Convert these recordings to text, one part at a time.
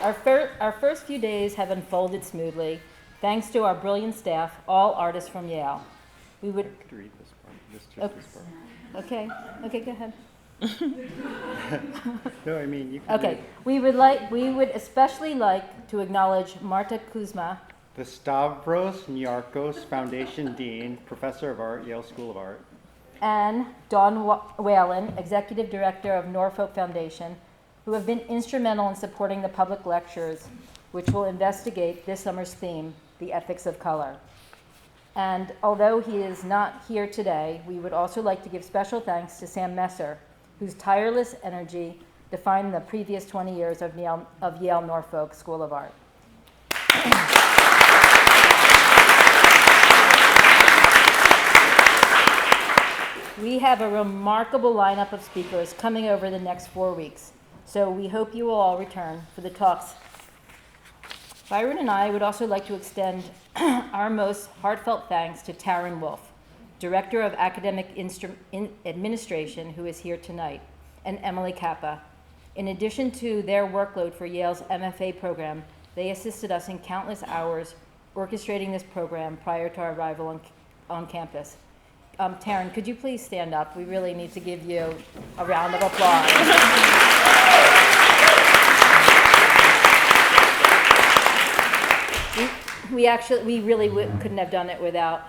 Our first few days have unfolded smoothly, thanks to our brilliant staff, all artists from Yale. We would. Could you read this part? This part. Okay, go ahead. No, I mean you. Can Okay, we would especially like to acknowledge Marta Kuzma, the Stavros Niarchos Foundation Dean, Professor of Art, Yale School of Art, and Dawn Whalen, Executive Director of Norfolk Foundation, who have been instrumental in supporting the public lectures, which will investigate this summer's theme, the ethics of color. And although he is not here today, we would also like to give special thanks to Sam Messer, whose tireless energy defined the previous 20 years of Yale Norfolk School of Art. We have a remarkable lineup of speakers coming over the next 4 weeks, so we hope you will all return for the talks. Byron and I would also like to extend our most heartfelt thanks to Taryn Wolf, Director of Academic Administration, who is here tonight, and Emily Kappa. In addition to their workload for Yale's MFA program, they assisted us in countless hours orchestrating this program prior to our arrival on campus. Taryn, could you please stand up? We really need to give you a round of applause. We really couldn't have done it without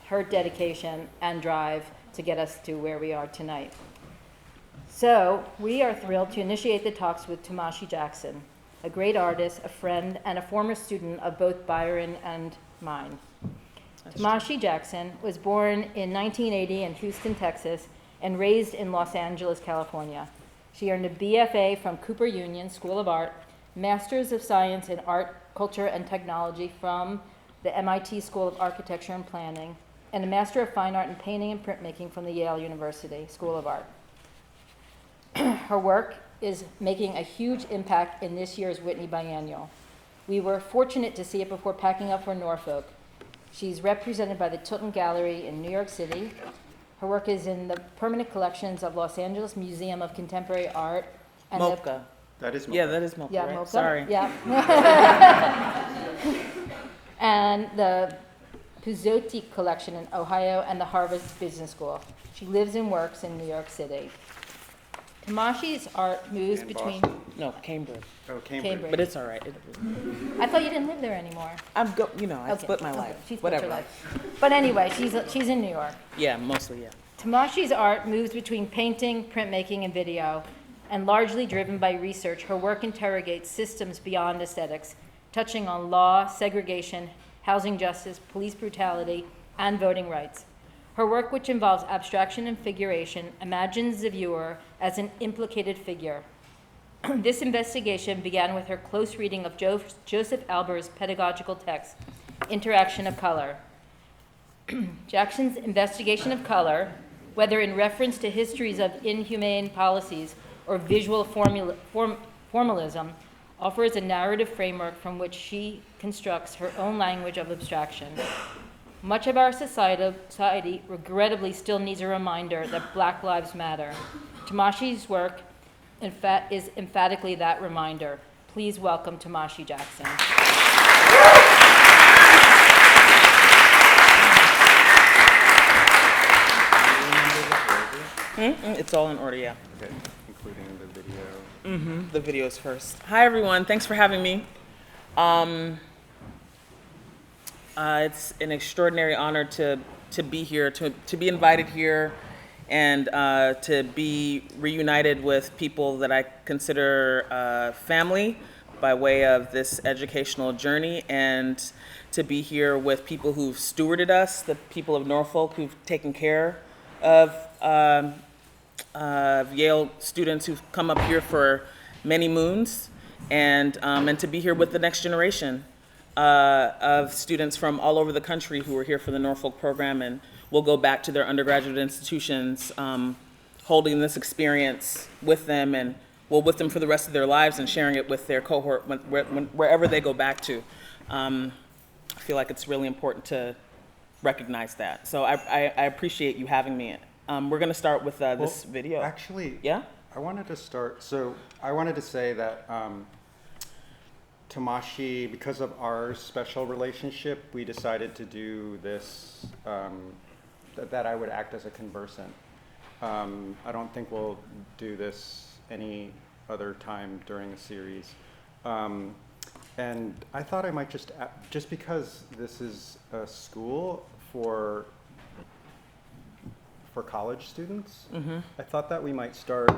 her dedication and drive to get us to where we are tonight. So we are thrilled to initiate the talks with Tomashi Jackson, a great artist, a friend, and a former student of both Byron and mine. Tomashi Jackson was born in 1980 in Houston, Texas, and raised in Los Angeles, California. She earned a BFA from Cooper Union School of Art, Masters of Science in Art, Culture, and Technology from the MIT School of Architecture and Planning, and a Master of Fine Art in Painting and Printmaking from the Yale University School of Art. Her work is making a huge impact in this year's Whitney Biennial. We were fortunate to see it before packing up for Norfolk. She's represented by the Tilton Gallery in New York City. Her work is in the permanent collections of Los Angeles Museum of Contemporary Art. And MoCA. That is MoCA. Yeah, that is MoCA, Yeah, right? MoCA. Sorry. Yeah. And the Puzzotti Collection in Ohio and the Harvard Business School. She lives and works in New York City. Tomashi's art moves And between... Boston. No, Cambridge. Oh, Cambridge. Cambridge. But it's all right. I thought you didn't live there anymore. I Okay, split my okay. life. She split Whatever. her life. But anyway, she's in New York. Yeah, mostly, yeah. Tomashi's art moves between painting, printmaking, and video, and largely driven by research, her work interrogates systems beyond aesthetics, touching on law, segregation, housing justice, police brutality, and voting rights. Her work, which involves abstraction and figuration, imagines the viewer as an implicated figure. This investigation began with her close reading of Joseph Alber's pedagogical text, Interaction of Color. Jackson's investigation of color, whether in reference to histories of inhumane policies or visual formalism, offers a narrative framework from which she constructs her own language of abstraction. Much of our society regrettably still needs a reminder that Black Lives Matter. Tomashi's work is emphatically that reminder. Please welcome Tomashi Jackson. It's all in order, yeah. Okay, including the video. The videos first. Hi, everyone. Thanks for having me. It's an extraordinary honor to be here, to be invited here, and to be reunited with people that I consider family by way of this educational journey, and to be here with people who've stewarded us, the people of Norfolk who've taken care of Yale students who've come up here for many moons, and to be here with the next generation of students from all over the country who are here for the Norfolk program and will go back to their undergraduate institutions, holding this experience with them and with them for the rest of their lives and sharing it with their cohort wherever they go back to. I feel like it's really important to recognize that. So I appreciate you having me. We're going to start with this video. Actually, Yeah? I wanted to say that Tomashi, because of our special relationship, we decided to do this, that I would act as a conversant. I don't think we'll do this any other time during the series. And I thought I might just because this is a school for college students, I thought that we might start.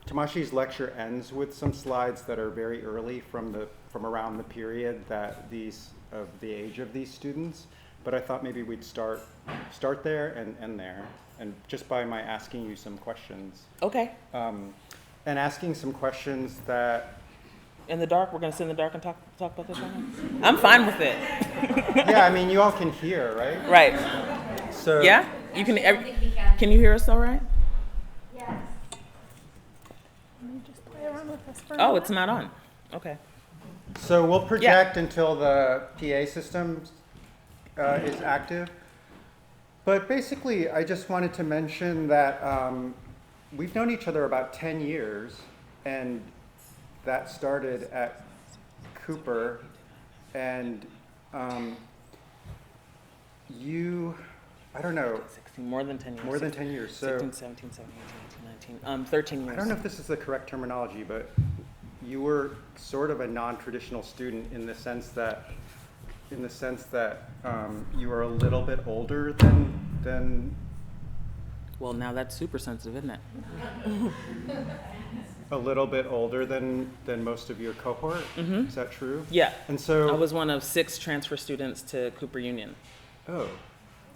Tomashi's lecture ends with some slides that are very early from around the period that of the age of these students. But I thought maybe we'd start there and end there, and just by my asking you some questions. Okay. And asking some questions that. In the dark, we're gonna sit in the dark and talk about this right now. I'm fine with it. Yeah, I mean, you all can hear, right? Right. So. Yeah. You can. Can you hear us all right? Yes. Let me just play around with this for a Oh, minute. it's not on. Okay. So we'll project until the PA system is active. But basically, I just wanted to mention that we've known each other about 10 years, and that started at Cooper. And I don't know, 16, more than 10 years. more than 10 years. So 16, 17, 17, 18, 19, 13 years. I don't know if this is the correct terminology, but you were sort of a non-traditional student in the sense that you were a little bit older than Well, now that's super sensitive, isn't it? a little bit older than most of your cohort. Is that true? Yeah. And so I was one of 6 transfer students to Cooper Union. Oh,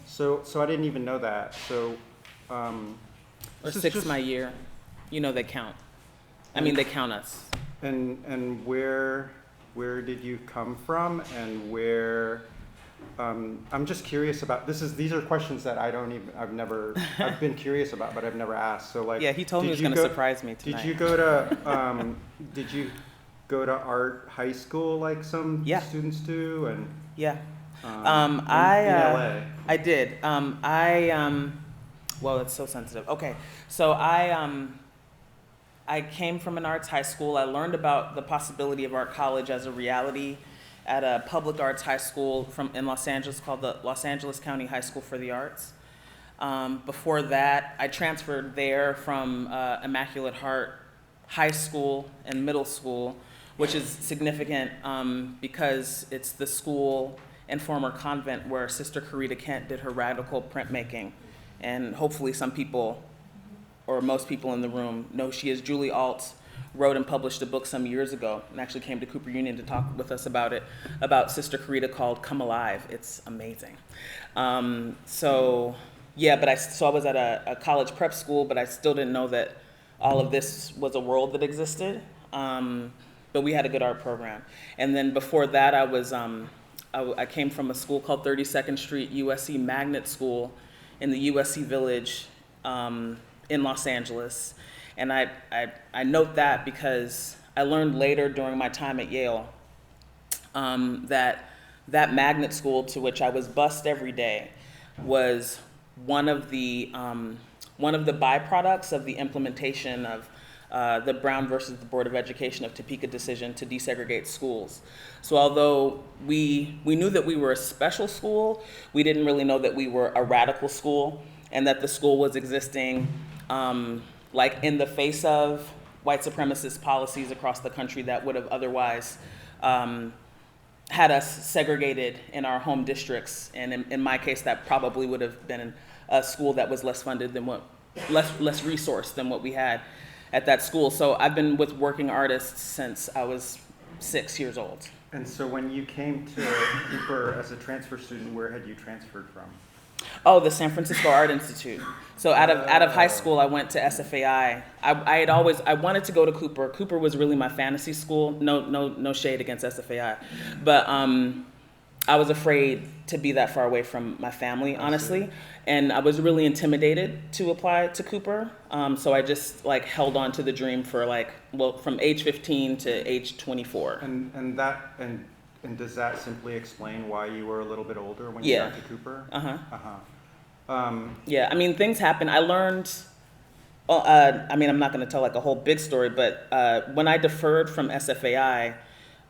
so I didn't even know that. So Or this is 6 just- my year. You know they count. I mean, they count us. And where did you come from, and where? I'm just curious about these are questions that I've been curious about, but I've never asked. So like, Yeah, he told me he was going to surprise me tonight. Did you go to art high school like some Yeah. students do? And Yeah. in I LA. did. Well, it's so sensitive. Okay, so I came from an arts high school. I learned about the possibility of art college as a reality at a public arts high school in Los Angeles called the Los Angeles County High School for the Arts. Before that, I transferred there from Immaculate Heart High School and Middle School, which is significant because it's the school and former convent where Sister Corita Kent did her radical printmaking. And hopefully some people, or most people in the room, know she is Julie Alt, wrote and published a book some years ago, and actually came to Cooper Union to talk with us about it, about Sister Corita, called Come Alive. It's amazing. So I was at a college prep school, but I still didn't know that all of this was a world that existed. But we had a good art program. And then before that, I came from a school called 32nd Street USC Magnet School in the USC Village in Los Angeles. And I note that because I learned later during my time at Yale that magnet school, to which I was bused every day, was one of the byproducts of the implementation of the Brown versus the Board of Education of Topeka decision to desegregate schools. So although we knew that we were a special school, we didn't really know that we were a radical school, and that the school was existing like in the face of white supremacist policies across the country that would have otherwise had us segregated in our home districts. And in my case, that probably would have been a school that was less funded than less resourced than what we had at that school. So I've been with working artists since I was 6 years old. And so when you came to Cooper as a transfer student, where had you transferred from? Oh, the San Francisco Art Institute. So out of high school, I went to SFAI. I wanted to go to Cooper. Cooper was really my fantasy school. No shade against SFAI, but I was afraid to be that far away from my family, honestly, and I was really intimidated to apply to Cooper. So I just held on to the dream for from age 15 to age 24. And does that simply explain why you were a little bit older when you got to Cooper? Yeah, I mean, things happen. I learned, I'm not going to tell a whole big story, but when I deferred from SFAI,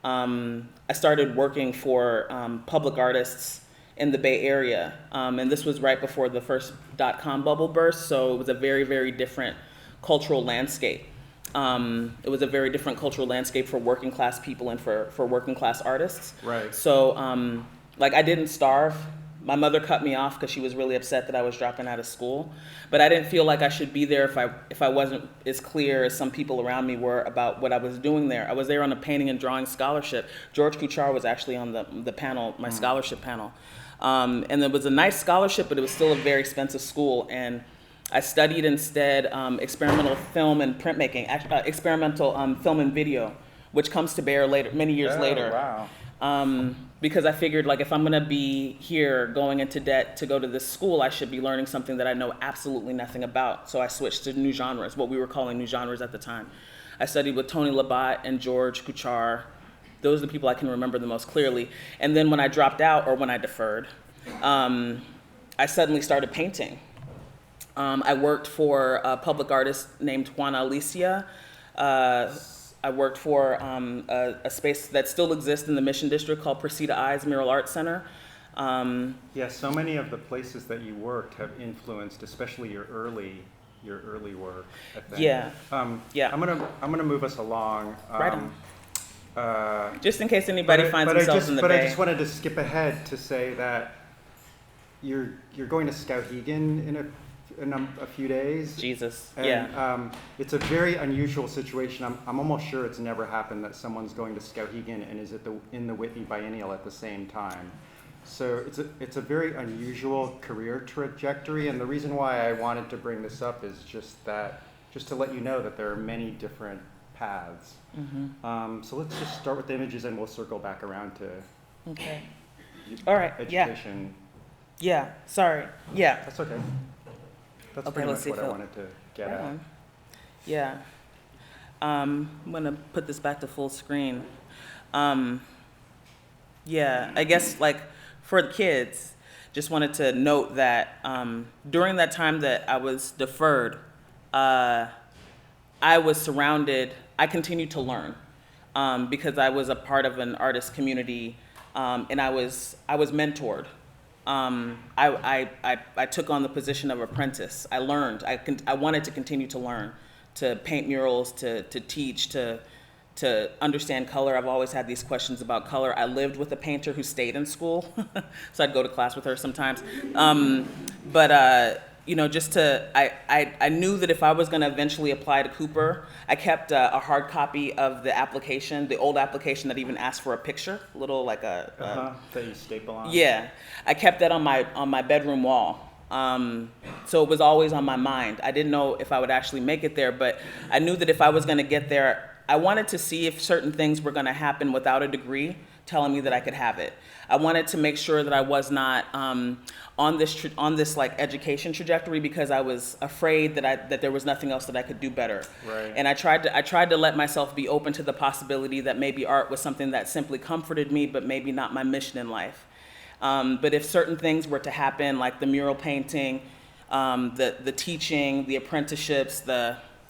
I started working for public artists in the Bay Area. And this was right before the first .com bubble burst, so it was a very, very different cultural landscape. It was a very different cultural landscape for working class people and for working class artists. Right. So, like, I didn't starve. My mother cut me off because she was really upset that I was dropping out of school. But I didn't feel like I should be there if I wasn't as clear as some people around me were about what I was doing there. I was there on a painting and drawing scholarship. George Kuchar was actually on the panel, my scholarship panel. And it was a nice scholarship, but it was still a very expensive school. And I studied instead experimental film and printmaking, experimental film and video, which comes to bear later, many years later. Wow. Because I figured, like, if I'm gonna be here going into debt to go to this school, I should be learning something that I know absolutely nothing about. So I switched to new genres, what we were calling new genres at the time. I studied with Tony Labat and George Kuchar. Those are the people I can remember the most clearly. And then when I dropped out, or when I deferred, I suddenly started painting. I worked for a public artist named Juana Alicia. I worked for a space that still exists in the Mission District called Presida Eyes Mural Arts Center. Yeah, so many of the places that you worked have influenced, especially your early work, I think. Yeah. Yeah. I'm gonna move us along. Right on. Just in case anybody finds themselves in the But Bay. I just wanted to skip ahead to say that you're going to Skowhegan in a few days. Jesus. And, Yeah. it's a very unusual situation. I'm almost sure it's never happened that someone's going to Skowhegan and is in the Whitney Biennial at the same time. So it's a very unusual career trajectory, and the reason why I wanted to bring this up is just to let you know that there are many different paths. Mm-hmm. So let's just start with the images, and we'll circle back around to Okay. All right. Yeah. education. Yeah. Sorry. Yeah. That's okay. That's Okay, pretty let's much see what if I it- wanted to get Right at. on. Yeah. I'm gonna put this back to full screen. Yeah, I guess, like, for the kids, just wanted to note that during that time that I was deferred, I was surrounded, I continued to learn because I was a part of an artist community and I was mentored. I took on the position of apprentice. I learned. I wanted to continue to learn, to paint murals, to teach, to understand color. I've always had these questions about color. I lived with a painter who stayed in school, so I'd go to class with her sometimes. I knew that if I was going to eventually apply to Cooper, I kept a hard copy of the application, the old application that even asked for a picture, little like a That you staple on? yeah, I kept that on my bedroom wall. So it was always on my mind. I didn't know if I would actually make it there, but I knew that if I was going to get there, I wanted to see if certain things were going to happen without a degree telling me that I could have it. I wanted to make sure that I was not on this like education trajectory because I was afraid that there was nothing else that I could do better. Right. And I tried to let myself be open to the possibility that maybe art was something that simply comforted me, but maybe not my mission in life. But if certain things were to happen, like the mural painting, the teaching, the apprenticeships,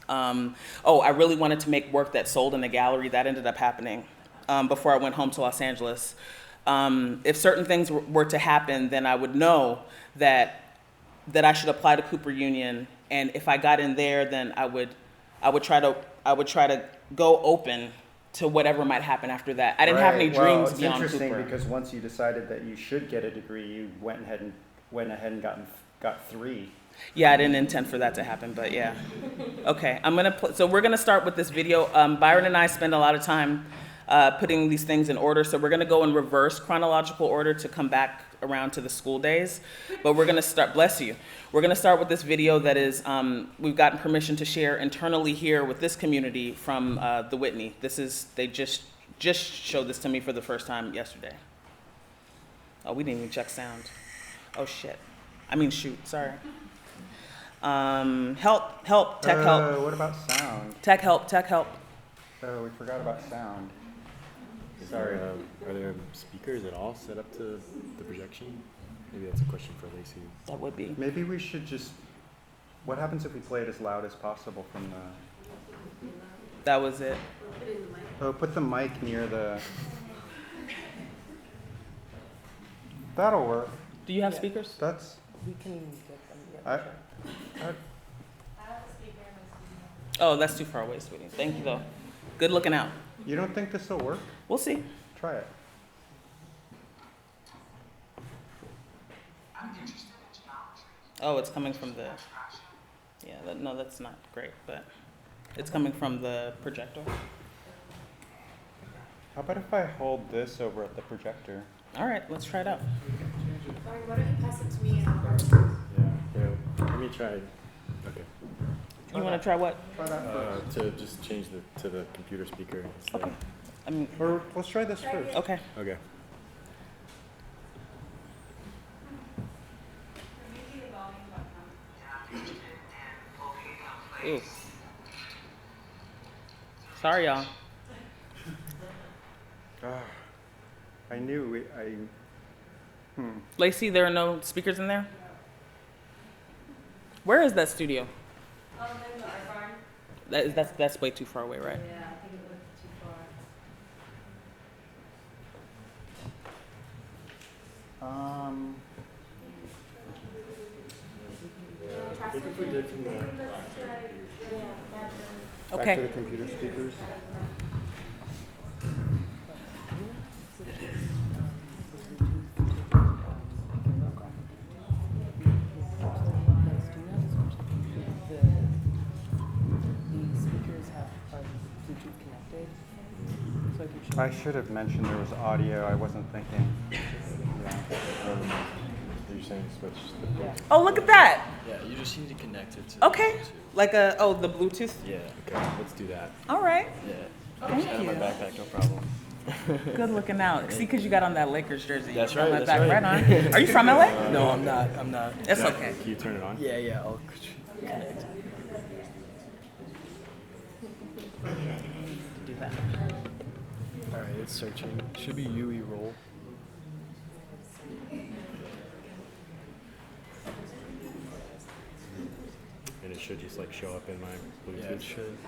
I really wanted to make work that sold in a gallery. That ended up happening before I went home to Los Angeles. If certain things were to happen, then I would know that I should apply to Cooper Union, and if I got in there, then I would try to go open to whatever might happen after that. I didn't have any dreams it's beyond interesting Cooper. because once you decided that you should get a degree, you went ahead and got 3. Yeah, I didn't intend for that to happen, but yeah. Okay, so we're gonna start with this video. Byron and I spend a lot of time putting these things in order, so we're gonna go in reverse chronological order to come back around to the school days. But we're gonna start, bless you. We're gonna start with this video that is, we've gotten permission to share internally here with this community from the Whitney. They just showed this to me for the first time yesterday. Oh, we didn't even check sound. Oh shit. Shoot, sorry. Help, tech help. What about sound? Tech help. Oh, we forgot about sound. Sorry. Are there speakers at all set up to the projection? Maybe that's a question for Lacey. That would be. Maybe we should just. What happens if we play it as loud as possible from the? That was it. Put it in the mic. Oh, put the mic near the. That'll work. Do you have speakers? That's. We can get them. I, I, Oh, that's too far away, sweetie. Thank you, though. Good looking out. you don't think this will work? We'll see. Try it. Oh, it's coming from the. Yeah, no, that's not great, but it's coming from the projector. How about if I hold this over at the projector? All right, let's try it out. Sorry, why don't you pass it to me and I'll Yeah. Here, let me try. Okay. You want to try what? Try that first. To just change to the computer speaker. Instead. Okay. I mean, Or let's try this first. okay. Okay. Ooh. Sorry, y'all. Ah, I knew Lacey, there are no speakers in there? Where is that studio? In the art barn. That's way too far away, right? Yeah, I think it looked too far. I think if we did from the Back to Okay. the computer speakers. The speakers are Bluetooth connected. So I can show I should have mentioned there was audio. I wasn't thinking. You're saying switch the Yeah. Oh, look at that. Yeah, you just need to connect it to Okay. Bluetooth. Like the Bluetooth? Yeah, Okay, let's do that. All right. yeah. Thank Just add my you. backpack, no problem. Good looking out. See, because you got on that Lakers jersey. That's You got right, my that's back right. on. Are you from LA? No, I'm not. I'm not. It's Yeah, okay. Can you turn it on? Yeah, yeah, I'll connect. Do that. Alright, it's searching. Should be UE roll. And it should just like show up in my Bluetooth. Yeah, it should.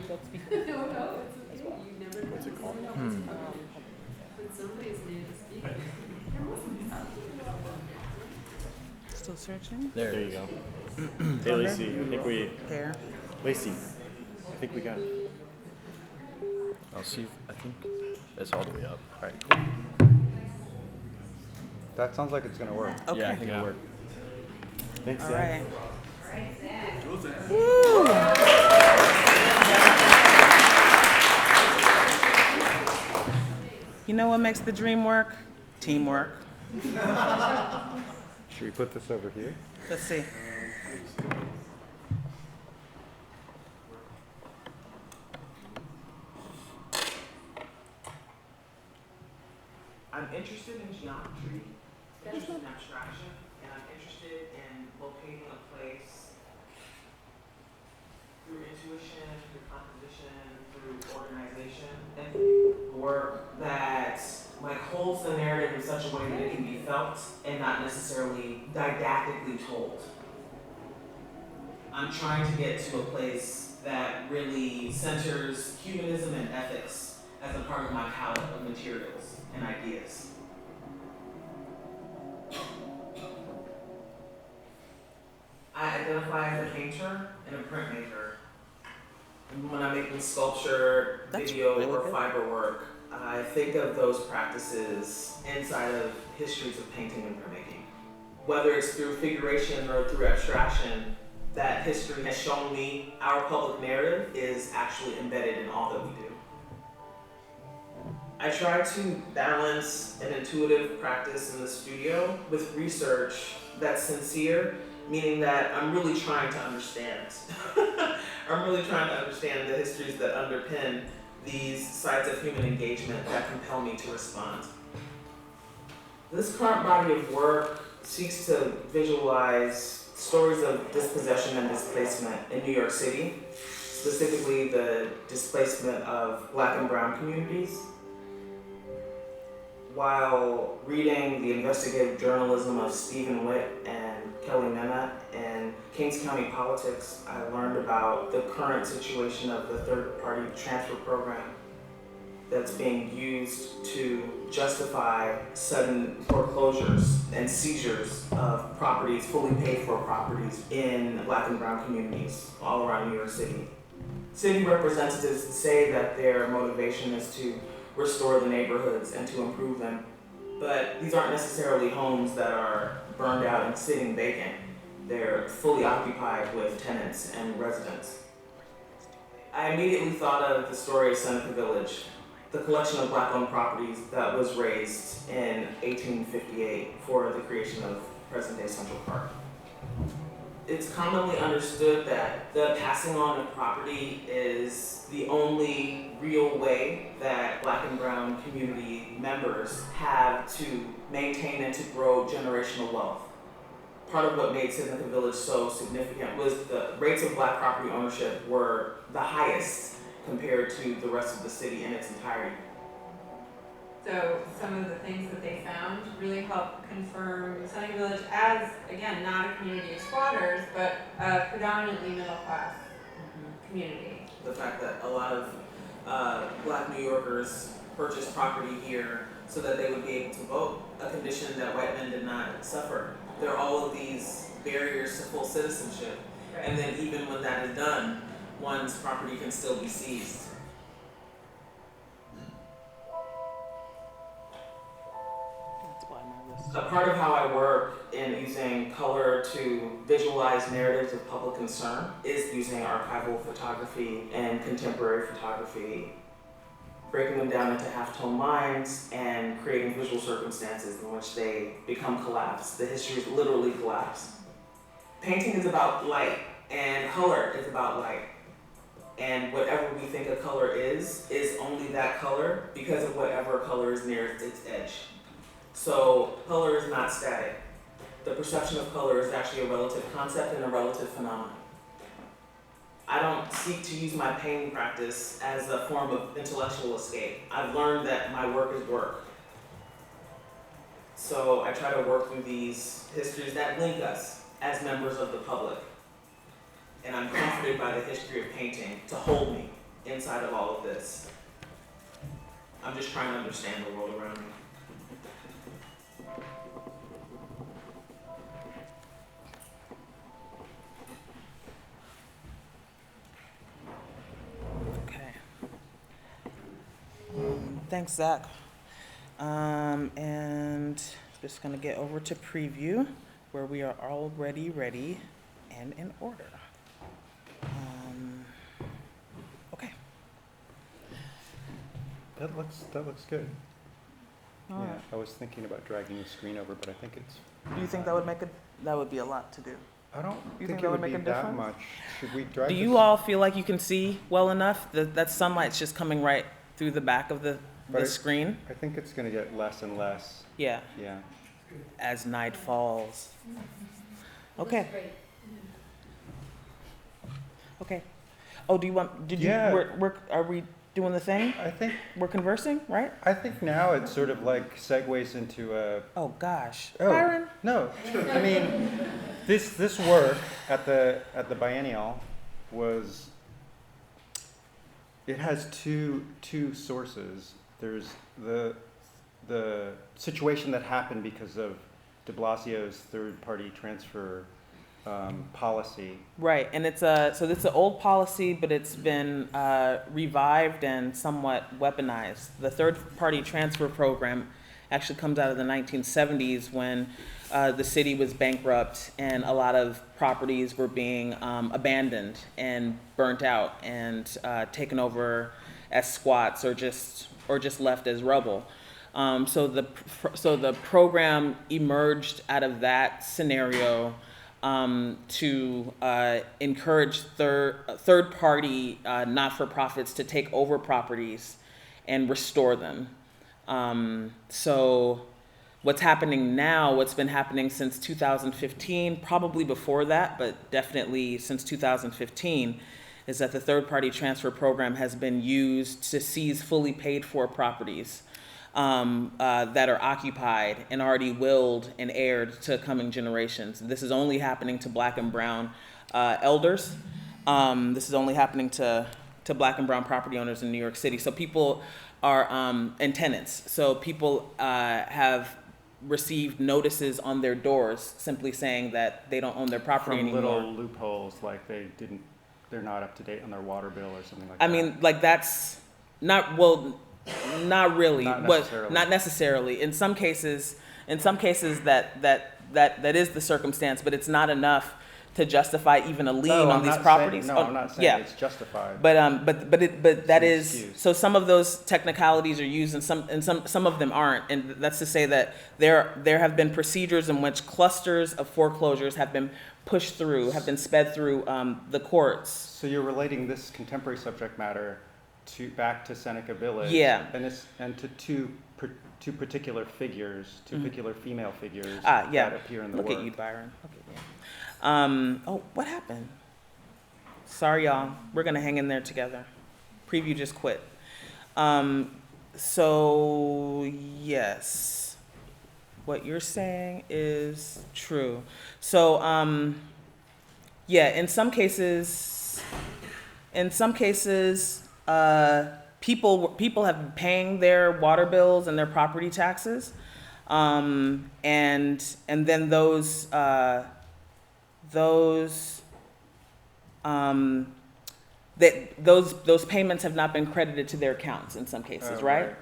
that speaker. What's it called? Still searching? There you go. Hey Lacey, I think we. There. Lacey, I think we got it. I'll see. I think it's all the way up. Alright, cool. That sounds like it's gonna work. Okay. Yeah, I think Yeah. it'll work. Thanks, All Zach. right. You know what makes the dream work? Teamwork. Should we put this over here? Let's see. I'm interested in geometry, interested in abstraction, and I'm interested in locating a place through intuition, through composition, through organization, and work that like holds the narrative in such a way that it can be felt and not necessarily didactically told. I'm trying to get to a place that really centers humanism and ethics as a part of my palette of materials and ideas. I identify as a painter and a printmaker. And when I'm making sculpture, video, or fiber work, I think of those practices inside of histories of painting and printmaking. Whether it's through figuration or through abstraction, that history has shown me our public narrative is actually embedded in all that we do. I try to balance an intuitive practice in the studio with research that's sincere, meaning that I'm really trying to understand. I'm really trying to understand the histories that underpin these sites of human engagement that compel me to respond. This current body of work seeks to visualize stories of dispossession and displacement in New York City, specifically the displacement of Black and Brown communities. while reading the investigative journalism of Stephen Witt and Kelly Mehmet in Kings County Politics, I learned about the current situation of the third-party transfer program that's being used to justify sudden foreclosures and seizures of properties, fully paid for properties in Black and brown communities all around New York City. City representatives say that their motivation is to restore the neighborhoods and to improve them, but these aren't necessarily homes that are burned out and sitting vacant. They're fully occupied with tenants and residents. I immediately thought of the story of Seneca Village, the collection of Black-owned properties that was raised in 1858 for the creation of present-day Central Park. It's commonly understood that the passing on of property is the only real way that Black and brown community members have to maintain and to grow generational wealth. Part of what made Seneca Village so significant was the rates of Black property ownership were the highest compared to the rest of the city in its entirety. So some of the things that they found really help confirm Seneca Village as, again, not a community of squatters, but a predominantly middle class community. The fact that a lot of Black New Yorkers purchased property here so that they would be able to vote, a condition that white men did not suffer. There are all of these barriers to full citizenship, and then even when that is done, one's property can still be seized. That's why my list. A part of how I work in using color to visualize narratives of public concern is using archival photography and contemporary photography, breaking them down into halftone lines and creating visual circumstances in which they become collapsed. The histories literally collapse. Painting is about light, and color is about light. And whatever we think a color is only that color because of whatever color is near its edge. So color is not static. The perception of color is actually a relative concept and a relative phenomenon. I don't seek to use my painting practice as a form of intellectual escape. I've learned that my work is work. So I try to work through these histories that link us as members of the public. And I'm comforted by the history of painting to hold me inside of all of this. I'm just trying to understand the world around me. Okay. Thanks, Zach. And just gonna get over to preview, where we are already ready and in order. Okay. That looks good. All Yeah, right. I was thinking about dragging the screen over, but I think it's, Do you think that would be a lot to do? I don't You think think it that would would be make a that difference? much. Should we drag Do this? you all feel like you can see well enough? That sunlight's just coming right through the back of the Right. screen? I think it's gonna get less and less, Yeah, yeah. as night falls. Okay. Okay. Oh, Yeah. are we doing the thing? We're conversing, right? I think now it sort of like segues into a, Oh, gosh. Oh. Byron? no, I mean, this work at the biennial was, it has two sources. There's the situation that happened because of de Blasio's third-party transfer policy. Right, and so it's an old policy, but it's been revived and somewhat weaponized. The third-party transfer program actually comes out of the 1970s when the city was bankrupt and a lot of properties were being abandoned and burnt out and taken over as squats or just left as rubble. So the program emerged out of that scenario to encourage third-party not-for-profits to take over properties and restore them. So what's happening now, what's been happening since 2015, probably before that, but definitely since 2015, is that the third-party transfer program has been used to seize fully paid-for properties that are occupied and already willed and heired to coming generations. This is only happening to Black and brown elders. This is only happening to Black and brown property owners in New York City. So people are, and tenants. So people have received notices on their doors simply saying that they don't own their property From anymore. little loopholes, like they're not up to date on their water bill or something like that. I mean, like that's not, well, not really, Not but necessarily. not necessarily. In some cases that is the circumstance, but it's not enough to justify even a lien Oh, on I'm these not properties. saying, no, Oh, I'm not saying yeah. it's justified. But that an is, excuse. so some of those technicalities are used and some of them aren't, and that's to say that there have been procedures in which clusters of foreclosures have been pushed through, have been sped through the courts. So you're relating this contemporary subject matter back to Seneca Village. Yeah. And to two particular figures, particular female figures Yeah. that appear in the Look work. at you, Byron. Look at you. Oh, what happened? Sorry, y'all. We're gonna hang in there together. Preview just quit. So yes, what you're saying is true. So yeah, in some cases, people have been paying their water bills and their property taxes, and then those payments have not been credited to their accounts in some cases, Oh, right?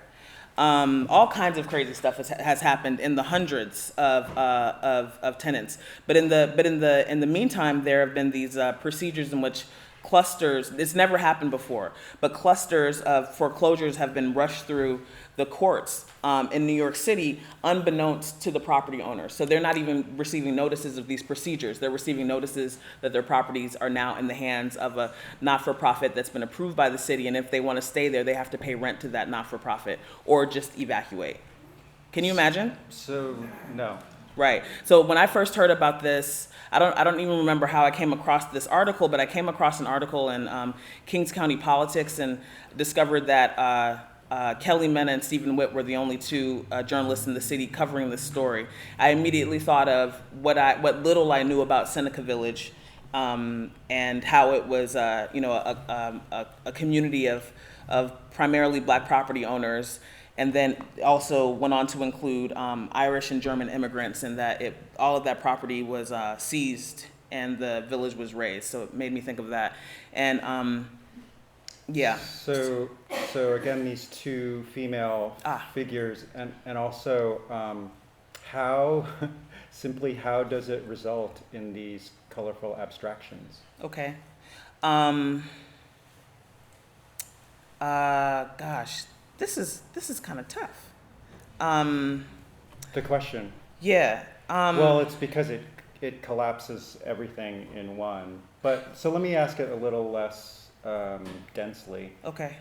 All kinds of crazy stuff has happened in the hundreds of tenants. But in the meantime, there have been these procedures in which clusters, it's never happened before, but clusters of foreclosures have been rushed through the courts in New York City, unbeknownst to the property owners. So they're not even receiving notices of these procedures. They're receiving notices that their properties are now in the hands of a not-for-profit that's been approved by the city, and if they want to stay there, they have to pay rent to that not-for-profit or just evacuate. Can you imagine? So, no. Right. So when I first heard about this, I don't even remember how I came across this article, but I came across an article in Kings County Politics and discovered that Kelly Mena and Stephen Witt were the only two journalists in the city covering this story. I immediately thought of what little I knew about Seneca Village, and how it was a community of primarily Black property owners. And then also went on to include Irish and German immigrants, and that all of that property was seized and the village was razed. So it made me think of that. And yeah. So again, these two female figures, and also how does it result in these colorful abstractions? Okay. Gosh. This is kind of tough. The question. Yeah. Well, it's because it collapses everything in one. But so let me ask it a little less densely. Okay.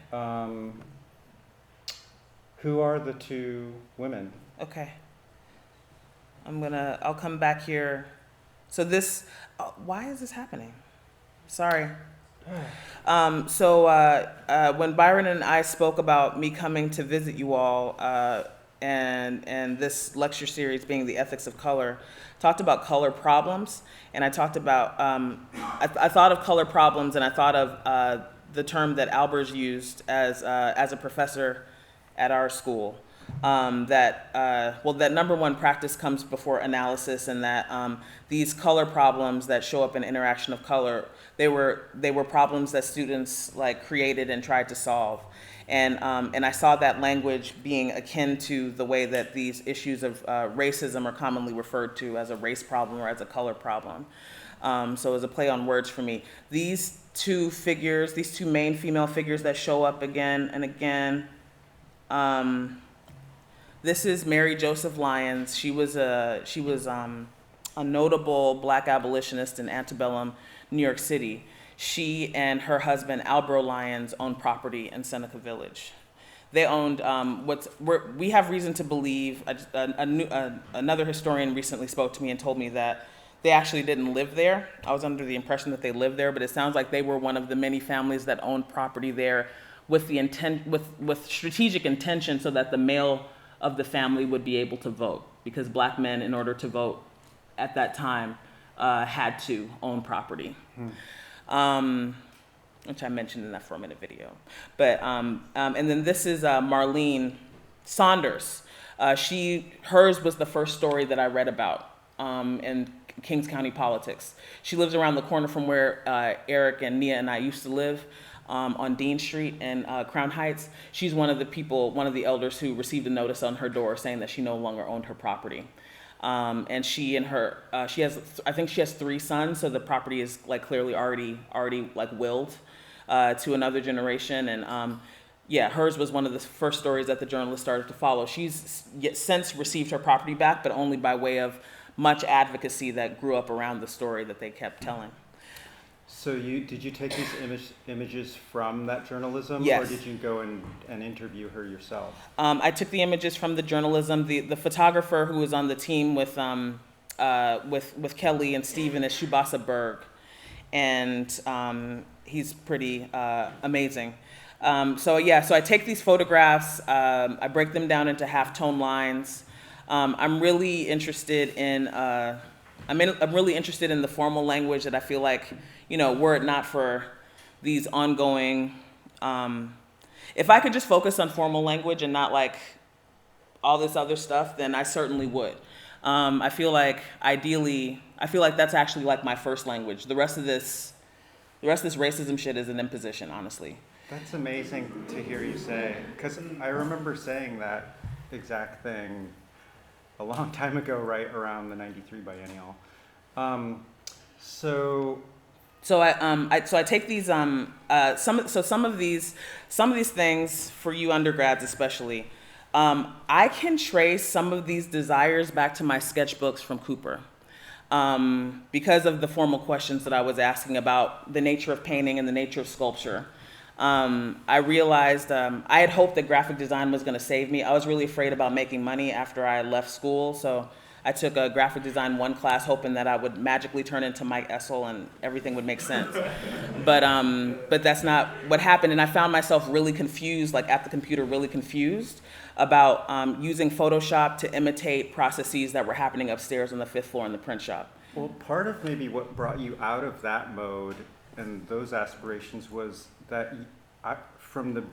Who are the two women? Okay. I'll come back here. So why is this happening? Sorry. When Byron and I spoke about me coming to visit you all, and this lecture series being the ethics of color, talked about color problems, and I talked about, I thought of color problems, and I thought of the term that Albers used as a professor at our school. That number one, practice comes before analysis, and that these color problems that show up in interaction of color, they were problems that students created and tried to solve, and I saw that language being akin to the way that these issues of racism are commonly referred to as a race problem or as a color problem. So it was a play on words for me. These two main female figures that show up again and again. This is Mary Joseph Lyons. She was a notable Black abolitionist in antebellum New York City. She and her husband Albro Lyons owned property in Seneca Village. They owned we have reason to believe. Another historian recently spoke to me and told me that they actually didn't live there. I was under the impression that they lived there, but it sounds like they were one of the many families that owned property there with strategic intention, so that the male of the family would be able to vote, because black men, in order to vote at that time, had to own property. Which I mentioned in that 4-minute video. But, and then this is Marlene Saunders. Hers was the first story that I read about in Kings County politics. She lives around the corner from where Eric and Nia and I used to live, on Dean Street in Crown Heights. She's one of the elders who received a notice on her door saying that she no longer owned her property. And she has 3 sons, so the property is like clearly already like willed to another generation. And hers was one of the first stories that the journalist started to follow. She's since received her property back, but only by way of much advocacy that grew up around the story that they kept telling. So did you take these images from that journalism? Yes. Or did you go and interview her yourself? I took the images from the journalism. The photographer who was on the team with Kelly and Steven is Shubasa Berg, and he's pretty amazing. So I take these photographs, I break them down into half-tone lines. I'm really interested in the formal language that I feel like, were it not for these ongoing, if I could just focus on formal language and not like all this other stuff, then I certainly would. I feel like that's actually like my first language. The rest of this racism shit is an imposition, honestly. That's amazing to hear you say, because I remember saying that exact thing a long time ago, right around the '93 biennial. So I take these some of these things for you undergrads especially. I can trace some of these desires back to my sketchbooks from Cooper, because of the formal questions that I was asking about the nature of painting and the nature of sculpture. I realized I had hoped that graphic design was going to save me. I was really afraid about making money after I left school, so I took a graphic design 1 class hoping that I would magically turn into Mike Essel and everything would make sense. But that's not what happened, and I found myself really confused, like at the computer, really confused about using Photoshop to imitate processes that were happening upstairs on the 5th floor in the print shop. Well, part of maybe what brought you out of that mode and those aspirations was that from the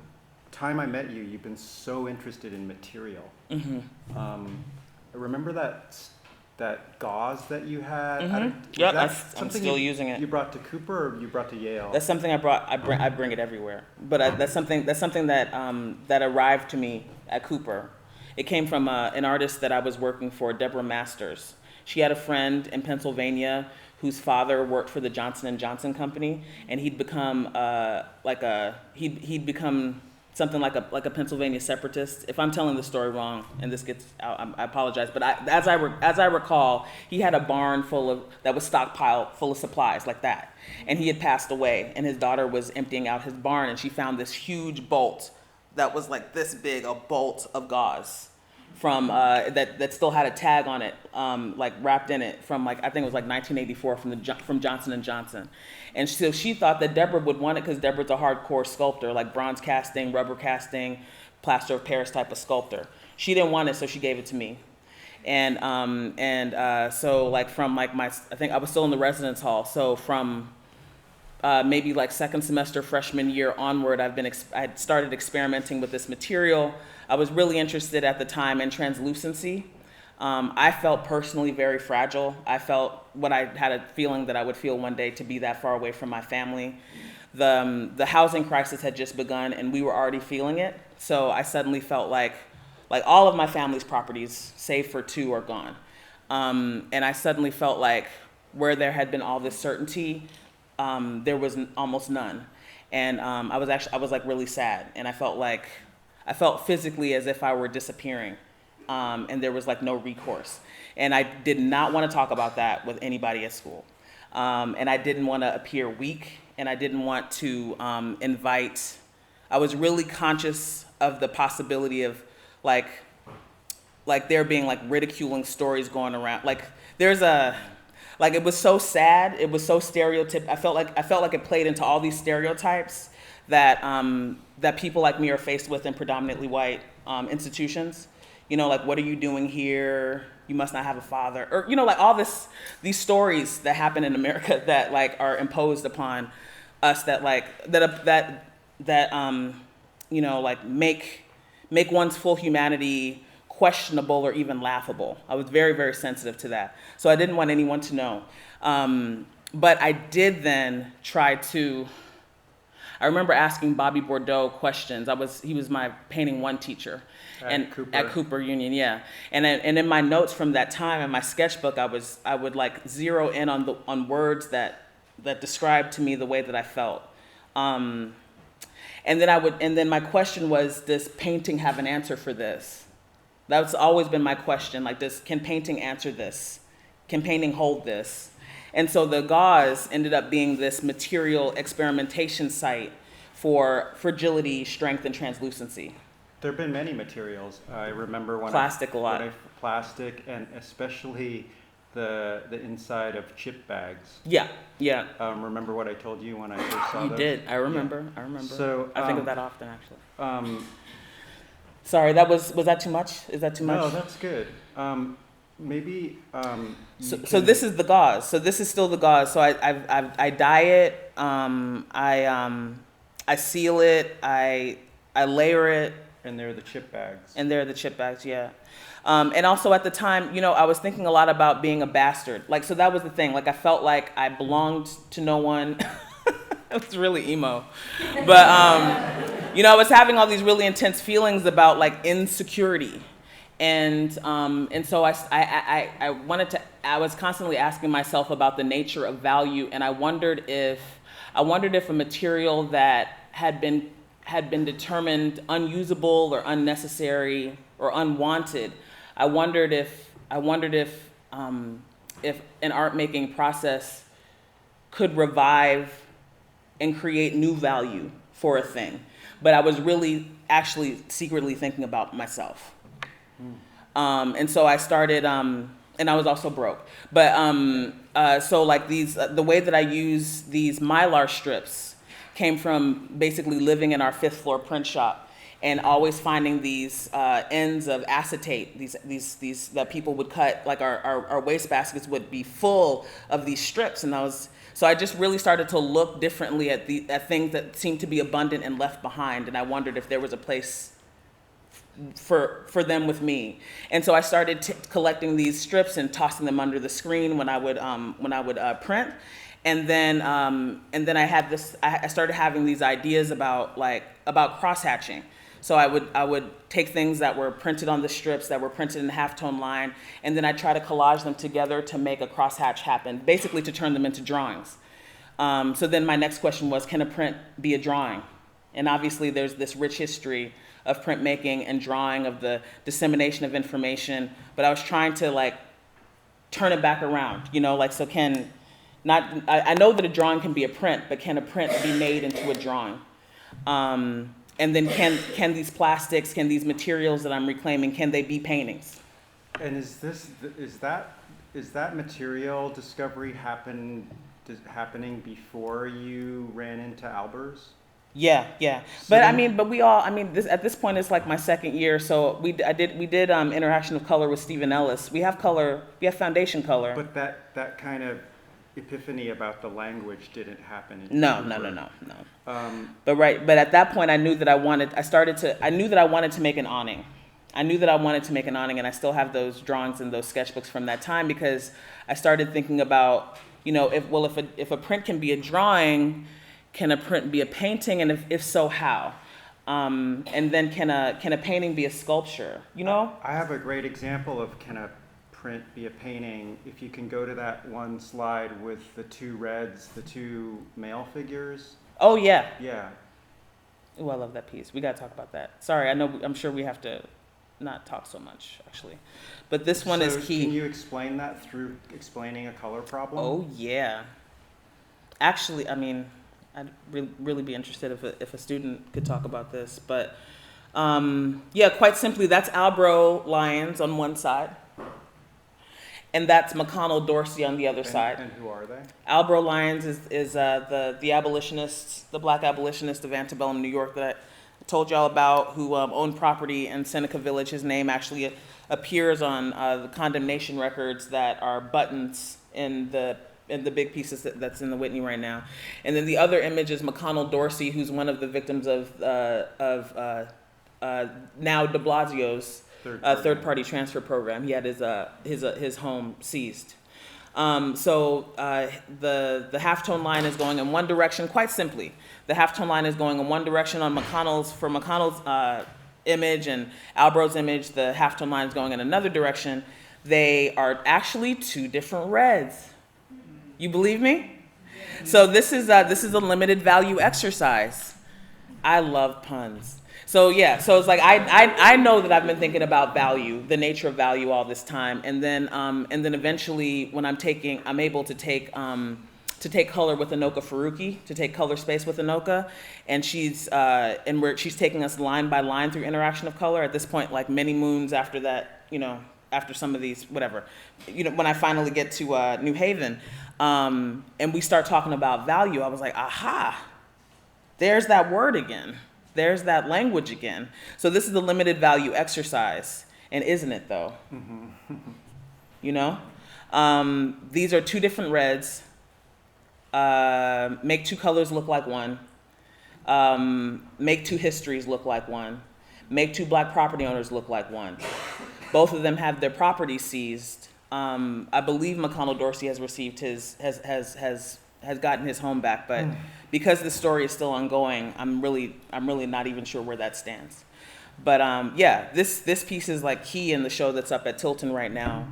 time I met you, you've been so interested in material. Mm-hmm. Remember that gauze that you had? Mm-hmm. Yep, I'm still using it. You brought to Cooper or you brought to Yale? That's something I brought. I bring it everywhere. But that's something that arrived to me at Cooper. It came from an artist that I was working for, Deborah Masters. She had a friend in Pennsylvania whose father worked for the Johnson & Johnson company, and he'd become he'd become something like a Pennsylvania separatist. If I'm telling the story wrong and this gets out, I apologize. But as I recall, he had a barn that was stockpiled full of supplies like that, and he had passed away, and his daughter was emptying out his barn, and she found this huge bolt that was like this big, a bolt of gauze from that still had a tag on it, like wrapped in it from I think it was 1984 from Johnson & Johnson. And so she thought that Deborah would want it because Deborah's a hardcore sculptor, like bronze casting, rubber casting, plaster of Paris type of sculptor. She didn't want it, so she gave it to me. And so I think I was still in the residence hall. So from maybe second semester freshman year onward, I had started experimenting with this material. I was really interested at the time in translucency. I felt personally very fragile. I felt what I had a feeling that I would feel one day, to be that far away from my family. The housing crisis had just begun and we were already feeling it. So I suddenly felt like all of my family's properties, save for 2, are gone. And I suddenly felt like where there had been all this certainty, there was almost none. And I was really sad, and I felt physically as if I were disappearing, and there was no recourse. And I did not want to talk about that with anybody at school. And I didn't want to appear weak, and I didn't want to I was really conscious of the possibility of there being ridiculing stories going around. It was so sad, it was so stereotypical. I felt like it played into all these stereotypes that people like me are faced with in predominantly white institutions. You know, like, what are you doing here? You must not have a father. Or, you know, like all these stories that happen in America that like are imposed upon us that like, you know, like make one's full humanity questionable or even laughable. I was very, very sensitive to that. So I didn't want anyone to know. But I did then try to, I remember asking Bobby Bordeaux questions. He was my painting one teacher. At Cooper Union, yeah. And in my notes from that time in my sketchbook, I would like zero in on words that described to me the way that I felt. And then my question was, does painting have an answer for this? That's always been my question. Like, can painting answer this? Can painting hold this? And so the gauze ended up being this material experimentation site for fragility, strength, and translucency. There have been many materials. I remember Plastic a lot. Plastic, and especially the inside of chip bags. Yeah. Remember what I told you when I first saw You those? did. I remember. Yeah. I remember. So I think of that often, actually. Sorry, was that too much? Is that too much? No, that's good. Maybe. So this is the gauze. So this is still the gauze. So I dye it. I seal it. I layer it. And they're the chip bags. Yeah. And also at the time, you know, I was thinking a lot about being a bastard. Like, so that was the thing. Like, I felt like I belonged to no one. It was really emo. But, you know, I was having all these really intense feelings about like insecurity. And so I was constantly asking myself about the nature of value. And I wondered if a material that had been determined unusable or unnecessary or unwanted, I wondered if an art making process could revive and create new value for a thing. But I was really actually secretly thinking about myself. And so I started, and I was also broke. But so like the way that I use these Mylar strips came from basically living in our 5th floor print shop and always finding these ends of acetate, these that people would cut, like our waste baskets would be full of these strips. And so I just really started to look differently at things that seemed to be abundant and left behind. And I wondered if there was a place for them with me. And so I started collecting these strips and tossing them under the screen when I would print. And then I started having these ideas about crosshatching. So I would take things that were printed on the strips, that were printed in the halftone line, and then I try to collage them together to make a crosshatch happen, basically to turn them into drawings. So then my next question was, can a print be a drawing? And obviously there's this rich history of printmaking and drawing, of the dissemination of information, but I was trying to like turn it back around, you know, like, so I know that a drawing can be a print, but can a print be made into a drawing? And then can these plastics, can these materials that I'm reclaiming, can they be paintings? And is that material discovery happening before you ran into Albers? Yeah. So At this point it's like my 2nd year. So we did interaction of color with Stephen Ellis. We have foundation color. But that kind of epiphany about the language didn't happen. No. But at that point I knew that I wanted to make an awning. And I still have those drawings and those sketchbooks from that time, because I started thinking about, you know, if a print can be a drawing, can a print be a painting, and if so, how? And then can a painting be a sculpture? You know? I have a great example of can a print be a painting. If you can go to that one slide with the 2 reds, the 2 male figures. Oh yeah. Yeah. Oh, I love that piece. We gotta talk about that. Sorry, I'm sure we have to not talk so much actually, but this one is key. Can you explain that through explaining a color problem? Oh yeah. Actually, I mean, I'd really be interested if a student could talk about this, but yeah, quite simply, that's Albro Lyons on one side, and that's McConnell Dorsey on the other side. And who are they? Albro Lyons is the abolitionist, the black abolitionist of antebellum New York that told y'all about, who owned property in Seneca Village. His name actually appears on the condemnation records that are buttons in the big pieces that's in the Whitney right now. And then the other image is McConnell Dorsey, who's one of the victims of now de Blasio's third-party transfer program. He had his home seized. So the halftone line is going in one direction, quite simply. The halftone line is going in one direction on McConnell's image and Albro's image. The halftone line is going in another direction. They are actually two different reds. You believe me? So this is a limited value exercise. I love puns. So yeah, so it's like I know that I've been thinking about value, the nature of value all this time, and then eventually when I'm able to take color with Anoka Faruqi, to take color space with Anoka, and she's taking us line by line through interaction of color. At this point, like many moons after that, after some of these, whatever, when I finally get to New Haven, and we start talking about value, I was like, aha, there's that word again. There's that language again. So this is a limited value exercise, and isn't it though? These are two different reds. Make two colors look like one. Make two histories look like one. Make two black property owners look like one. Both of them have their property seized. I believe McConnell Dorsey has received has gotten his home back, but because the story is still ongoing, I'm really not even sure where that stands. But this piece is like key in the show that's up at Tilton right now.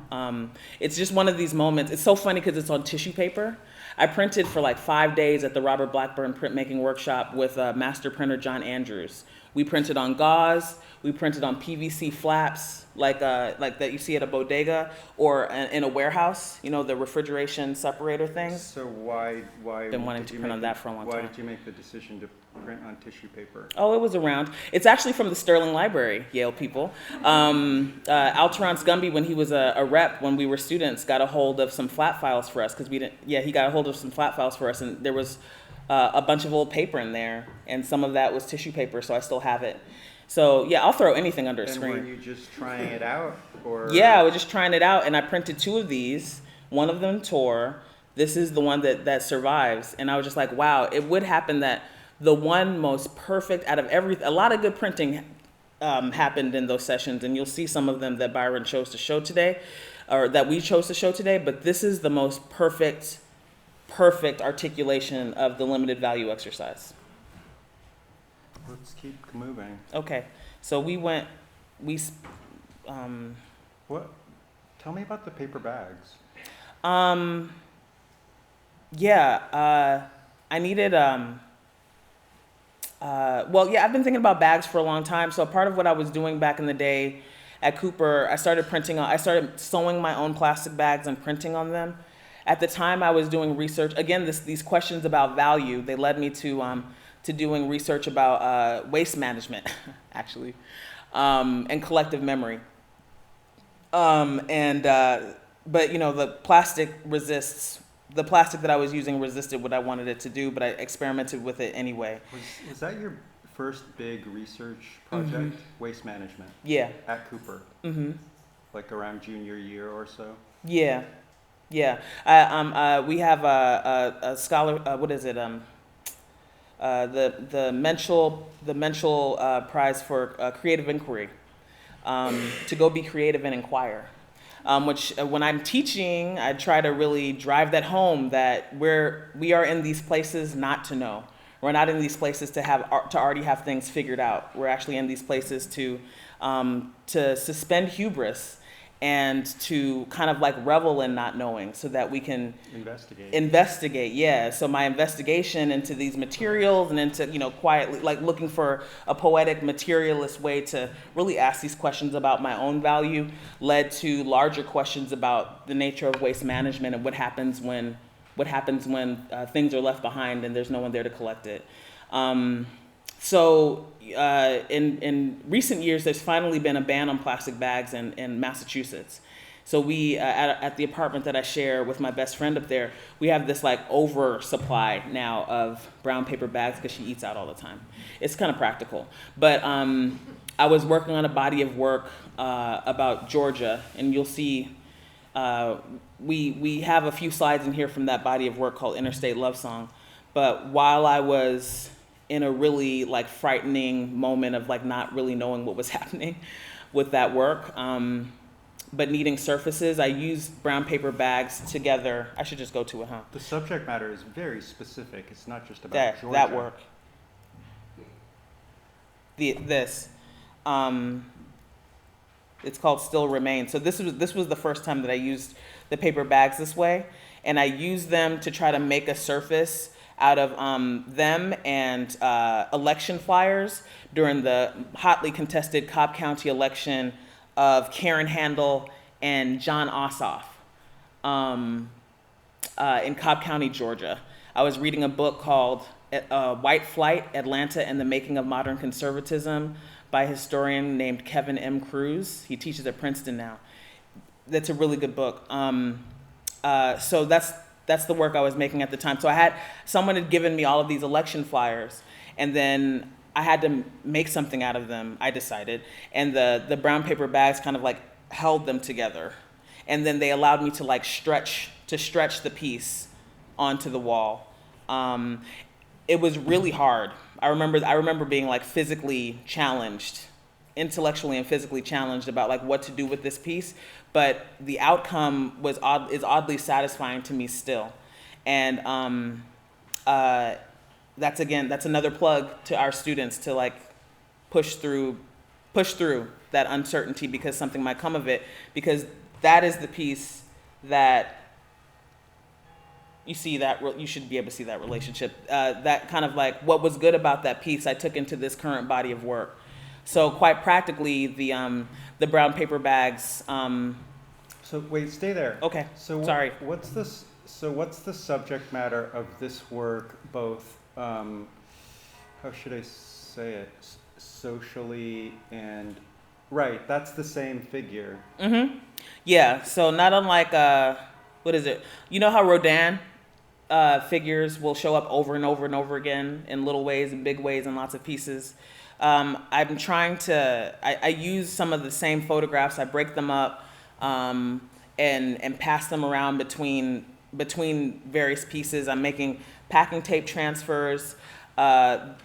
It's just one of these moments. It's so funny because it's on tissue paper. I printed for like 5 days at the Robert Blackburn printmaking workshop with master printer John Andrews. We printed on gauze. We printed on PVC flaps, like that you see at a bodega or in a warehouse. The refrigeration separator things. So why been wanting to print on that for a long time. Why did you make the decision to print on tissue paper? Oh, it was around. It's actually from the Sterling Library, Yale people. Alterance Gumby, when he was a rep, when we were students, got a hold of some flat files for us because we didn't. Yeah, he got a hold of some flat files for us, and there was a bunch of old paper in there, and some of that was tissue paper, so I still have it. So yeah, I'll throw anything under a screen. And were you just trying it out, or? Yeah, I was just trying it out, and I printed two of these. One of them tore. This is the one that survives, and I was just like, wow, it would happen that the one most perfect out of a lot of good printing happened in those sessions, and you'll see some of them that Byron chose to show today, or that we chose to show today, but this is the most perfect articulation of the limited value exercise. Let's keep moving. Okay, so what? Tell me about the paper bags. I needed, I've been thinking about bags for a long time. So part of what I was doing back in the day at Cooper, I started sewing my own plastic bags and printing on them. At the time I was doing research, again, these questions about value, they led me to doing research about waste management, actually, and collective memory. But the plastic that I was using resisted what I wanted it to do, but I experimented with it anyway. Was that your first big research project? Mm-hmm. Waste management? Yeah. At Cooper? Mm-hmm. Like around junior year or so? Yeah. Yeah. We have a scholar, what is it? The Menschel Prize for Creative Inquiry, to go be creative and inquire. Which when I'm teaching, I try to really drive that home that we are in these places not to know. We're not in these places to already have things figured out. We're actually in these places to suspend hubris and to kind of like revel in not knowing so that we can investigate. Yeah. So my investigation into these materials and into, quietly, like looking for a poetic materialist way to really ask these questions about my own value led to larger questions about the nature of waste management and what happens when things are left behind and there's no one there to collect it. In recent years, there's finally been a ban on plastic bags in Massachusetts. So we, at the apartment that I share with my best friend up there, we have this like oversupply now of brown paper bags because she eats out all the time. It's kind of practical. But I was working on a body of work about Georgia, and you'll see we have a few slides in here from that body of work called Interstate Love Song. But while I was in a really like frightening moment of like not really knowing what was happening with that work, but needing surfaces, I used brown paper bags together. I should just go to it, huh? The subject matter is very specific. It's not just about That Georgia. that work. This. It's called Still Remain. So this was the first time that I used the paper bags this way, and I used them to try to make a surface out of them and election flyers during the hotly contested Cobb County election of Karen Handel and John Ossoff in Cobb County, Georgia. I was reading a book called White Flight, Atlanta and the Making of Modern Conservatism by a historian named Kevin M. Cruz. He teaches at Princeton now. That's a really good book. So that's the work I was making at the time. So someone had given me all of these election flyers, and then I had to make something out of them, I decided. And the brown paper bags kind of like held them together. And then they allowed me to like stretch the piece onto the wall. It was really hard. I remember being like physically challenged, intellectually and physically challenged about like what to do with this piece. But the outcome is oddly satisfying to me still. And that's another plug to our students to like push through that uncertainty because something might come of it, because that is the piece that you see that you should be able to see that relationship. That kind of like what was good about that piece I took into this current body of work. So quite practically, the brown paper bags. So wait, stay there. Okay. So sorry. What's this? So what's the subject matter of this work? Both, how should I say it? Socially and right. That's the same figure. Mm-hmm. Yeah. So not unlike what is it? You know how Rodin figures will show up over and over and over again in little ways and big ways and lots of pieces. I'm trying to. I use some of the same photographs. I break them up and pass them around between various pieces. I'm making packing tape transfers.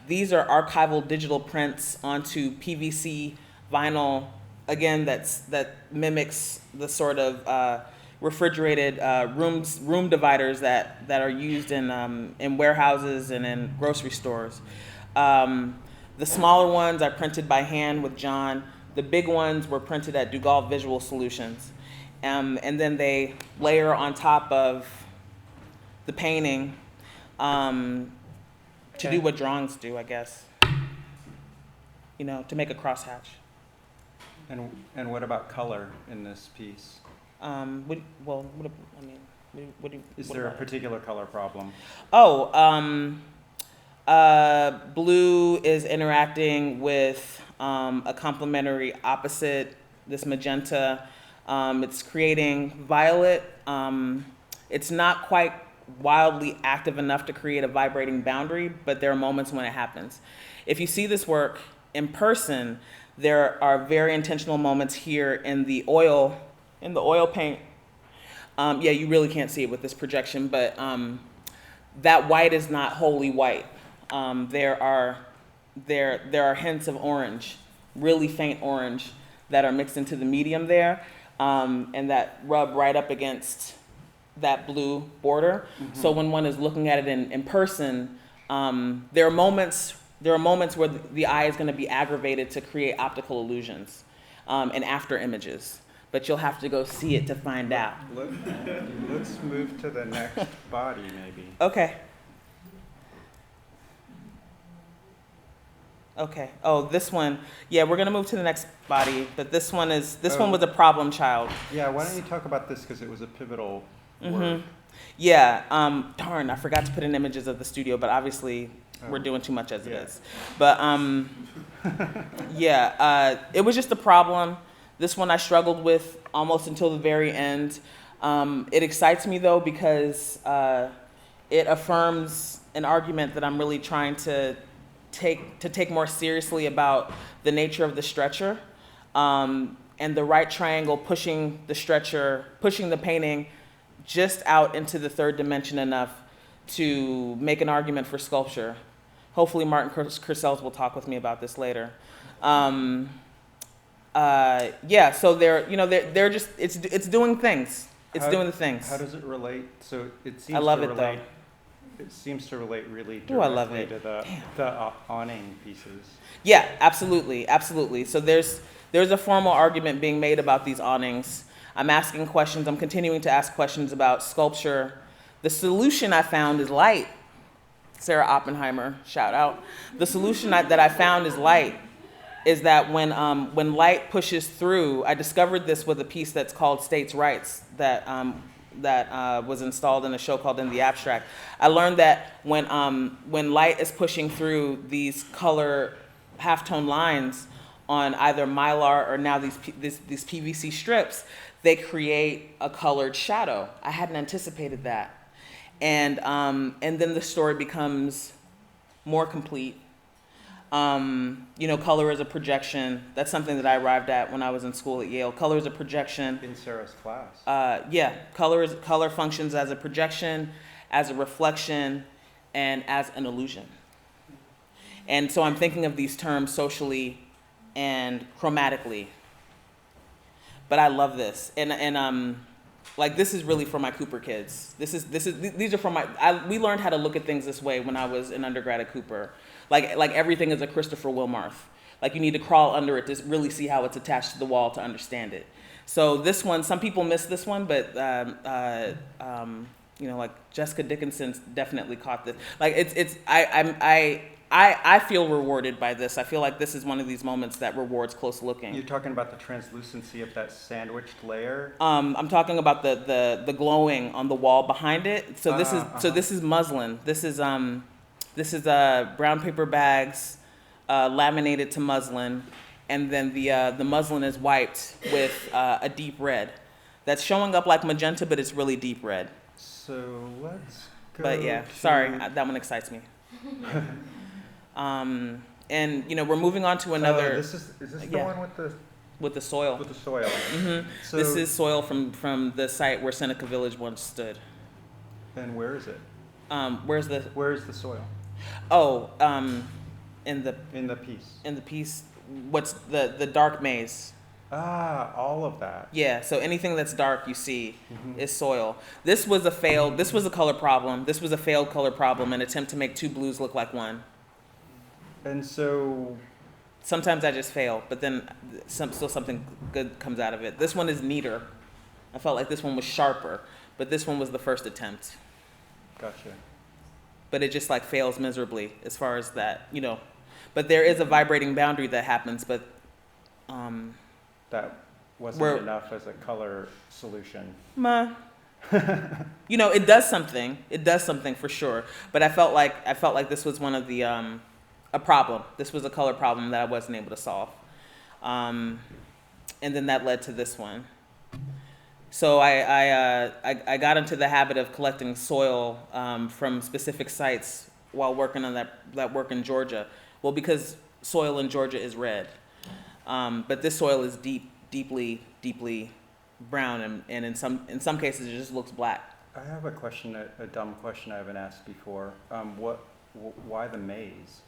These are archival digital prints onto PVC vinyl. Again, that mimics the sort of refrigerated room dividers that are used in warehouses and in grocery stores. The smaller ones I printed by hand with John. The big ones were printed at Dugal Visual Solutions. And then they layer on top of the painting to do what drawings do, I guess. You know, to make a crosshatch. And what about color in this piece? Is there a particular color problem? Blue is interacting with a complementary opposite, this magenta. It's creating violet. It's not quite wildly active enough to create a vibrating boundary, but there are moments when it happens. If you see this work in person, there are very intentional moments here in the oil paint. You really can't see it with this projection, but that white is not wholly white. There are hints of orange, really faint orange, that are mixed into the medium there, and that rub right up against that blue border. Mm-hmm. So when one is looking at it in person, there are moments where the eye is going to be aggravated to create optical illusions and after images. But you'll have to go see it to find out. Let's move to the next body, maybe. Okay. Oh, this one. Yeah, we're gonna move to the next body, but this one was a problem child. Yeah. Why don't you talk about this, because it was a pivotal work. Mm-hmm. Yeah. Darn, I forgot to put in images of the studio, but obviously we're doing too much as it is. But it was just a problem This one I struggled with almost until the very end. It excites me though because it affirms an argument that I'm really trying to take more seriously about the nature of the stretcher, and the right triangle pushing the painting just out into the third dimension enough to make an argument for sculpture. Hopefully Martin Curcels will talk with me about this later. Yeah, so they're just, it's doing things. It's doing the things. How does it relate? So it seems I love to it though. relate. It seems to relate really Ooh, I love directly it. to the awning pieces. Yeah, absolutely, absolutely. So there's a formal argument being made about these awnings. I'm asking questions. I'm continuing to ask questions about sculpture. The solution I found is light. Sarah Oppenheimer, shout out. The solution that I found is light. Is that when light pushes through, I discovered this with a piece that's called States' Rights that was installed in a show called In the Abstract. I learned that when light is pushing through these color halftone lines on either Mylar or now these PVC strips, they create a colored shadow. I hadn't anticipated that. And then the story becomes more complete. Color is a projection. That's something that I arrived at when I was in school at Yale. Color is a projection. In Sarah's class. Color functions as a projection, as a reflection, and as an illusion. And so I'm thinking of these terms socially and chromatically. But I love this, and like this is really for my Cooper kids. These are for we learned how to look at things this way when I was an undergrad at Cooper. Like everything is a Christopher Wilmarth. Like you need to crawl under it to really see how it's attached to the wall to understand it. So this one, some people miss this one, but like Jessica Dickinson definitely caught this. Like I feel rewarded by this. I feel like this is one of these moments that rewards close looking. You're talking about the translucency of that sandwiched layer? I'm talking about the glowing on the wall behind it. So this is muslin. This is brown paper bags laminated to muslin, and then the muslin is wiped with a deep red. That's showing up like magenta, but it's really deep red. So let's go. But yeah, sorry, that one excites me. And we're moving on to another. Is this the one with the soil? With the soil. Mm-hmm. So, this is soil from the site where Seneca Village once stood. And where is it? Where's the soil? Oh, in the piece. In the piece, what's the dark maze? All of that. Yeah, so anything that's dark you see is soil. This was a color problem. This was a failed color problem, an attempt to make two blues look like one. And so sometimes I just fail, but then still something good comes out of it. This one is neater. I felt like this one was sharper, but this one was the first attempt. Gotcha. But it just like fails miserably as far as that, But there is a vibrating boundary that happens, but that wasn't enough as a color solution. It does something. It does something for sure. But I felt like this was one of the a problem. This was a color problem that I wasn't able to solve. And then that led to this one. So I got into the habit of collecting soil from specific sites while working on that work in Georgia. Well, because soil in Georgia is red. But this soil is deeply brown, and in some cases it just looks black. I have a question, a dumb question I haven't asked before. Why the maze?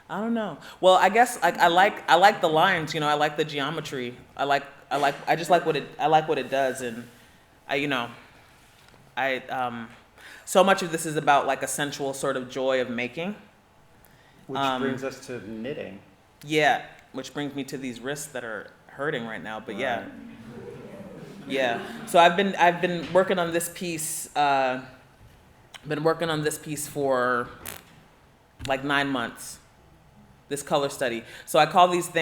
I don't know. Well, I guess I like the lines. I like the geometry. I just like what it does, and so much of this is about like a sensual sort of joy of making. Which brings us to knitting. Yeah, which brings me to these wrists that are hurting right now. But right. Yeah. So I've been working on this piece. For like 9 months. This color study. So I call these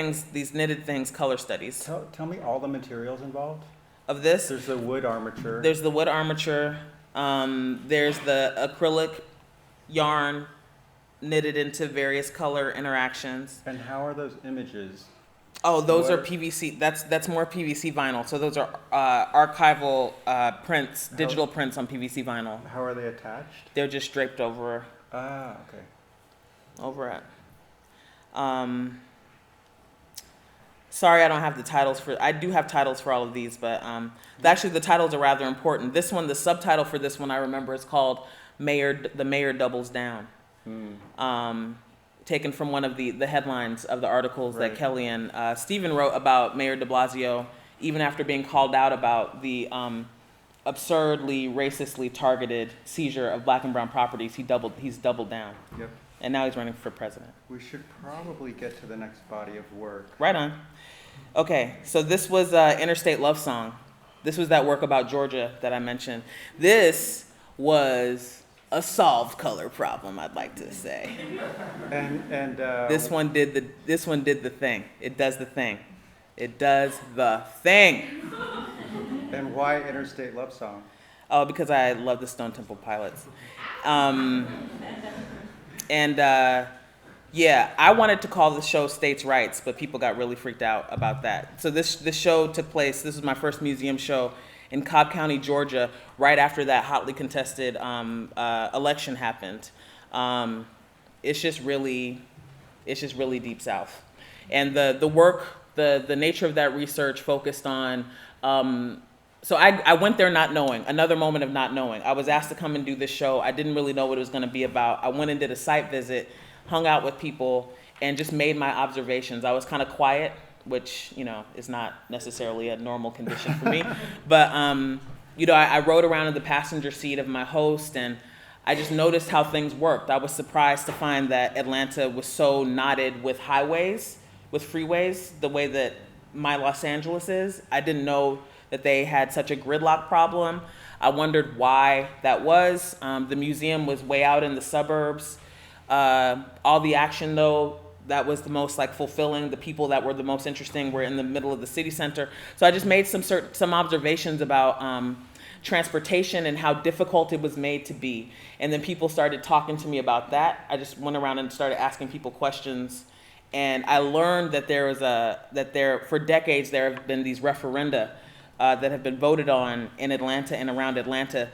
knitted things, color studies. Tell me all the materials involved. Of this? There's the wood armature. There's the wood armature. There's the acrylic yarn knitted into various color interactions. And how are those images Oh, those are What- PVC. That's more PVC vinyl. So those are archival prints, digital prints on PVC vinyl. How are they attached? They're just draped over Ah, okay. it. Sorry, I don't have the titles for. I do have titles for all of these, but actually the titles are rather important. This one, the subtitle for this one, I remember, is called "The Mayor Doubles Down." Taken from one of the headlines of the articles that Right. Kelly and Stephen wrote about Mayor de Blasio, even after being called out about the absurdly, racistly targeted seizure of black and brown properties. He's doubled down, Yep. and now he's running for president. We should probably get to the next body of work. Right on. Okay, so this was Interstate Love Song. This was that work about Georgia that I mentioned. This was a solved color problem, I'd like to say. And This one did the thing. It does the thing. It does the thing. and why Interstate Love Song? Oh, because I love the Stone Temple Pilots. Yeah, I wanted to call the show States' Rights, but people got really freaked out about that. So this show took place. This was my first museum show in Cobb County, Georgia, right after that hotly contested election happened. It's just really deep South, and the work, the nature of that research focused on. So I went there not knowing, another moment of not knowing. I was asked to come and do this show. I didn't really know what it was going to be about. I went and did a site visit, hung out with people, and just made my observations. I was kind of quiet, which, is not necessarily a normal condition for me. But, I rode around in the passenger seat of my host, and I just noticed how things worked. I was surprised to find that Atlanta was so knotted with highways, with freeways, the way that my Los Angeles is. I didn't know that they had such a gridlock problem. I wondered why that was. The museum was way out in the suburbs. All the action, though, that was the most fulfilling. The people that were the most interesting were in the middle of the city center. So I just made some observations about transportation and how difficult it was made to be. And then people started talking to me about that. I just went around and started asking people questions. And I learned that for decades there have been these referenda that have been voted on in Atlanta and around Atlanta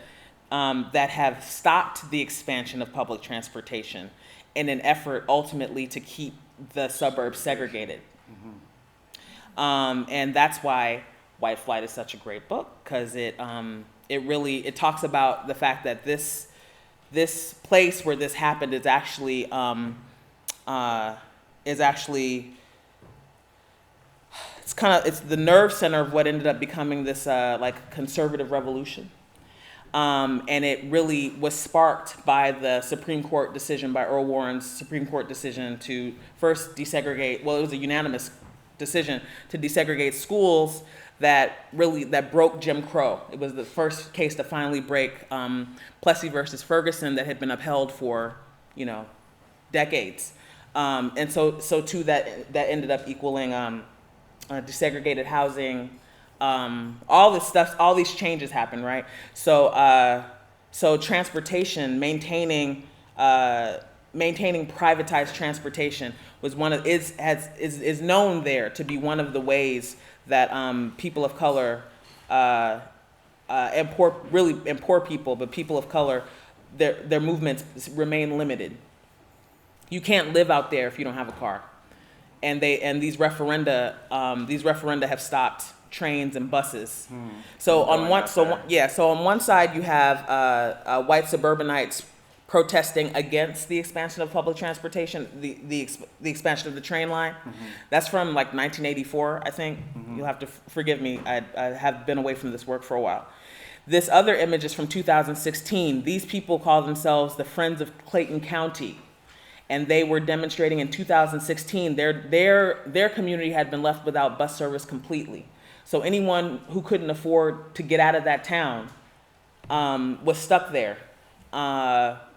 that have stopped the expansion of public transportation in an effort ultimately to keep the suburbs segregated. And that's why White Flight is such a great book, because it talks about the fact that this place where this happened is actually it's the nerve center of what ended up becoming this conservative revolution. And it really was sparked by the Supreme Court decision, by Earl Warren's Supreme Court decision to first desegregate, well, it was a unanimous decision to desegregate schools that broke Jim Crow. It was the first case to finally break Plessy versus Ferguson that had been upheld for, decades. And so too, that ended up equaling desegregated housing. All this stuff, all these changes happen, right? So transportation, maintaining privatized transportation is known there to be one of the ways that people of color and poor people, but people of color, their movements remain limited. You can't live out there if you don't have a car, and these referenda have stopped trains and buses. So on one side you have white suburbanites protesting against the expansion of public transportation, the expansion of the train line. That's from 1984, I think. You'll have to forgive me. I have been away from this work for a while. This other image is from 2016. These people call themselves the Friends of Clayton County, and they were demonstrating in 2016. Their community had been left without bus service completely. So anyone who couldn't afford to get out of that town was stuck there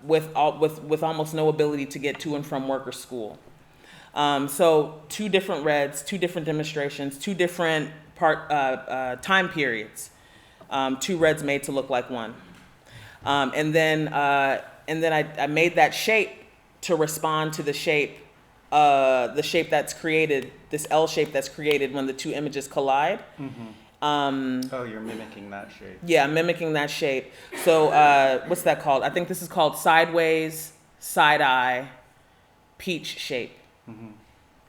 with almost no ability to get to and from work or school. So two different reds, two different demonstrations, two different time periods. Two reds made to look like one. And then I made that shape to respond to the shape the shape that's created, this L shape that's created when the two images collide. Oh, you're mimicking that shape. Yeah, mimicking that shape. So what's that called? I think this is called sideways, side-eye, peach shape.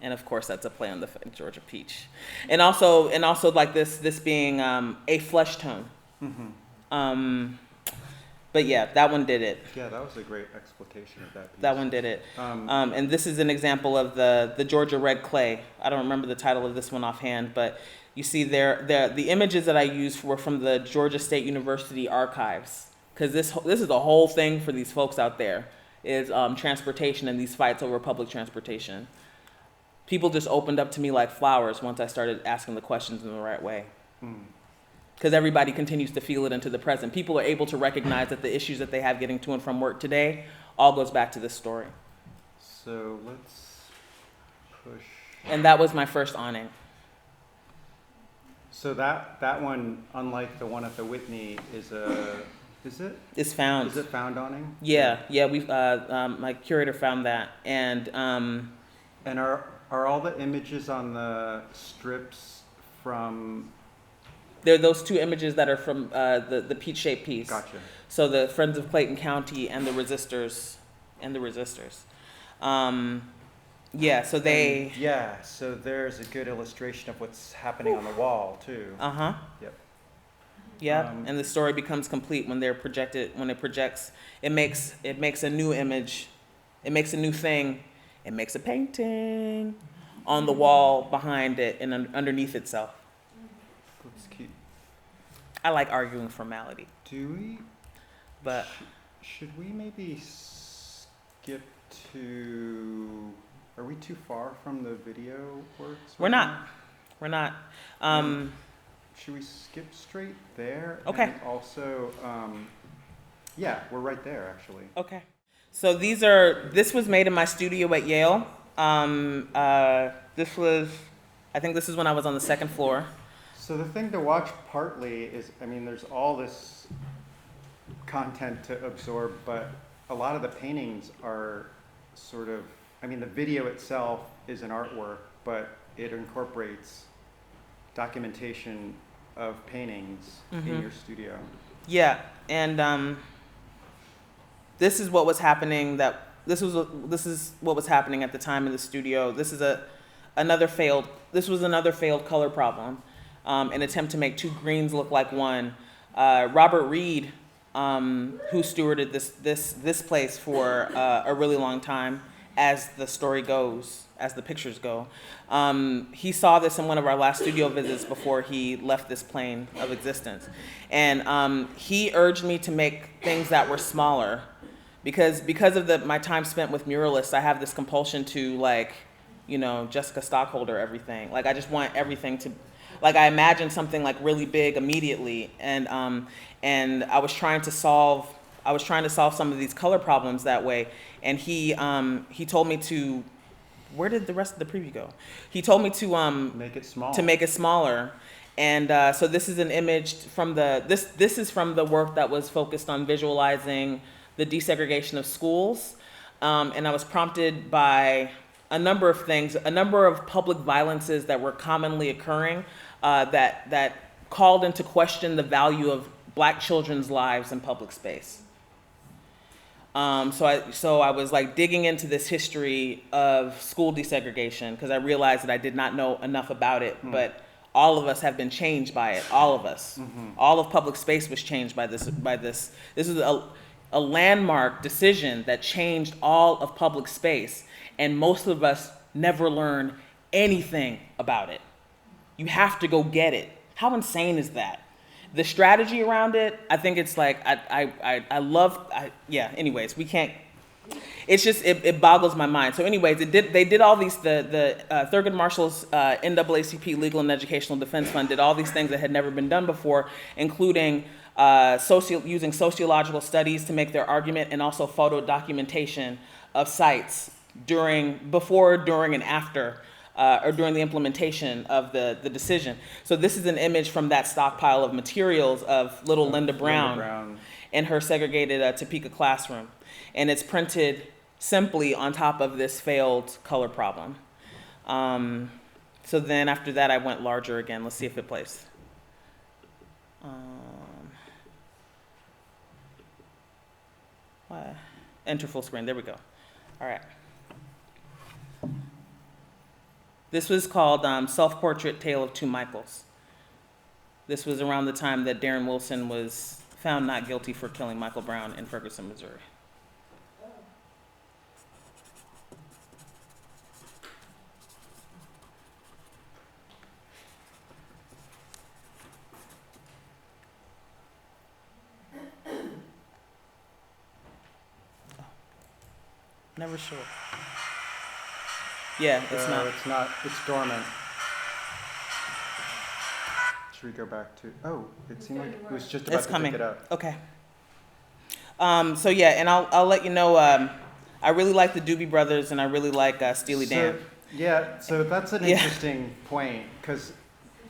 And of course, that's a play on the Georgia peach. And also like this being a flesh tone. But yeah, that one did it. Yeah, that was a great exploitation of that piece. That one did it. And this is an example of the Georgia red clay. I don't remember the title of this one offhand, but you see the images that I used were from the Georgia State University archives. Because this is the whole thing for these folks out there, is transportation and these fights over public transportation. People just opened up to me like flowers once I started asking the questions in the right way. Because everybody continues to feel it into the present. People are able to recognize that the issues that they have getting to and from work today all goes back to this story. So let's push. And that was my first awning. So that one, unlike the one at the Whitney, is it? It's found. Is it found awning? Yeah. We've my curator found that, and are all the images on the strips from? There are those two images that are from the peach-shaped piece. Gotcha. So the Friends of Clayton County and the Resistors, Yeah, so they. Yeah, so there's a good illustration of what's happening on the wall too. Yep. Yeah, and the story becomes complete when they're projected. When it projects, it makes a new image, it makes a new thing, it makes a painting on the wall behind it and underneath itself. Let's keep. I like arguing formality. Do we? But should we maybe skip to? Are we too far from the video works? We're not. We're not. Should we skip straight there? Okay. And also, yeah, we're right there actually. Okay. So this was made in my studio at Yale. I think this is when I was on the second floor. So the thing to watch partly is, there's all this content to absorb, but a lot of the paintings are sort of, the video itself is an artwork, but it incorporates documentation of paintings in your studio. Yeah, and this is what was happening. This is what was happening at the time in the studio. This was another failed color problem, an attempt to make two greens look like one. Robert Reed, who stewarded this place for a really long time, as the story goes, as the pictures go. He saw this in one of our last studio visits before he left this plane of existence. And he urged me to make things that were smaller because of my time spent with muralists, I have this compulsion to Jessica Stockholder everything. I just want everything to, I imagine something really big immediately. And I was trying to solve some of these color problems that way. And he told me to, where did the rest of the preview go? He told me to make it small. To make it smaller. And so this is an image from this is from the work that was focused on visualizing the desegregation of schools. And I was prompted by a number of things, a number of public violences that were commonly occurring that called into question the value of Black children's lives in public space. So I was digging into this history of school desegregation because I realized that I did not know enough about it, but all of us have been changed by it. All of us, all of public space was changed by this. This is a landmark decision that changed all of public space, and most of us never learn anything about it. You have to go get it. How insane is that? The strategy around it, I think it's anyways, we can't, it's just, it boggles my mind. So anyways, they did all these, the Thurgood Marshall's NAACP Legal and Educational Defense Fund did all these things that had never been done before, including using sociological studies to make their argument and also photo documentation of sites before, during, and after or during the implementation of the decision. So this is an image from that stockpile of materials of little Linda Brown in her segregated Topeka classroom. And it's printed simply on top of this failed color problem. So then after that, I went larger again. Let's see if it plays. Why? Enter full screen. There we go. All right. This was called Self-Portrait Tale of Two Michaels. This was around the time that Darren Wilson was found not guilty for killing Michael Brown in Ferguson, Missouri. Never sure. Yeah, it's not. It's not. It's dormant. Should we go back to? Oh, it seemed like it was just about It's to coming. pick it up. Okay. So yeah, and I'll let you know. I really like the Doobie Brothers, and I really like Steely Dan. Yeah, so that's an Yeah. interesting point because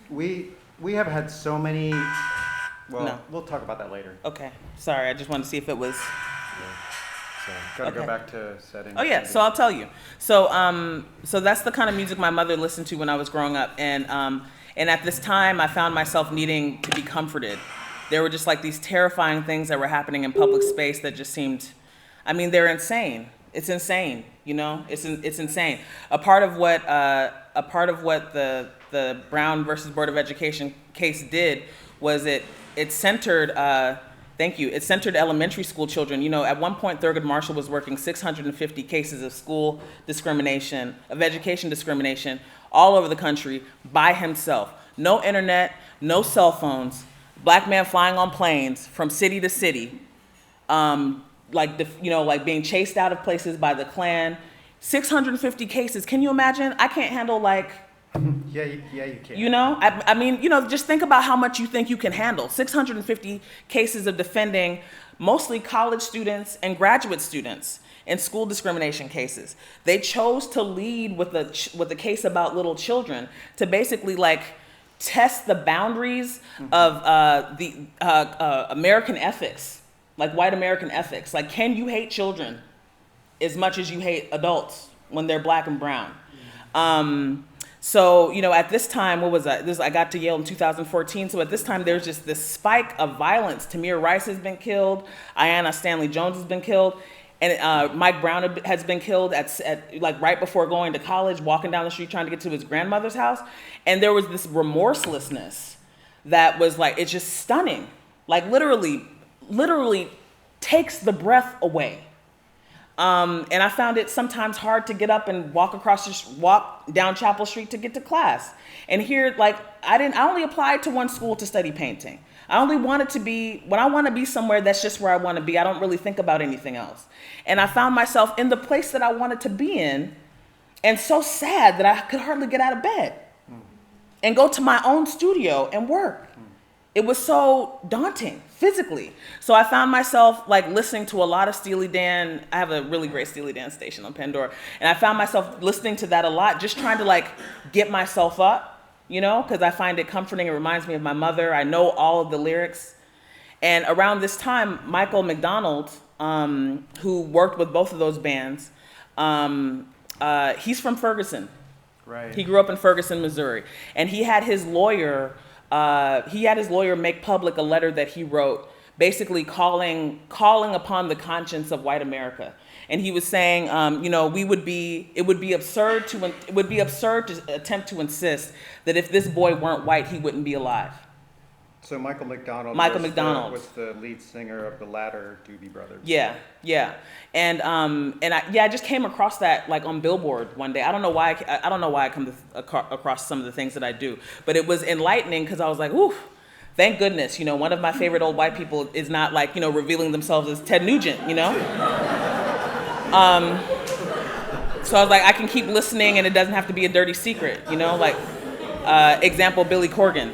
we have had so many. Well, No. we'll talk about that later. Okay. Sorry, I just wanted to see if it was. So, Gotta go Okay. back to settings. Oh yeah, so I'll tell you. So that's the kind of music my mother listened to when I was growing up, and at this time I found myself needing to be comforted. There were just like these terrifying things that were happening in public space that just seemed, I mean, they're insane. It's insane, you know. It's insane. A part of what the Brown versus Board of Education case did was it centered. Thank you. It centered elementary school children. You know, at one point, Thurgood Marshall was working 650 cases of school discrimination, of education discrimination, all over the country by himself. No internet, no cell phones, black man flying on planes from city to city, like being chased out of places by the Klan. 650 cases. Can you imagine? I can't handle like. Yeah, you can. You know, I mean, you know, just think about how much you think you can handle. 650 cases of defending mostly college students and graduate students in school discrimination cases. They chose to lead with a case about little children to basically like test the boundaries of the American ethics, like white American ethics. Like, can you hate children as much as you hate adults when they're black and brown? So, you know, at this time, I got to Yale in 2014. So at this time, there's just this spike of violence. Tamir Rice has been killed. Ayanna Stanley Jones has been killed. And Mike Brown has been killed at like right before going to college, walking down the street trying to get to his grandmother's house. And there was this remorselessness that was like, it's just stunning. Like literally takes the breath away. And I found it sometimes hard to get up and walk down Chapel Street to get to class. And here, like, I only applied to one school to study painting. I only wanted to be, when I want to be somewhere, that's just where I want to be. I don't really think about anything else. And I found myself in the place that I wanted to be in, and so sad that I could hardly get out of bed and go to my own studio and work. It was so daunting physically. So I found myself like listening to a lot of Steely Dan. I have a really great Steely Dan station on Pandora. And I found myself listening to that a lot, just trying to like get myself up, you know, because I find it comforting. It reminds me of my mother. I know all of the lyrics. And around this time, Michael McDonald, who worked with both of those bands, he's from Ferguson. Right. He grew up in Ferguson, Missouri. And he had his lawyer make public a letter that he wrote, basically calling upon the conscience of white America. And he was saying, you know, it would be absurd to attempt to insist that if this boy weren't white, he wouldn't be alive. So Michael McDonald was the lead singer of the latter Doobie Brothers. Yeah. I just came across that like on Billboard one day. I don't know why I come across some of the things that I do, but it was enlightening because I was like, ooh, thank goodness, you know, one of my favorite old white people is not like, you know, revealing themselves as Ted Nugent, you know? So I was like, I can keep listening and it doesn't have to be a dirty secret, you know? Like, example, Billy Corgan.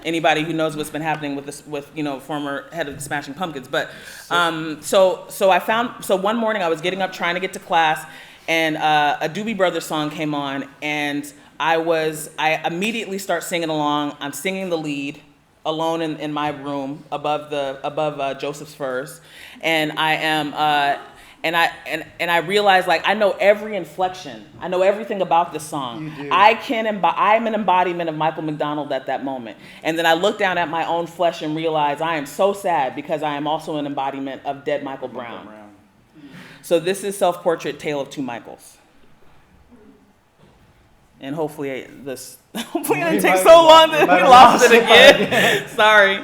Anybody who knows what's been happening with you know, former head of the Smashing Pumpkins. But so one morning I was getting up trying to get to class, and a Doobie Brothers song came on, and I immediately start singing along. I'm singing the lead alone in my room above Joseph's Furs, and I am And I realized, like, I know every inflection. I know everything about this song. You do. I'm an embodiment of Michael McDonald at that moment. And then I looked down at my own flesh and realized I am so sad because I am also an embodiment of dead Michael Brown. So this is Self-Portrait, Tale of Two Michaels. And hopefully it didn't take so long that we lost it again. Sorry.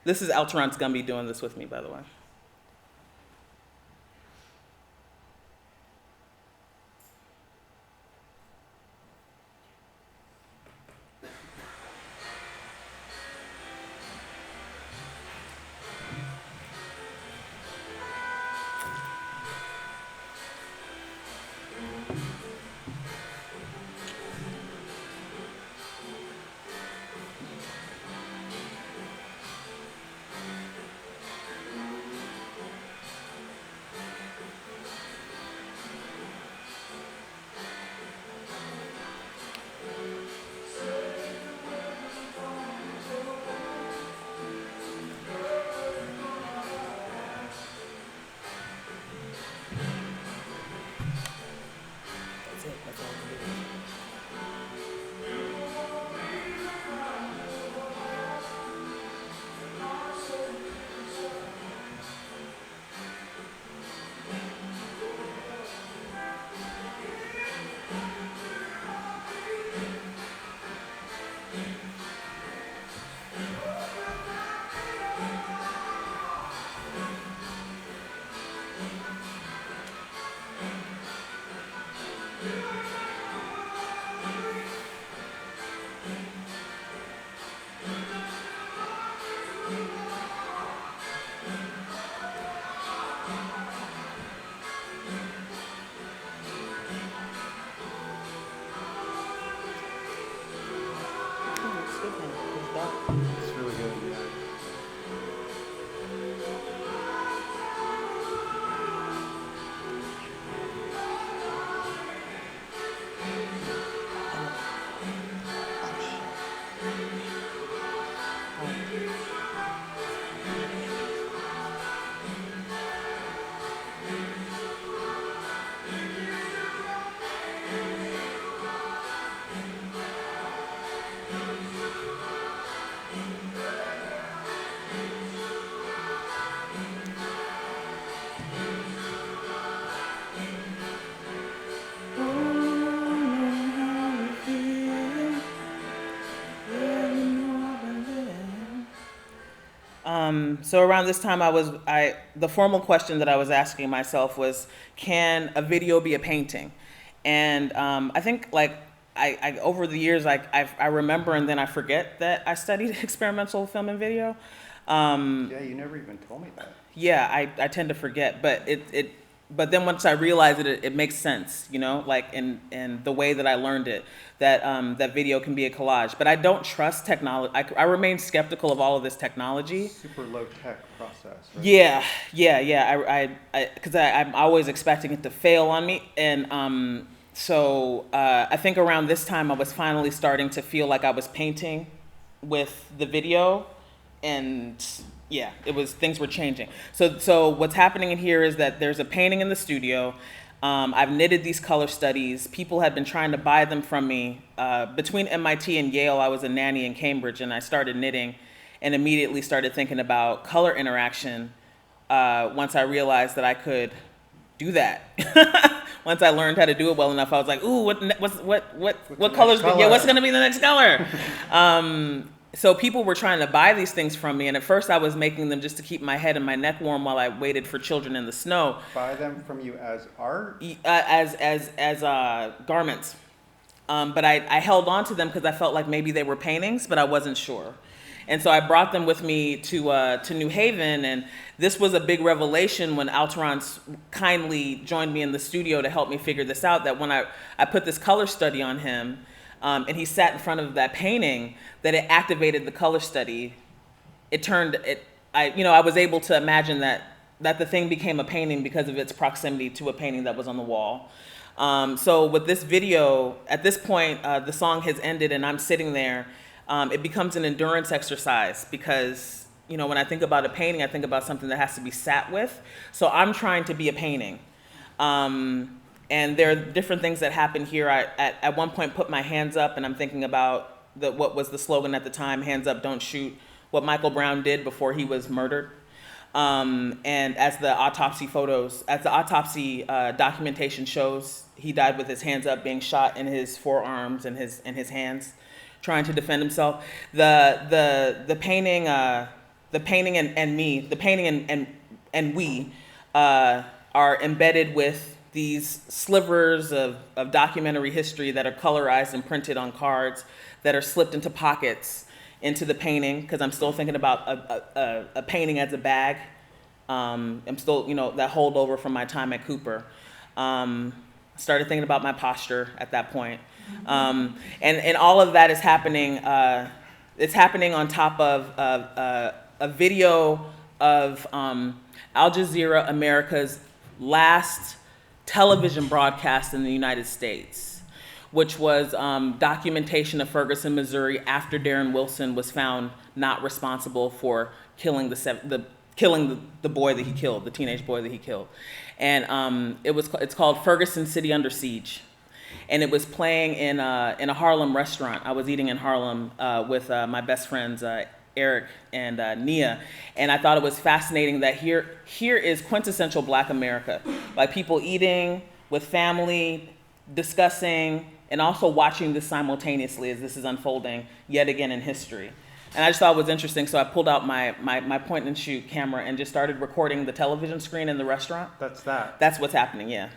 This is Alterance Gumby doing this with me, by the way. It's really good, yeah. So around this time, the formal question that I was asking myself was, can a video be a painting? And I think, like, I over the years, I remember and then I forget that I studied experimental film and video. Yeah, you never even told me that. Yeah, I tend to forget, but then once I realized it makes sense, you know, like in the way that I learned it, that that video can be a collage. But I don't trust technology. I remain skeptical of all of this technology. Super low tech process, right? Yeah. Because I'm always expecting it to fail on me, and so I think around this time I was finally starting to feel like I was painting with the video, and yeah, things were changing. So what's happening in here is that there's a painting in the studio. I've knitted these color studies. People had been trying to buy them from me. Between MIT and Yale, I was a nanny in Cambridge, and I started knitting and immediately started thinking about color interaction once I realized that I could do that. Once I learned how to do it well enough, I was like, ooh, what color's color? yeah, what's gonna be the next color? So people were trying to buy these things from me, and at first I was making them just to keep my head and my neck warm while I waited for children in the snow. Buy them from you as art? As garments. But I held on to them because I felt like maybe they were paintings, but I wasn't sure. And so I brought them with me to New Haven, and this was a big revelation when Alterance kindly joined me in the studio to help me figure this out, that when I put this color study on him, and he sat in front of that painting, that it activated the color study. I was able to imagine that the thing became a painting because of its proximity to a painting that was on the wall. So with this video, at this point, the song has ended and I'm sitting there. It becomes an endurance exercise because you know, when I think about a painting, I think about something that has to be sat with. So I'm trying to be a painting. And there are different things that happen here. I, at one point, put my hands up, and I'm thinking about what was the slogan at the time, hands up, don't shoot, what Michael Brown did before he was murdered. And as the autopsy documentation shows, he died with his hands up, being shot in his forearms and his hands, trying to defend himself. The painting and we are embedded with these slivers of documentary history that are colorized and printed on cards that are slipped into pockets into the painting, because I'm still thinking about a painting as a bag. I'm still, you know, that holdover from my time at Cooper. Started thinking about my posture at that point. And all of that is happening, it's happening on top of a video of Al Jazeera America's last television broadcast in the United States, which was documentation of Ferguson, Missouri, after Darren Wilson was found not responsible for killing the boy that he killed, the teenage boy that he killed. And it's called Ferguson City Under Siege. And it was playing in a Harlem restaurant. I was eating in Harlem with my best friends, Eric and Nia, and I thought it was fascinating that here is quintessential Black America, like people eating with family, discussing, and also watching this simultaneously as this is unfolding yet again in history. And I just thought it was interesting, so I pulled out my point and shoot camera and just started recording the television screen in the restaurant. That's what's happening, yeah.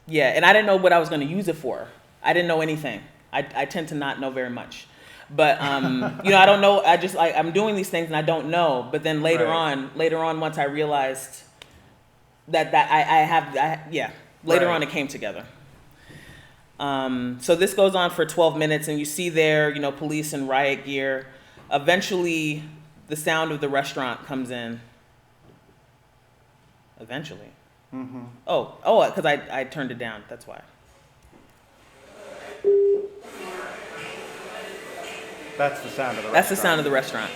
Yeah, and I didn't know what I was going to use it for. I didn't know anything. I tend to not know very much. But, you know, I don't know. I'm doing these things and I don't know. But then later on, once I realized that later on it came together. So this goes on for 12 minutes, and you see there, you know, police in riot gear. Eventually, the sound of the restaurant comes in. Eventually. Mm-hmm. Oh, because I turned it down. That's why. That's the sound of the restaurant. That's the sound of the restaurant.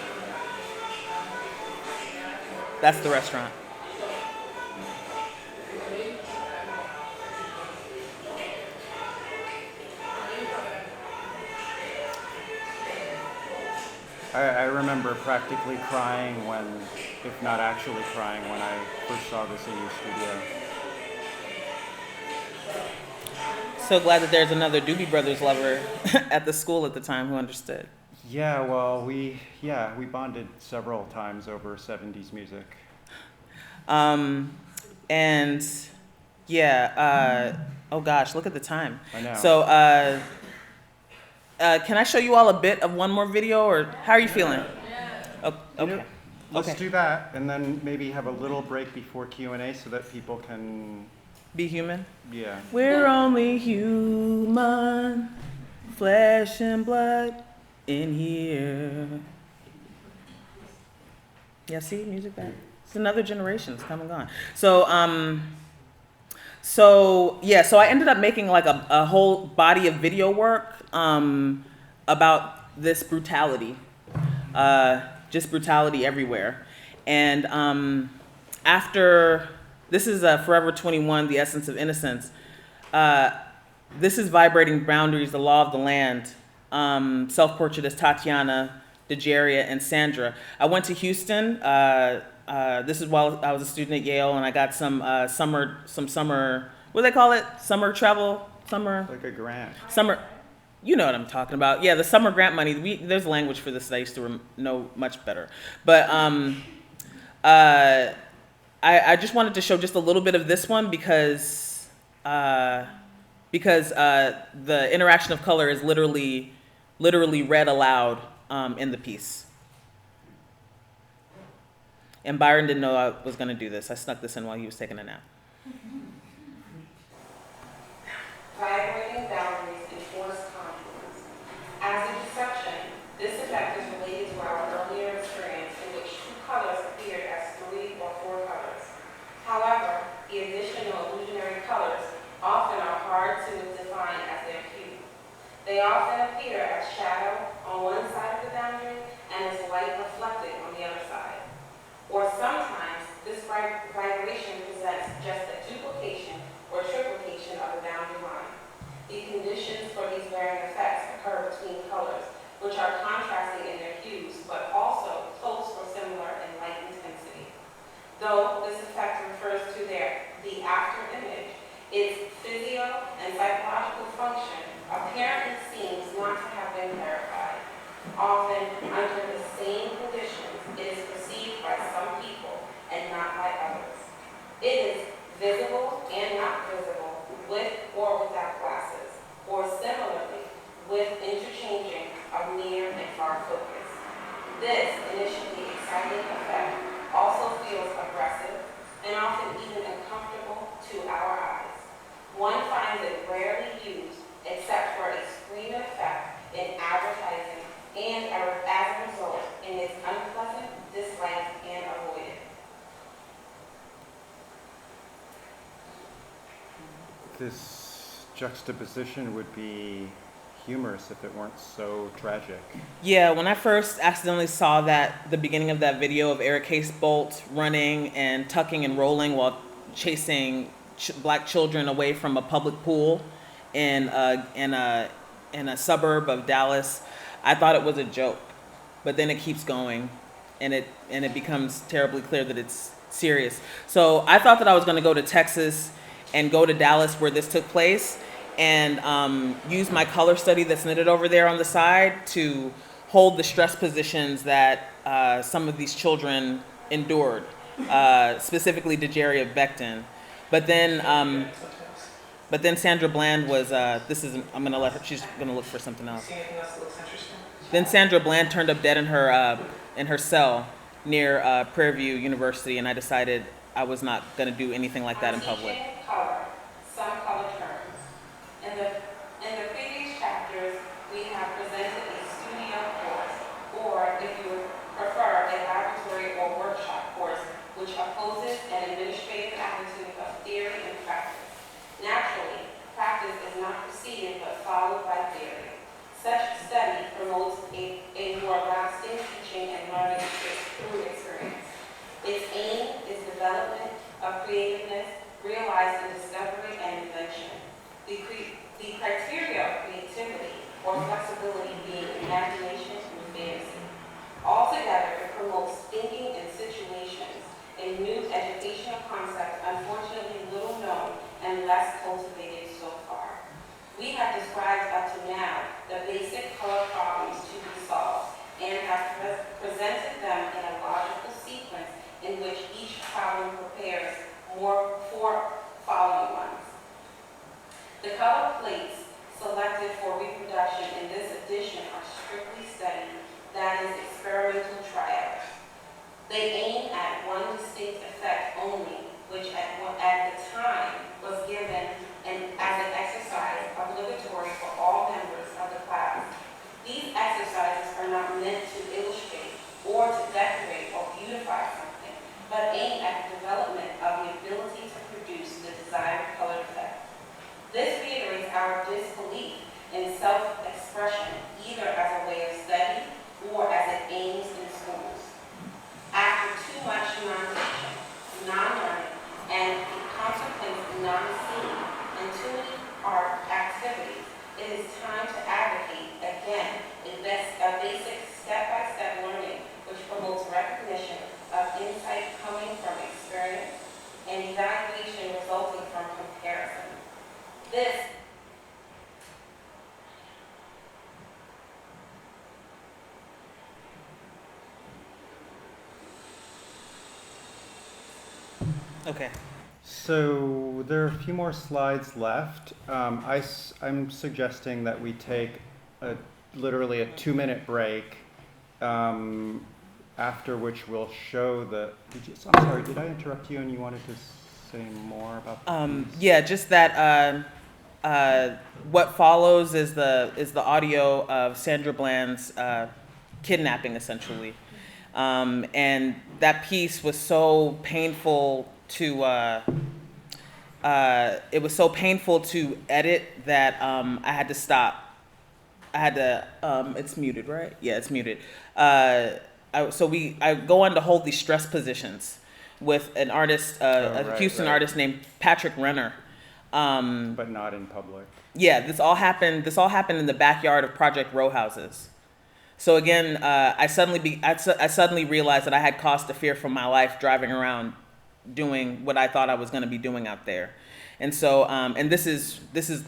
That's the restaurant. I remember practically crying if not actually crying, when I first saw this in your studio. So glad that there's another Doobie Brothers lover at the school at the time who understood. Yeah, well, we bonded several times over 70s music. And yeah, oh gosh, look at the time. I know. So can I show you all a bit of one more video, or how are you feeling? Oh, okay. You know, let's do that, and then maybe have a little break before Q&A so that people can be human? Yeah. We're only human, flesh and blood in here. Yeah, see, music back. It's another generation, it's come and gone. So I ended up making like a whole body of video work about this brutality, just brutality everywhere. And after, this is Forever 21, The Essence of Innocence. This is Vibrating Boundaries, The Law of the Land. Self-portrait is Tatiana, Dejaria, and Sandra. I went to Houston. This is while I was a student at Yale, and I got some summer, what do they call it? Summer travel? Like a grant. Summer, you know what I'm talking about. Yeah, the summer grant money. There's language for this that I used to know much better. But I just wanted to show just a little bit of this one because the interaction of color is literally read aloud in the piece. And Byron didn't know I was going to do this. I snuck this in while he was taking a nap. Vibrating boundaries enforce confluence. As a deception, this effect is related to our earlier experience in which two colors appeared as 3 or 4 colors. However, the additional illusionary colors often are hard to define as their hue. They often appear as shadow on one side of the boundary and as which are contrasting in their hues, but also close or similar in light intensity. Though this effect refers to the after image, its physio and psychological function apparently seems not to have been clarified. Often, under the same conditions, it is perceived by some people and not by others. It is visible and not visible, with or without glasses, or similarly, with interchanging of near and far focus. This initially exciting effect also feels aggressive and often even uncomfortable to our eyes. One finds it rarely used except for a screen effect in advertising and as a result in its unpleasant, disliked, and avoided. This juxtaposition would be humorous if it weren't so tragic. Yeah, when I first accidentally saw the beginning of that video of Eric Casebolt running and tucking and rolling while chasing black children away from a public pool in a suburb of Dallas, I thought it was a joke. But then it keeps going, and it becomes terribly clear that it's serious. So I thought that I was going to go to Texas and go to Dallas where this took place, and use my color study that's knitted over there on the side to hold the stress positions that some of these children endured, specifically Dejaria Becton. But then Sandra Bland was, I'm gonna let her, she's gonna look for something else. Then Sandra Bland turned up dead in her cell near Prairie View University, and I decided I was not gonna do anything like that in public. Color, some color terms. In the previous chapters, we have presented a studio course, or if you prefer, a laboratory or workshop course, which opposes an administrative attitude of theory and practice. Naturally, practice is not preceded but followed by theory. Such study promotes a more lasting teaching and learning through experience. Its aim is development of creativeness realized in discovery and invention. The criteria of creativity or flexibility being imagination and fantasy. Altogether, it promotes thinking in situations, a new educational concept unfortunately little known and less cultivated so far. We have described up to now the basic color problems to be solved and have presented them in a logical sequence in which each problem prepares more for following ones. The color plates selected for reproduction in this edition are strictly studied, that is, experimental trials. They aim at one distinct effect only, which at the time was given as an exercise obligatory for all members of the class. These exercises are not meant to illustrate or to decorate or beautify something, but aim at the development of the ability to produce the desired color effect. This reiterates our disbelief in self-expression, either as a way of study or as it aims in schools. After too much non-teaching, non-learning, and the consequence non-seeing, and too many art activities, it is time to advocate, again, a basic step-by-step learning which promotes recognition of insight coming from experience and evaluation resulting from comparison. This Okay. So there are a few more slides left. I'm suggesting that we take literally a 2-minute break, after which we'll show I'm sorry, did I interrupt you and you wanted to say more about these? Yeah, just that what follows is the audio of Sandra Bland's kidnapping, essentially. And that piece was so painful to edit that I had to stop. I had to it's muted, right? Yeah, it's muted. I go on to hold these stress positions with an artist, a Houston artist named Patrick Renner. But not in public. Yeah, this all happened in the backyard of Project Row Houses. So again, I suddenly realized that I had cause to fear for my life driving around doing what I thought I was going to be doing out there. And so, and this is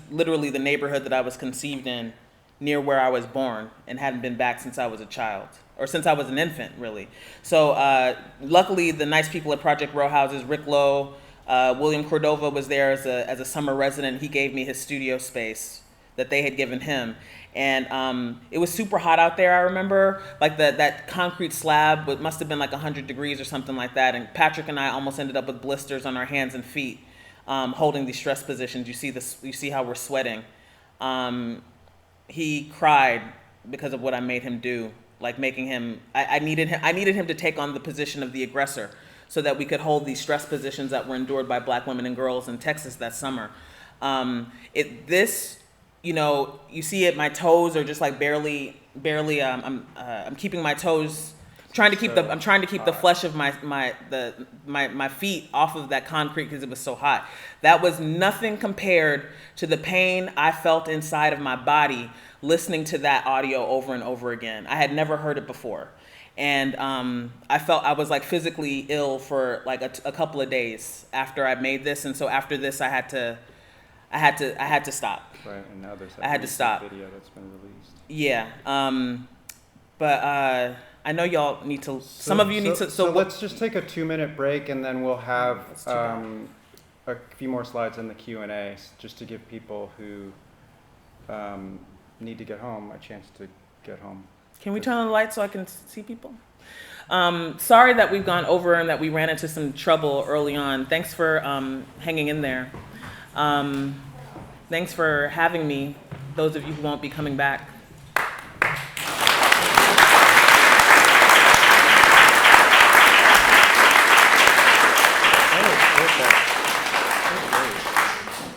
literally the neighborhood that I was conceived in, near where I was born, and hadn't been back since I was a child, or since I was an infant, really. So luckily, the nice people at Project Row Houses, Rick Lowe, William Cordova was there as a summer resident. He gave me his studio space that they had given him. And it was super hot out there, I remember. Like that concrete slab must have been like 100 degrees or something like that. And Patrick and I almost ended up with blisters on our hands and feet, holding these stress positions. You see how we're sweating. He cried because of what I made him do, like making him, I needed him to take on the position of the aggressor so that we could hold these stress positions that were endured by black women and girls in Texas that summer. You know, you see it, my toes are just like barely, I'm keeping my toes, I'm trying to keep the flesh of my feet off of that concrete because it was so hot. That was nothing compared to the pain I felt inside of my body listening to that audio over and over again. I had never heard it before. And I felt I was like physically ill for like a couple of days after I made this. And so after this, I had to stop. Right, and now there's I had to stop. Video that's been released. Yeah, but I know y'all need to. Some of you need to. So let's just take a 2-minute break, and then we'll have a few more slides in the Q&A, just to give people who need to get home a chance to get home. Can we turn on the lights so I can see people? Sorry that we've gone over and that we ran into some trouble early on. Thanks for hanging in there. Thanks for having me, those of you who won't be coming back.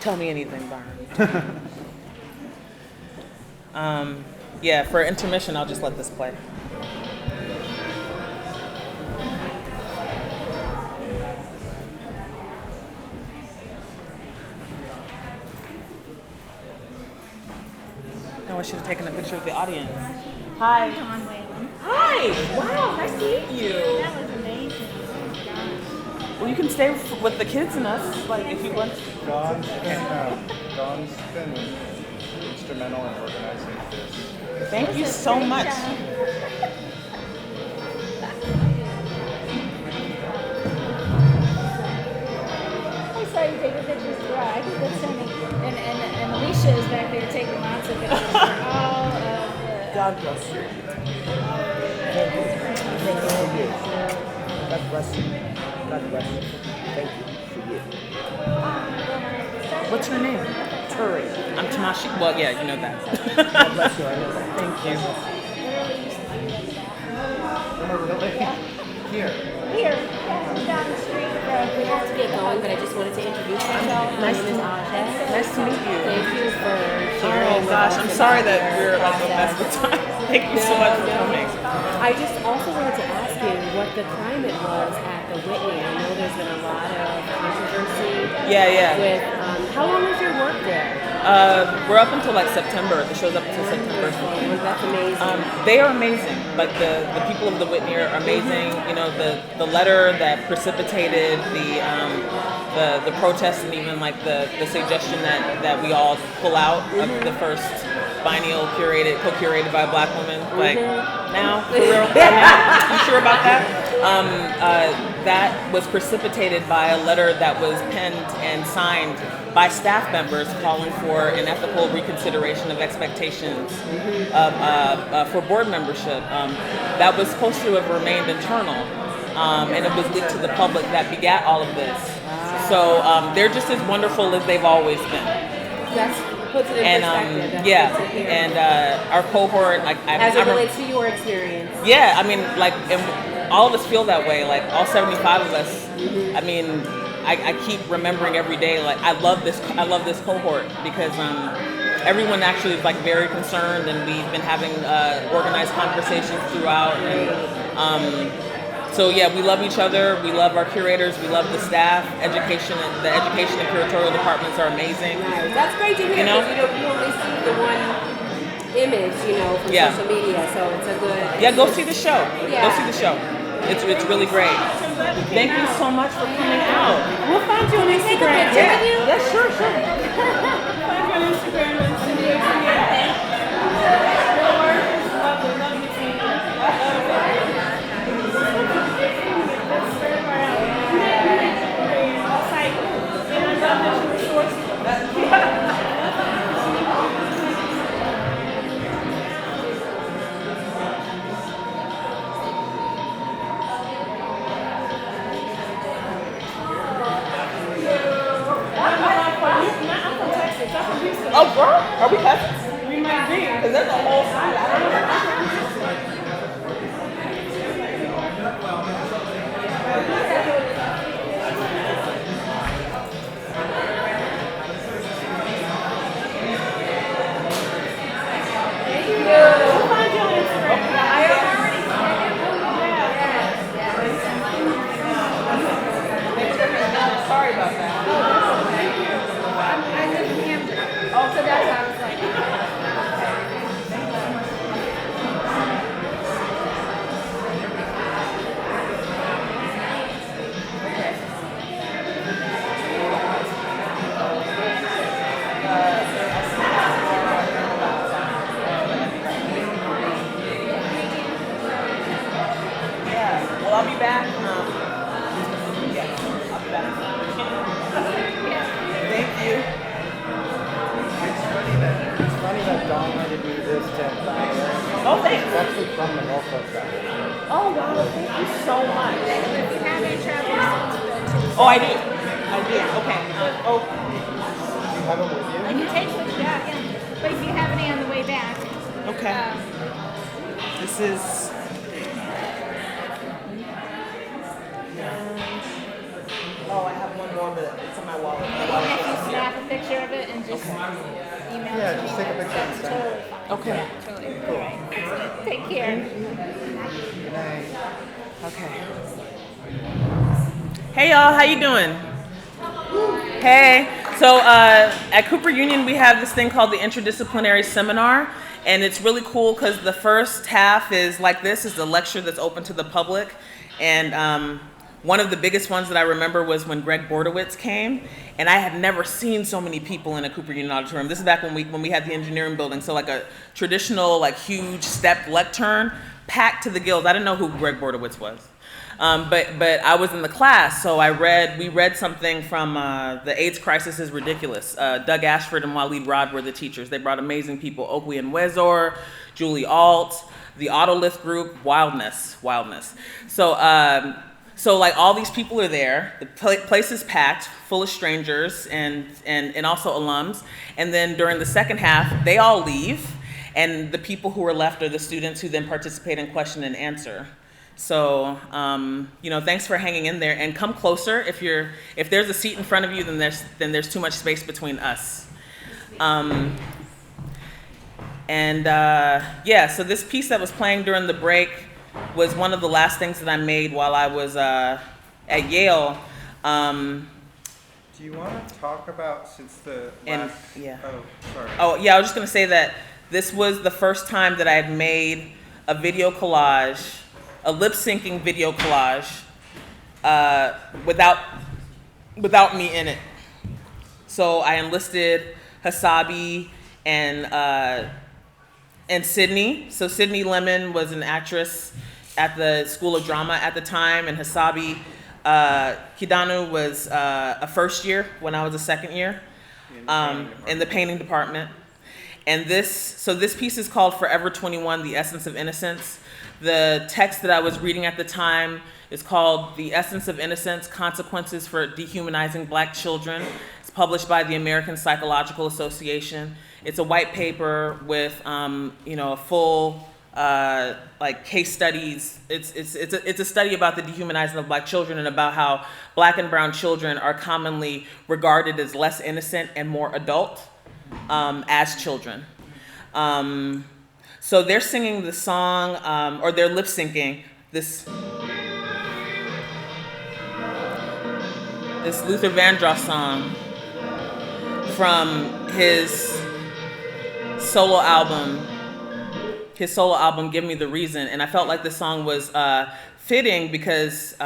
Tell me anything, Byron. Yeah, for intermission, I'll just let this play. No, I should have taken a picture of the audience. Hi. Hi. Wow, nice to meet you. That was amazing. Well, you can stay with the kids and us, like if you want. Dawn's been instrumental in organizing this. Thank you so much. I saw you take the pictures too. I think that's funny. And Alicia is back there taking lots of pictures for all of the... God bless you. Thank you. Thank you for you. God bless you. God bless you. Thank you for you. What's your name? Turi. I'm Tomashi. Well, yeah, you know that. God bless you. I know that. Thank you. Here. Here, down the street. We have to get going, but I just wanted to introduce myself. My name is Aja. Nice to meet you. Thank you for sharing. Oh gosh, I'm sorry that we're like a mess with time. Thank you so much for coming. I just also wanted to ask you what the climate was at the Whitney. I know there's been a lot of controversy. Yeah. With how long was your work there? We're up until like September. The show's up until September. Oh, that's amazing. They are amazing. Like the people of the Whitney are amazing. You know, the letter that precipitated the protest, and even like the suggestion that we all pull out of the first biennial co-curated by a black woman. Like now, for real? You sure about that? That was precipitated by a letter that was penned and signed by staff members calling for an ethical reconsideration of expectations for board membership. That was supposed to have remained internal, and it was leaked to the public that begat all of this. So they're just as wonderful as they've always been. That's puts it in perspective. That's Yeah, good to hear. and our cohort, like as it relates to your experience. Yeah, I mean, like, and all of us feel that way. Like all 75 of us. I mean, I keep remembering every day. Like I love this cohort because everyone actually is like very concerned, and we've been having organized conversations throughout. And so yeah, we love each other. We love our curators. We love the staff. The education and curatorial departments are amazing. Nice. That's great to hear. You know? You only see the one image, you know, from Yeah. social media. So it's a good. Yeah, go see the show. Yeah. Go see the show. It's really great. Thank you so much for coming out. We'll find you on Instagram. Yeah. Yeah, sure. Find you on Instagram and send me Oh, girl, are we cousins? We might be. Because there's a whole side. I don't know. Sorry about that. Oh, so that's how I was like. Well, I'll be back. Yeah, I'll be back. Thank you. It's funny that Dawn had to do this to Oh, thanks. It's actually from the Norfolk side. Oh, wow. Thank you so much. If you have any travelers, Oh, I do. Okay. Oh, You have it with you? I can take what you got, yeah. But if you have any on the way back, okay. This is. Oh, I have one more, but it's in my wallet. even if you snap a picture of it and just email Yeah, it to just me, take a picture and that's send it. totally fine. Okay. Yeah, totally. All right. Take care. Okay. Hey y'all, how you doing? Hey. So at Cooper Union, we have this thing called the Interdisciplinary Seminar, and it's really cool because the first half is like this, is the lecture that's open to the public, and one of the biggest ones that I remember was when Greg Bordowitz came, and I had never seen so many people in a Cooper Union auditorium. This is back when we had the engineering building, so like a traditional, like huge stepped lectern, packed to the gills. I didn't know who Greg Bordowitz was. But I was in the class, so we read something from The AIDS Crisis is Ridiculous. Doug Ashford and Waleed Rod were the teachers. They brought amazing people, Okwe and Wezor, Julie Alt, the Autolith group, wildness. So like all these people are there, the place is packed, full of strangers and also alums. And then during the second half, they all leave, and the people who are left are the students who then participate in question and answer. So, thanks for hanging in there, and come closer. If there's a seat in front of you, then there's too much space between us. So this piece that was playing during the break was one of the last things that I made while I was at Yale. Do you want to talk about, since the last... Yeah. Oh, sorry. Oh, yeah, I was just going to say that this was the first time that I had made a video collage, a lip-syncing video collage, without me in it. So I enlisted Hasabi and Sydney. So Sydney Lemon was an actress at the School of Drama at the time, and Hasabi Kidanu was a first year when I was a second year in the painting department. And this piece is called Forever 21, The Essence of Innocence. The text that I was reading at the time is called The Essence of Innocence, Consequences for Dehumanizing Black Children. It's published by the American Psychological Association. It's a white paper with, a full, case studies. It's a study about the dehumanizing of Black children and about how Black and brown children are commonly regarded as less innocent and more adult as children. So they're singing the song, or they're lip syncing this Luther Vandross song from his solo album, his solo album, Give Me the Reason. And I felt like this song was fitting because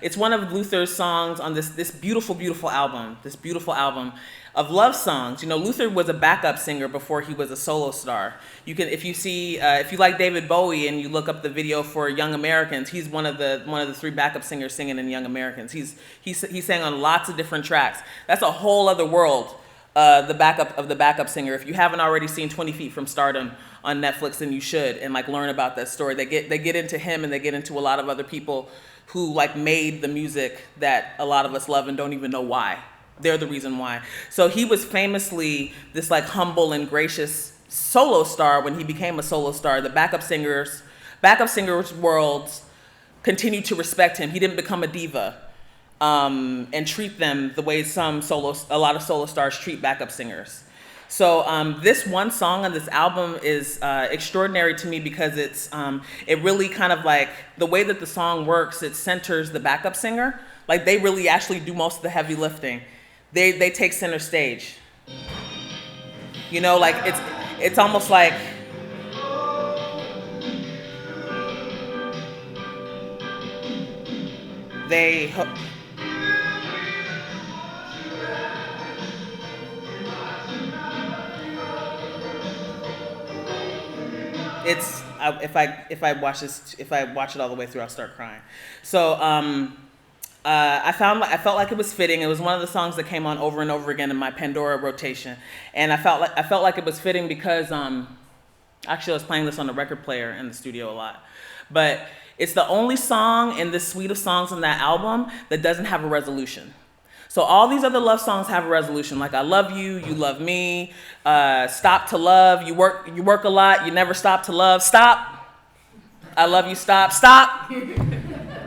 it's one of Luther's songs on this beautiful, beautiful album, of love songs. You know, Luther was a backup singer before he was a solo star. You can, if you like David Bowie and you look up the video for Young Americans, he's one of the three backup singers singing in Young Americans. He sang on lots of different tracks. That's a whole other world. The backup singer. If you haven't already seen 20 Feet from Stardom on Netflix, then you should, and like learn about that story. They get into him, and they get into a lot of other people who like made the music that a lot of us love and don't even know why. They're the reason why. So he was famously this like humble and gracious solo star when he became a solo star. The backup singers worlds continued to respect him. He didn't become a diva. And treat them the way a lot of solo stars treat backup singers. So this one song on this album is extraordinary to me because it really kind of like, the way that the song works, it centers the backup singer. Like they really actually do most of the heavy lifting. They take center stage. You know, like it's almost like if I watch it all the way through, I'll start crying. So I felt like it was fitting. It was one of the songs that came on over and over again in my Pandora rotation, and I felt like it was fitting because actually I was playing this on the record player in the studio a lot, but it's the only song in this suite of songs on that album that doesn't have a resolution. So all these other love songs have a resolution, like I love you, you love me, stop to love, you work a lot, you never stop to love, stop, I love you, stop,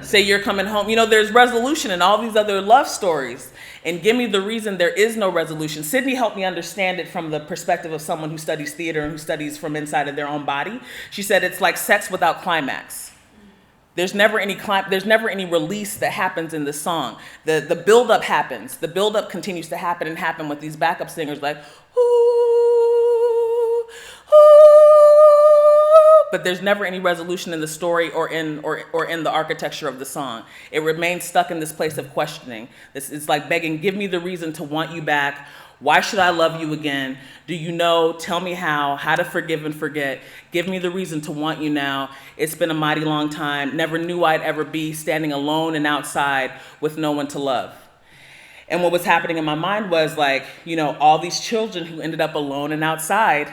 say you're coming home. You know, there's resolution in all these other love stories. And Give Me the Reason, there is no resolution. Sydney helped me understand it from the perspective of someone who studies theater and who studies from inside of their own body. She said it's like sex without climax. There's never any release that happens in the song. The buildup happens. The buildup continues to happen with these backup singers like, ooh, ooh, but there's never any resolution in the story or in the architecture of the song. It remains stuck in this place of questioning. It's like begging, give me the reason to want you back. Why should I love you again? Do you know? Tell me how to forgive and forget. Give me the reason to want you now. It's been a mighty long time. Never knew I'd ever be standing alone and outside with no one to love. And what was happening in my mind was like, you know, all these children who ended up alone and outside,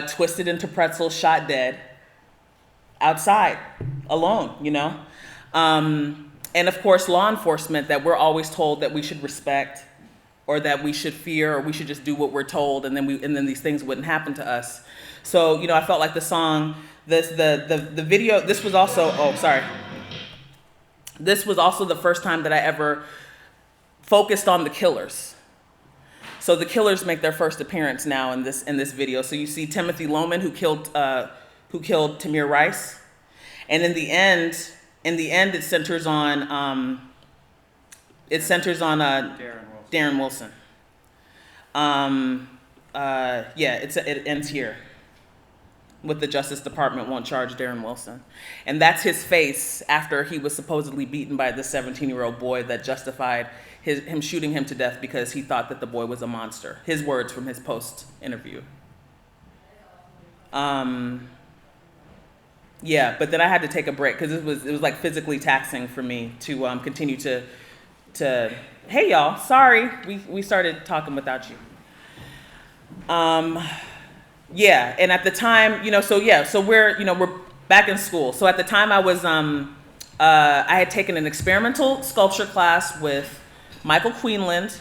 twisted into pretzels, shot dead, outside, alone, you know? And of course, law enforcement that we're always told that we should respect, or that we should fear, or we should just do what we're told, and then these things wouldn't happen to us. So, you know, I felt like the song, the video, this was also the first time that I ever focused on the killers. So the killers make their first appearance now in this video. So you see Timothy Loman, who killed Tamir Rice, and in the end, it centers on Darren Wilson. It ends here with the Justice Department won't charge Darren Wilson. And that's his face after he was supposedly beaten by this 17-year-old boy that justified him shooting him to death because he thought that the boy was a monster. His words from his post-interview. But then I had to take a break because it was like physically taxing for me to continue to hey y'all, sorry, we started talking without you. And at the time, so we're back in school. So at the time I was, I had taken an experimental sculpture class with Michael Queenland.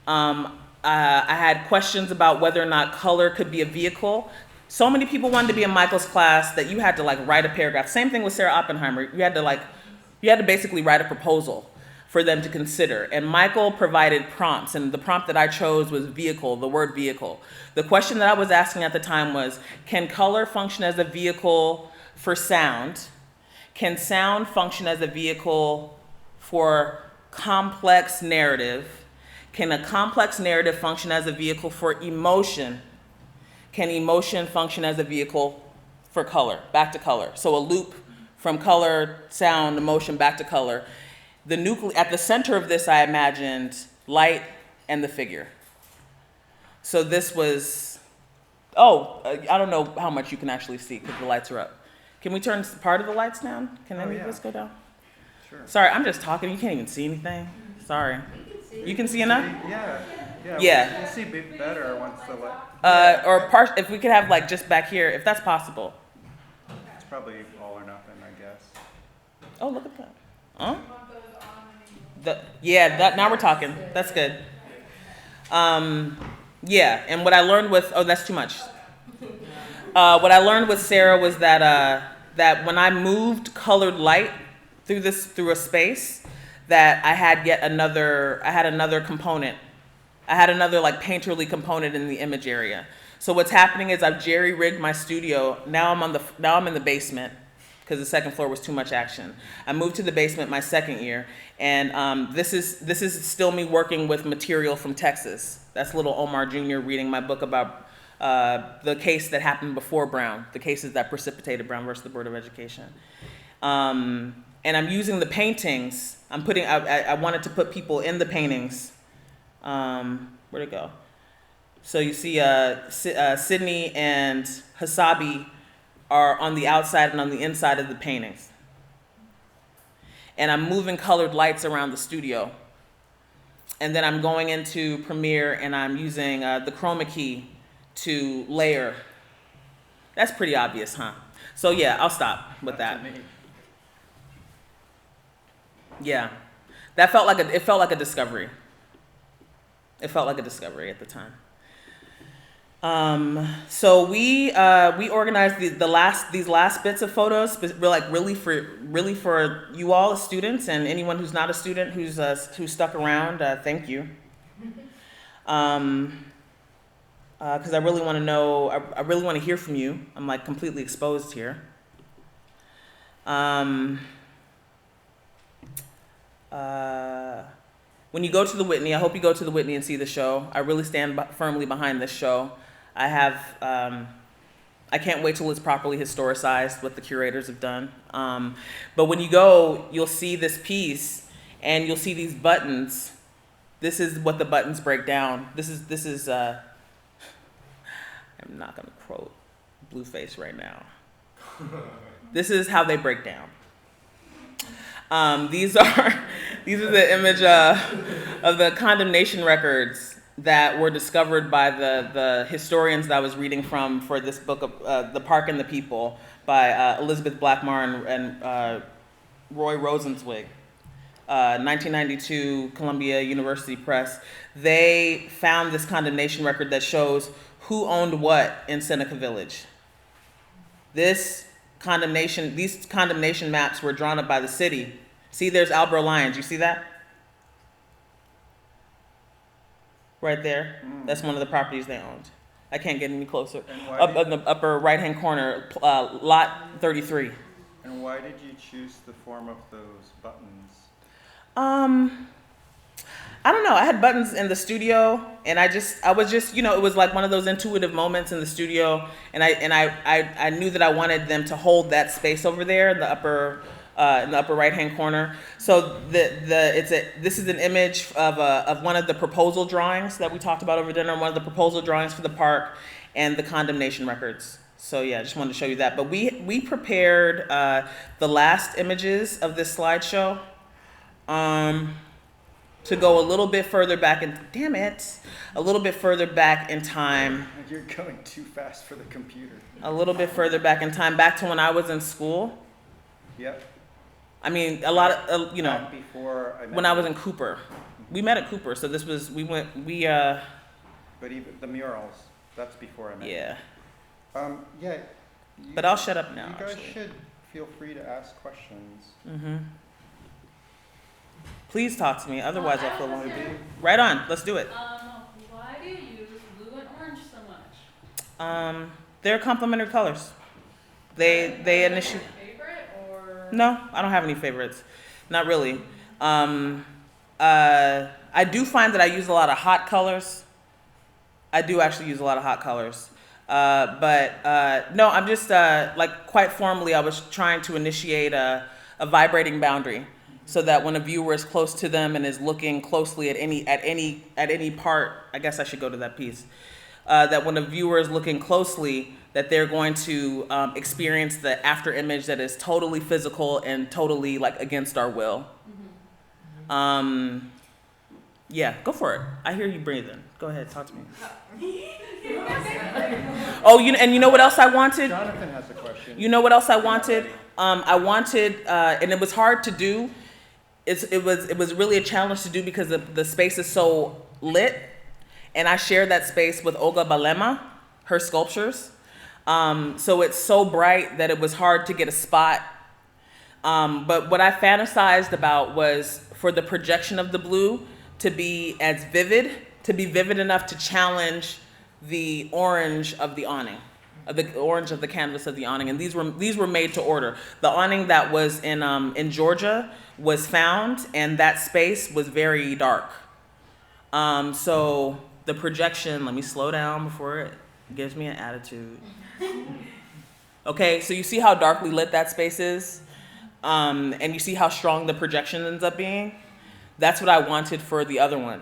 I had questions about whether or not color could be a vehicle. So many people wanted to be in Michael's class that you had to like write a paragraph. Same thing with Sarah Oppenheimer. You had to basically write a proposal for them to consider. And Michael provided prompts, and the prompt that I chose was vehicle, the word vehicle. The question that I was asking at the time was, can color function as a vehicle for sound? Can sound function as a vehicle for complex narrative? Can a complex narrative function as a vehicle for emotion? can emotion function as a vehicle for color, back to color? So a loop from color, sound, emotion, back to color. At the center of this, I imagined light and the figure. So this was, I don't know how much you can actually see because the lights are up. Can we turn part of the lights down? Can any of this go down? Sure. Sorry, I'm just talking. You can't even see anything. Sorry. You can see enough? Yeah. We'll see better once the light. If we could have like just back here, if that's possible. It's probably all or nothing, I guess. Oh, look at that. Huh? Now we're talking. That's good. Yeah, and what I learned with, that's too much. What I learned with Sarah was that when I moved colored light through a space, that I had another component. I had another like painterly component in the image area. So what's happening is I've jerry-rigged my studio. Now I'm in the basement because the second floor was too much action. I moved to the basement my second year, and this is still me working with material from Texas. That's little Omar Jr. reading my book about the case that happened before Brown, the cases that precipitated Brown versus the Board of Education. And I'm using the paintings. I wanted to put people in the paintings. Where'd it go? So you see Sydney and Hasabi are on the outside and on the inside of the paintings. And I'm moving colored lights around the studio. And then I'm going into Premiere and I'm using the chroma key to layer. That's pretty obvious, huh? So yeah, I'll stop with that. Yeah, that felt like it felt like a discovery. It felt like a discovery at the time. So we organized these last bits of photos, but really for you all as students and anyone who's not a student who's stuck around. Thank you. Because I really want to know. I really want to hear from you. I'm like completely exposed here. When you go to the Whitney, I hope you go to the Whitney and see the show. I really stand firmly behind this show. I can't wait till it's properly historicized, what the curators have done. But when you go, you'll see this piece, and you'll see these buttons. This is what the buttons break down. This is. I'm not gonna quote Blueface right now. This is how they break down. These are the image of the condemnation records that were discovered by the historians that I was reading from for this book of The Park and the People by Elizabeth Blackmar and Roy Rosenzweig, 1992, Columbia University Press. They found this condemnation record that shows who owned what in Seneca Village. These condemnation maps were drawn up by the city. See, there's Albert Lyons. You see that? Right there. That's one of the properties they owned. I can't get any closer. Up in the upper right-hand corner, lot 33. And why did you choose the form of those buttons? I don't know. I had buttons in the studio, and I was just, it was like one of those intuitive moments in the studio, and I knew that I wanted them to hold that space over there in the upper right-hand corner. So this is an image of one of the proposal drawings that we talked about over dinner, one of the proposal drawings for the park, and the condemnation records. So yeah, I just wanted to show you that. But we prepared the last images of this slideshow to go a little bit further back in, a little bit further back in time. You're going too fast for the computer. A little bit further back in time, back to when I was in school. Yep. I mean, a lot of, Back before I met when I was in Cooper. We met at Cooper, so this was, But even the murals, that's before I met yeah. Yeah. But I'll shut up now, You guys actually. should feel free to ask questions. Mm-hmm. Please talk to me, otherwise I'll feel lonely. Right on, let's do it. Why do you use blue and orange so much? They're complementary colors. They initially. Favorite or? No, I don't have any favorites. Not really. I do find that I use a lot of hot colors. I do actually use a lot of hot colors. No, I'm just like quite formally, I was trying to initiate a vibrating boundary, so that when a viewer is close to them and is looking closely at any part, I guess I should go to that piece. That when a viewer is looking closely, that they're going to experience the after image that is totally physical and totally like against our will. Yeah, go for it. I hear you breathing. Go ahead, talk to me. Oh, you know what else I wanted? Jonathan has a question. You know what else I wanted? I wanted, and it was hard to do. It was really a challenge to do because the space is so lit, and I shared that space with Olga Balema, her sculptures. So it's so bright that it was hard to get a spot. But what I fantasized about was for the projection of the blue to be vivid enough to challenge the orange of the awning, of the orange of the canvas of the awning. And these were made to order. The awning that was in Georgia was found, and that space was very dark. So the projection, let me slow down before it gives me an attitude. Okay, so you see how darkly lit that space is? And you see how strong the projection ends up being? That's what I wanted for the other one.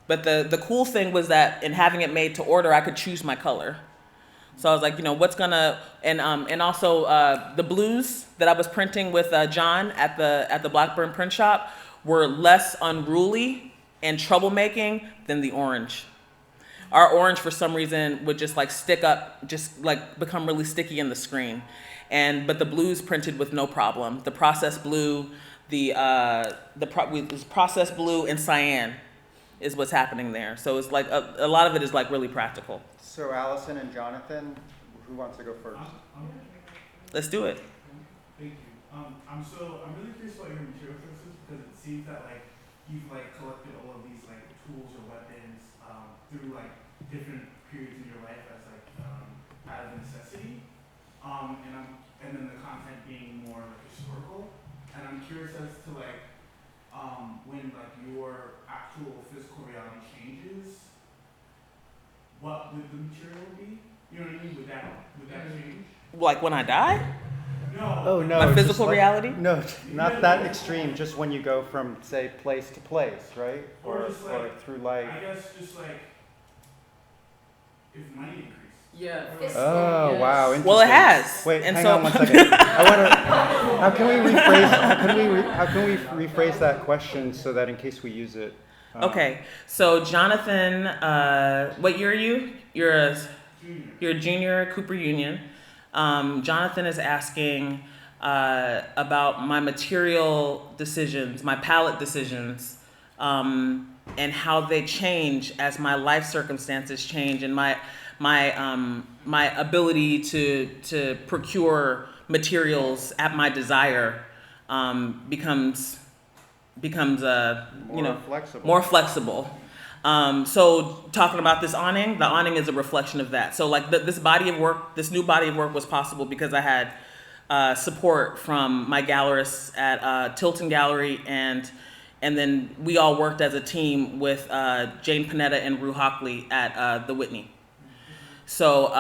But the cool thing was that in having it made to order, I could choose my color. So I was like, what's gonna, and also the blues that I was printing with John at the Blackburn print shop were less unruly and troublemaking than the orange. Our orange, for some reason, would just like stick up, just like become really sticky in the screen. But the blues printed with no problem. The processed blue, it was processed blue and cyan is what's happening there. So it's like a lot of it is like really practical. So Allison and Jonathan, who wants to go first? Let's do it. Thank you. I'm really curious about your material choices because it seems that like you've like collected all of these like tools or weapons through like different periods in your life as like out of necessity. And then the content being more like historical. And I'm curious as to like when like your actual physical reality changes, what would the material be? You know what I mean? Would that change? Like when I die? No. Oh no. My physical reality? No, not that extreme. Just when you go from say place to place, right? Or through life. I guess just like if money increased. Yeah. Oh wow! Interesting. Well, it has. Wait, and hang so on one second. I want to. How can we rephrase that question so that in case we use it? Okay, so Jonathan, what year are you? You're a junior at Cooper Union. Jonathan is asking about my material decisions, my palette decisions, and how they change as my life circumstances change, and my ability to procure materials at my desire becomes more flexible. So talking about this awning, the awning is a reflection of that. So like this new body of work was possible because I had support from my gallerists at Tilton Gallery, and then we all worked as a team with Jane Panetta and Rue Hockley at the Whitney. So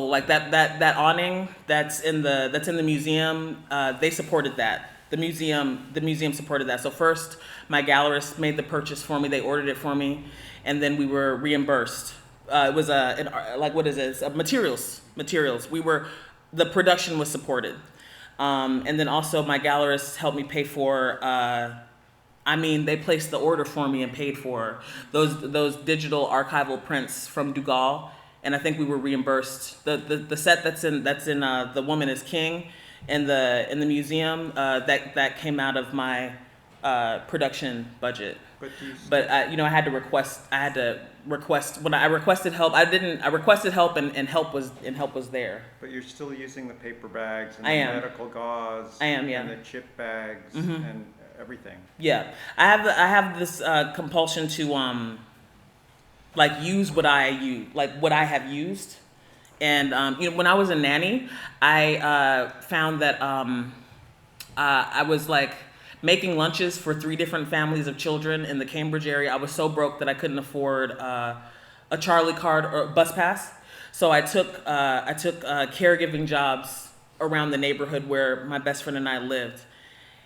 like that awning that's in the museum, they supported that. The museum supported that. So first, my gallerist made the purchase for me. They ordered it for me, and then we were reimbursed. It was materials. The production was supported, and then also my gallerist helped me pay for. They placed the order for me and paid for those digital archival prints from Dugal, and I think we were reimbursed. The set that's in The Woman is King in the museum that came out of my production budget. But I had to request when I requested help. I requested help and help was there. But you're still using the paper bags and I the am. medical gauze. I am, yeah. And the chip bags Mhm. and everything. Yeah, I have this compulsion to use what I have used, and when I was a nanny, I found that I was like making lunches for 3 different families of children in the Cambridge area. I was so broke that I couldn't afford a Charlie card or a bus pass. So I took caregiving jobs around the neighborhood where my best friend and I lived.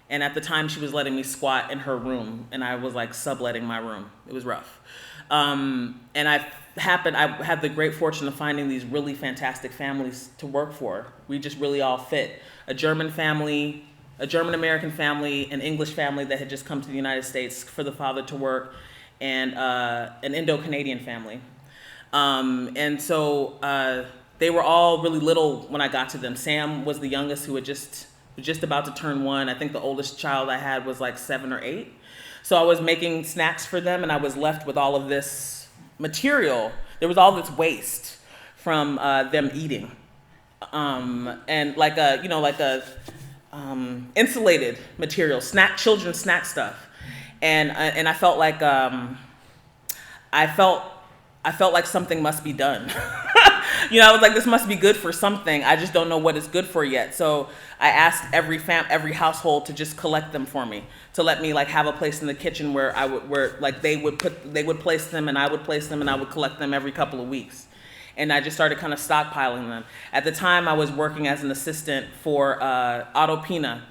And at the time, she was letting me squat in her room, and I was like subletting my room. It was rough. And I had the great fortune of finding these really fantastic families to work for. We just really all fit. A German family, a German-American family, an English family that had just come to the United States for the father to work, and an Indo-Canadian family. And so they were all really little when I got to them. Sam was the youngest, who was just about to turn 1. I think the oldest child I had was like 7 or 8. So I was making snacks for them, and I was left with all of this material. There was all this waste from them eating, and like a insulated material, children's snack stuff. And I felt like I felt like something must be done. I was like, this must be good for something. I just don't know what it's good for yet. So I asked every household to just collect them for me, to let me like have a place in the kitchen where they would place them, and I would place them, and I would collect them every couple of weeks. And I just started kind of stockpiling them. At the time, I was working as an assistant for Otto Pina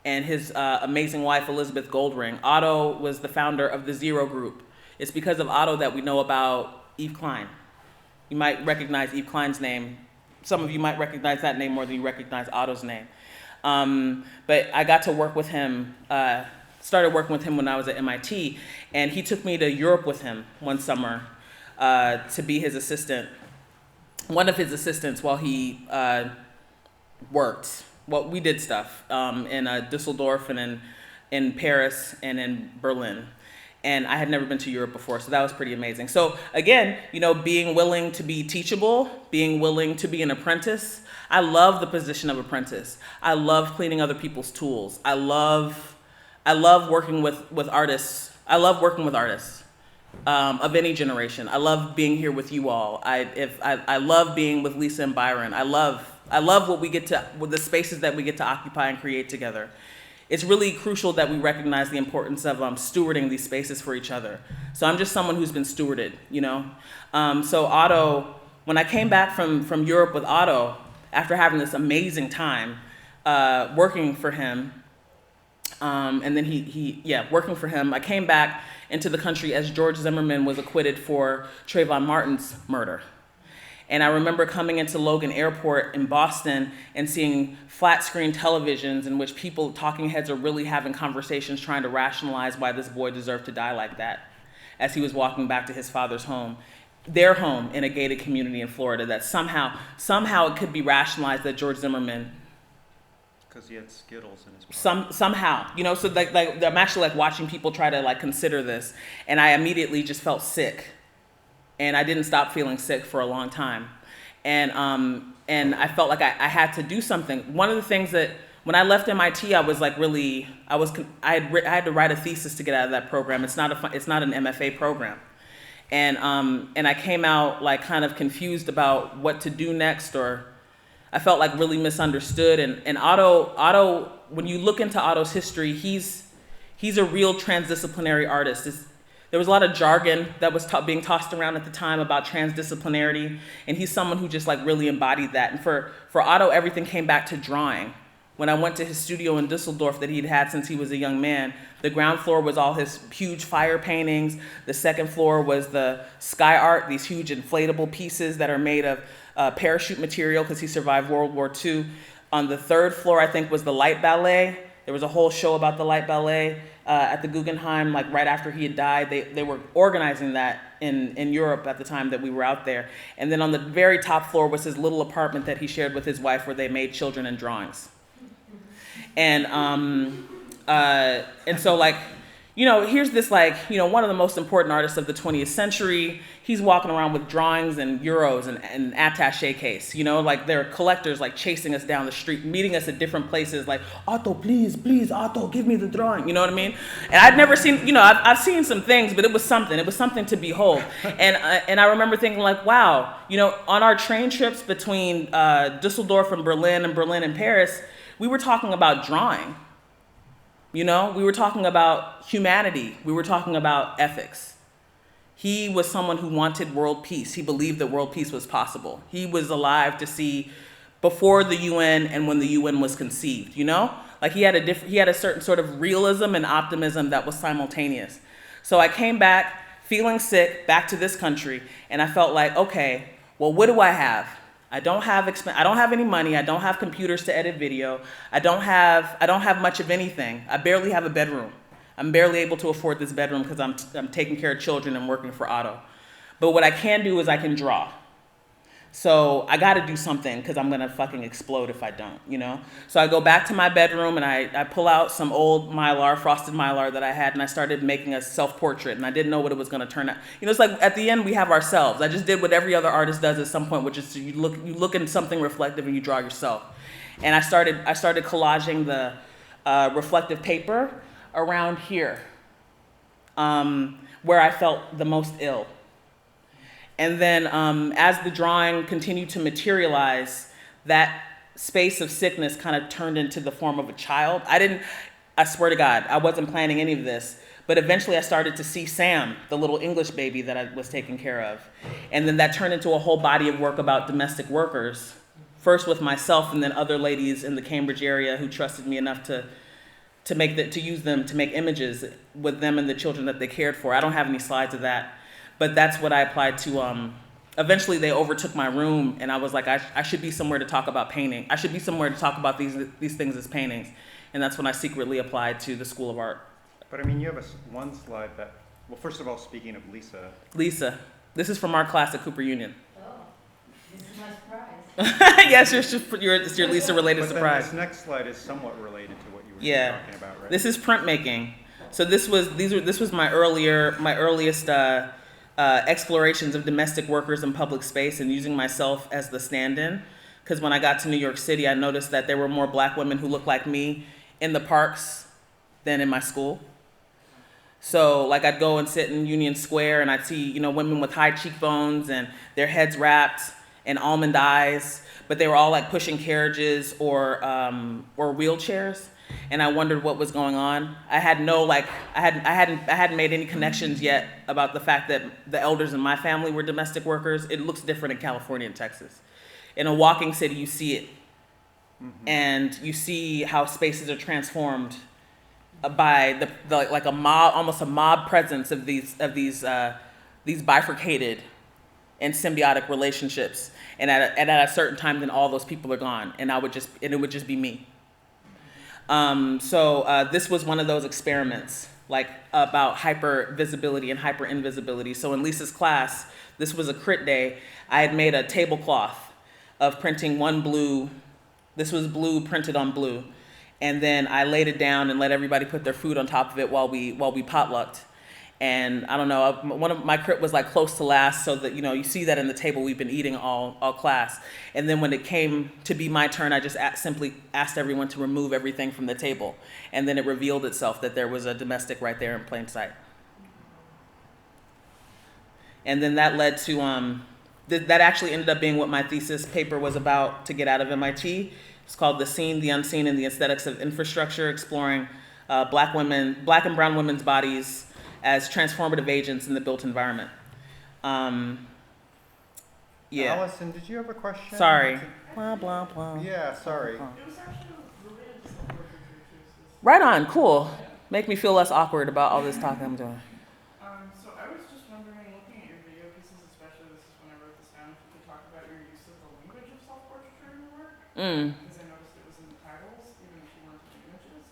and his amazing wife, Elizabeth Goldring. Otto was the founder of the Zero Group. It's because of Otto that we know about Yves Klein. You might recognize Yves Klein's name. Some of you might recognize that name more than you recognize Otto's name. But I got to work with him, started working with him when I was at MIT, and he took me to Europe with him one summer to be his assistant, one of his assistants while he worked. Well, we did stuff in Dusseldorf and in Paris and in Berlin. And I had never been to Europe before, so that was pretty amazing. So again, being willing to be teachable, being willing to be an apprentice. I love the position of apprentice. I love cleaning other people's tools. I love working with artists. I love working with artists of any generation. I love being here with you all. I love being with Lisa and Byron. I love with the spaces that we get to occupy and create together. It's really crucial that we recognize the importance of stewarding these spaces for each other. So I'm just someone who's been stewarded, So Otto, when I came back from Europe with Otto, after having this amazing time working for him, and then working for him, I came back into the country as George Zimmerman was acquitted for Trayvon Martin's murder. And I remember coming into Logan Airport in Boston and seeing flat screen televisions in which talking heads are really having conversations trying to rationalize why this boy deserved to die like that as he was walking back to his father's home, their home in a gated community in Florida, that somehow it could be rationalized that George Zimmerman, because he had Skittles in his mouth. Somehow, so like I'm actually like watching people try to like consider this, and I immediately just felt sick. And I didn't stop feeling sick for a long time. And I felt like I had to do something. One of the things that, when I left MIT, I was like really, I had to write a thesis to get out of that program. It's not an MFA program. And I came out like kind of confused about what to do next, or I felt like really misunderstood. And Otto, when you look into Otto's history, he's a real transdisciplinary artist. There was a lot of jargon that was being tossed around at the time about transdisciplinarity, and he's someone who just like really embodied that. And for Otto, everything came back to drawing. When I went to his studio in Dusseldorf that he'd had since he was a young man, the ground floor was all his huge fire paintings. The second floor was the sky art, these huge inflatable pieces that are made of parachute material because he survived World War II. On the third floor, I think, was the light ballet. There was a whole show about the light ballet at the Guggenheim, like right after he had died. They were organizing that in Europe at the time that we were out there. And then on the very top floor was his little apartment that he shared with his wife, where they made children and drawings. And so like, here's this like, one of the most important artists of the 20th century. He's walking around with drawings and euros and attaché case, like there are collectors like chasing us down the street, meeting us at different places like, Otto, please, Otto, give me the drawing, you know what I mean? And I'd never seen, I've seen some things, but it was something to behold. And I remember thinking like, wow, on our train trips between Dusseldorf and Berlin and Paris, we were talking about drawing. We were talking about humanity. We were talking about ethics. He was someone who wanted world peace. He believed that world peace was possible. He was alive to see before the UN and when the UN was conceived, you know? Like he had a certain sort of realism and optimism that was simultaneous. So I came back feeling sick back to this country, and I felt like, okay, well, what do I have? I don't have any money. I don't have computers to edit video. I don't have much of anything. I barely have a bedroom. I'm barely able to afford this bedroom because I'm taking care of children and working for Otto. But what I can do is I can draw. So I got to do something because I'm going to fucking explode if I don't, you know? So I go back to my bedroom and I pull out some old Mylar, frosted Mylar that I had, and I started making a self-portrait, and I didn't know what it was going to turn out. You know, it's like at the end we have ourselves. I just did what every other artist does at some point, which is you look in something reflective and you draw yourself. And I started collaging the reflective paper around here, where I felt the most ill. And then as the drawing continued to materialize, that space of sickness kind of turned into the form of a child. I swear to God, I wasn't planning any of this, but eventually I started to see Sam, the little English baby that I was taking care of. And then that turned into a whole body of work about domestic workers, first with myself and then other ladies in the Cambridge area who trusted me enough to use them to make images with them and the children that they cared for. I don't have any slides of that. But that's what I applied to. Eventually, they overtook my room, and I was like, I should be somewhere to talk about painting. I should be somewhere to talk about these things as paintings. And that's when I secretly applied to the School of Art. But I mean, you have one slide that, well, first of all, speaking of Lisa. Lisa. This is from our class at Cooper Union. Oh, this is my surprise. Yes, it's your Lisa-related surprise. This next slide is somewhat related to what you were talking about, right? This is printmaking. So this was my earliest explorations of domestic workers in public space and using myself as the stand-in. Because when I got to New York City, I noticed that there were more black women who looked like me in the parks than in my school. So like I'd go and sit in Union Square and I'd see, you know, women with high cheekbones and their heads wrapped and almond eyes, but they were all like pushing carriages or wheelchairs. And I wondered what was going on. I hadn't made any connections yet about the fact that the elders in my family were domestic workers. It looks different in California and Texas. In a walking city, you see it. Mm-hmm. And you see how spaces are transformed by like a mob, almost a mob presence of these bifurcated and symbiotic relationships. And at a certain time, then all those people are gone, and it would just be me. So this was one of those experiments, like about hyper visibility and hyper invisibility. So in Lisa's class, this was a crit day. I had made a tablecloth of printing one blue. This was blue printed on blue, and then I laid it down and let everybody put their food on top of it while we potlucked. And I don't know, one of my crit was like close to last, so that, you know, you see that in the table we've been eating all class. And then when it came to be my turn, I just simply asked everyone to remove everything from the table. And then it revealed itself that there was a domestic right there in plain sight. And then that led to, that actually ended up being what my thesis paper was about to get out of MIT. It's called The Seen, the Unseen, and the Aesthetics of Infrastructure, exploring black and brown women's bodies as transformative agents in the built environment. Yeah. Allison, did you have a question? Sorry. Blah, blah, blah. Yeah, sorry. It was actually related to self-portraiture too. Right on, cool. Make me feel less awkward about all this talk I'm doing. So I was just wondering, looking at your video pieces, especially this is when I wrote this down, if you could talk about your use of the language of self-portraiture in your work. Because I noticed it was in the titles, even if you weren't in the images.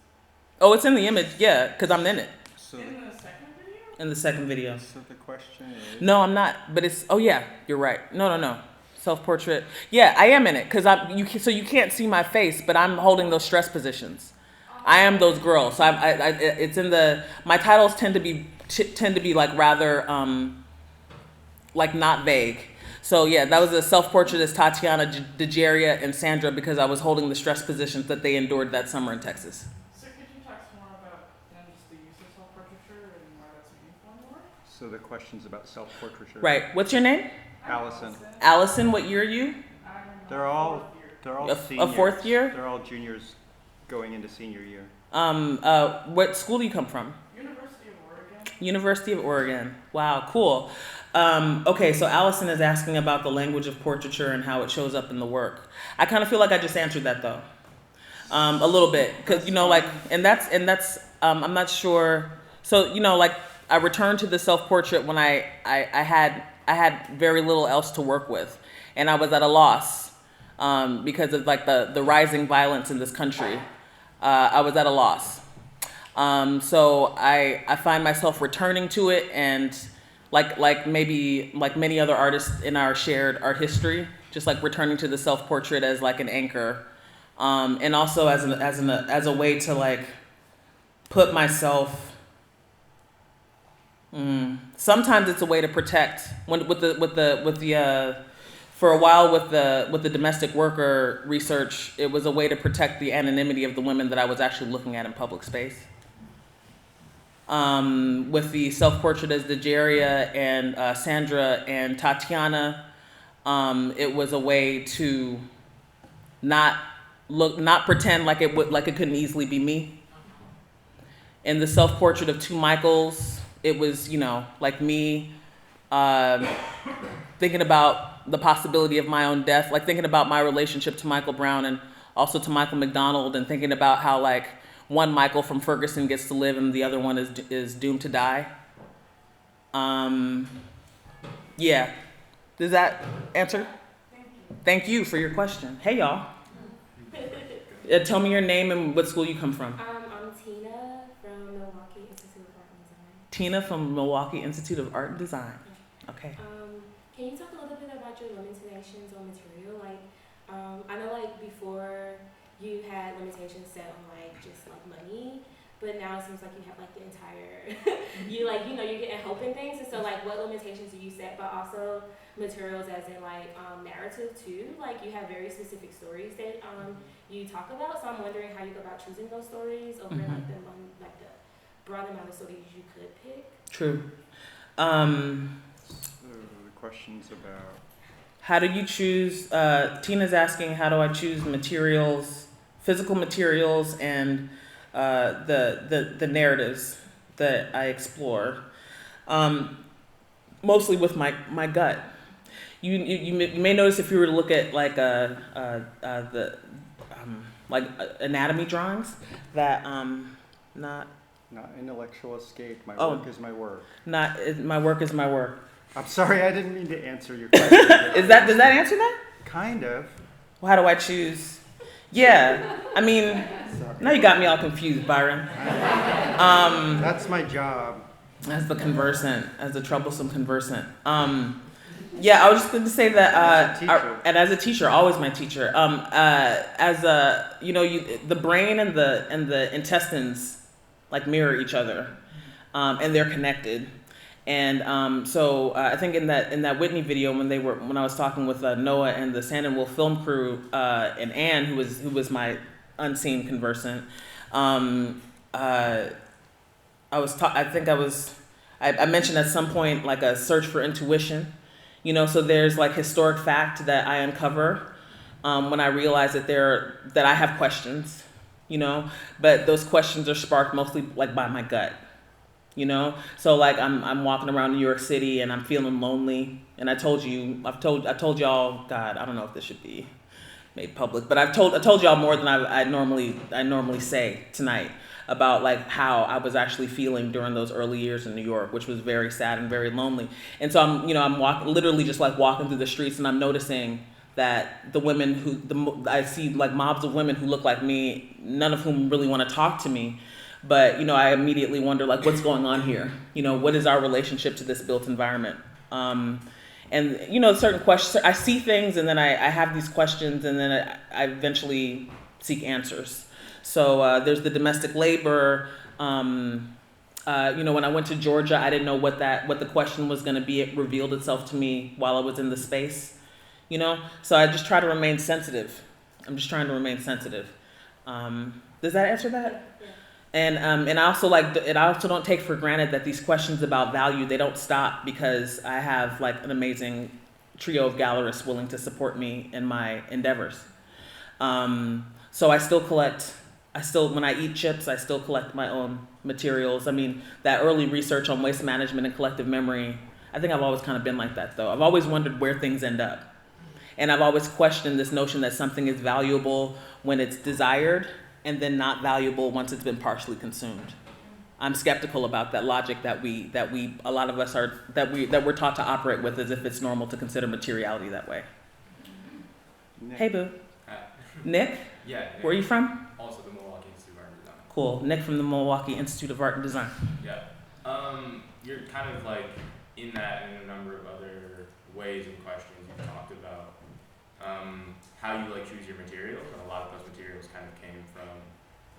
Oh, it's in the image, yeah, because I'm in it. So in the second video? In the second video. So the question is... No, I'm not, but it's, oh yeah, you're right. No. Self-portrait. Yeah, I am in it, because so you can't see my face, but I'm holding those stress positions. I am those girls. So it's in my titles tend to be like rather, like not vague. So yeah, that was a self-portrait as Tatiana, Dejaria, and Sandra, because I was holding the stress positions that they endured that summer in Texas. So could you talk some more about just the use of self-portraiture and why that's meaningful in your work? So the question's about self-portraiture. Right. What's your name? Allison. Allison, what year are you? They're all seniors. A fourth year? They're all juniors going into senior year. What school do you come from? University of Oregon. University of Oregon. Wow, cool. Okay, so Allison is asking about the language of portraiture and how it shows up in the work. I kind of feel like I just answered that though, a little bit, because like, and that's I'm not sure. So like I returned to the self-portrait when I had very little else to work with, and I was at a loss because of like the rising violence in this country. I was at a loss. So I find myself returning to it, and like many other artists in our shared art history, just like returning to the self-portrait as like an anchor, and also as a way to like put myself. Sometimes it's a way to protect for a while with the domestic worker research. It was a way to protect the anonymity of the women that I was actually looking at in public space. With the self-portrait as Dejaria and Sandra and Tatiana, it was a way to not pretend like it couldn't easily be me. In the self-portrait of Two Michaels, it was like me thinking about the possibility of my own death, like thinking about my relationship to Michael Brown and also to Michael McDonald, and thinking about how like one Michael from Ferguson gets to live and the other one is doomed to die. Yeah. Does that answer? Thank you for your question. Hey, y'all. Tell me your name and what school you come from. I'm Tina from Milwaukee Institute of Art and Design. Tina from Milwaukee Institute of Art and Design. Yeah. Okay. Can you talk a little bit about your limitations on material? Like, I know like before you had limitations set on like just like money, but now it seems like you have like the entire, you're getting help in things. And so like what limitations do you set, but also materials as in like narrative too? Like you have very specific stories that you talk about. So I'm wondering how you go about choosing those stories over like the broad amount of stories you could pick. True. The questions about how do you choose? Tina's asking, how do I choose materials, physical materials, and the narratives that I explore? Mostly with my gut. You may notice if you were to look at like like anatomy drawings that not intellectual escape. My Oh. work is my work. My work is my work. I'm sorry, I didn't mean to answer your question. Does that answer that? Kind of. Well, how do I choose? Yeah, I mean, now you got me all confused, Byron. That's my job. As the conversant, as the troublesome conversant. Yeah, I was just going to say that, and as a teacher, always my teacher. As a, the brain and the intestines like mirror each other, and they're connected. And so I think in that Whitney video when I was talking with Noah and the Sand and Wolf film crew and Anne who was my unseen conversant, I mentioned at some point like a search for intuition, so there's like historic fact that I uncover when I realize that I have questions, but those questions are sparked mostly like by my gut. So like I'm walking around New York City and I'm feeling lonely, and I told y'all, God, I don't know if this should be made public, but I told y'all more than I normally say tonight about like how I was actually feeling during those early years in New York, which was very sad and very lonely. And so I'm literally just like walking through the streets, and I'm noticing that the women I see like mobs of women who look like me, none of whom really want to talk to me. But, I immediately wonder, like, what's going on here? What is our relationship to this built environment? And, certain questions, I see things and then I have these questions, and then I eventually seek answers. So there's the domestic labor. When I went to Georgia, I didn't know what the question was going to be. It revealed itself to me while I was in the space, So I just try to remain sensitive. I'm just trying to remain sensitive. Does that answer that? And I also I also don't take for granted that these questions about value, they don't stop because I have like an amazing trio of gallerists willing to support me in my endeavors. So I still collect. When I eat chips, I still collect my own materials. I mean, that early research on waste management and collective memory, I think I've always kind of been like that though. I've always wondered where things end up. And I've always questioned this notion that something is valuable when it's desired and then not valuable once it's been partially consumed. I'm skeptical about that logic that a lot of us are, that we're taught to operate with as if it's normal to consider materiality that way. Nick. Hey, boo. Nick? Yeah. Nick. Where are you from? Also the Milwaukee Institute of Art and Design. Cool. Nick from the Milwaukee Institute of Art and Design. Yeah. You're kind of like in that and a number of other ways and questions you've talked about how you like choose your materials, and a lot of those materials kind of came from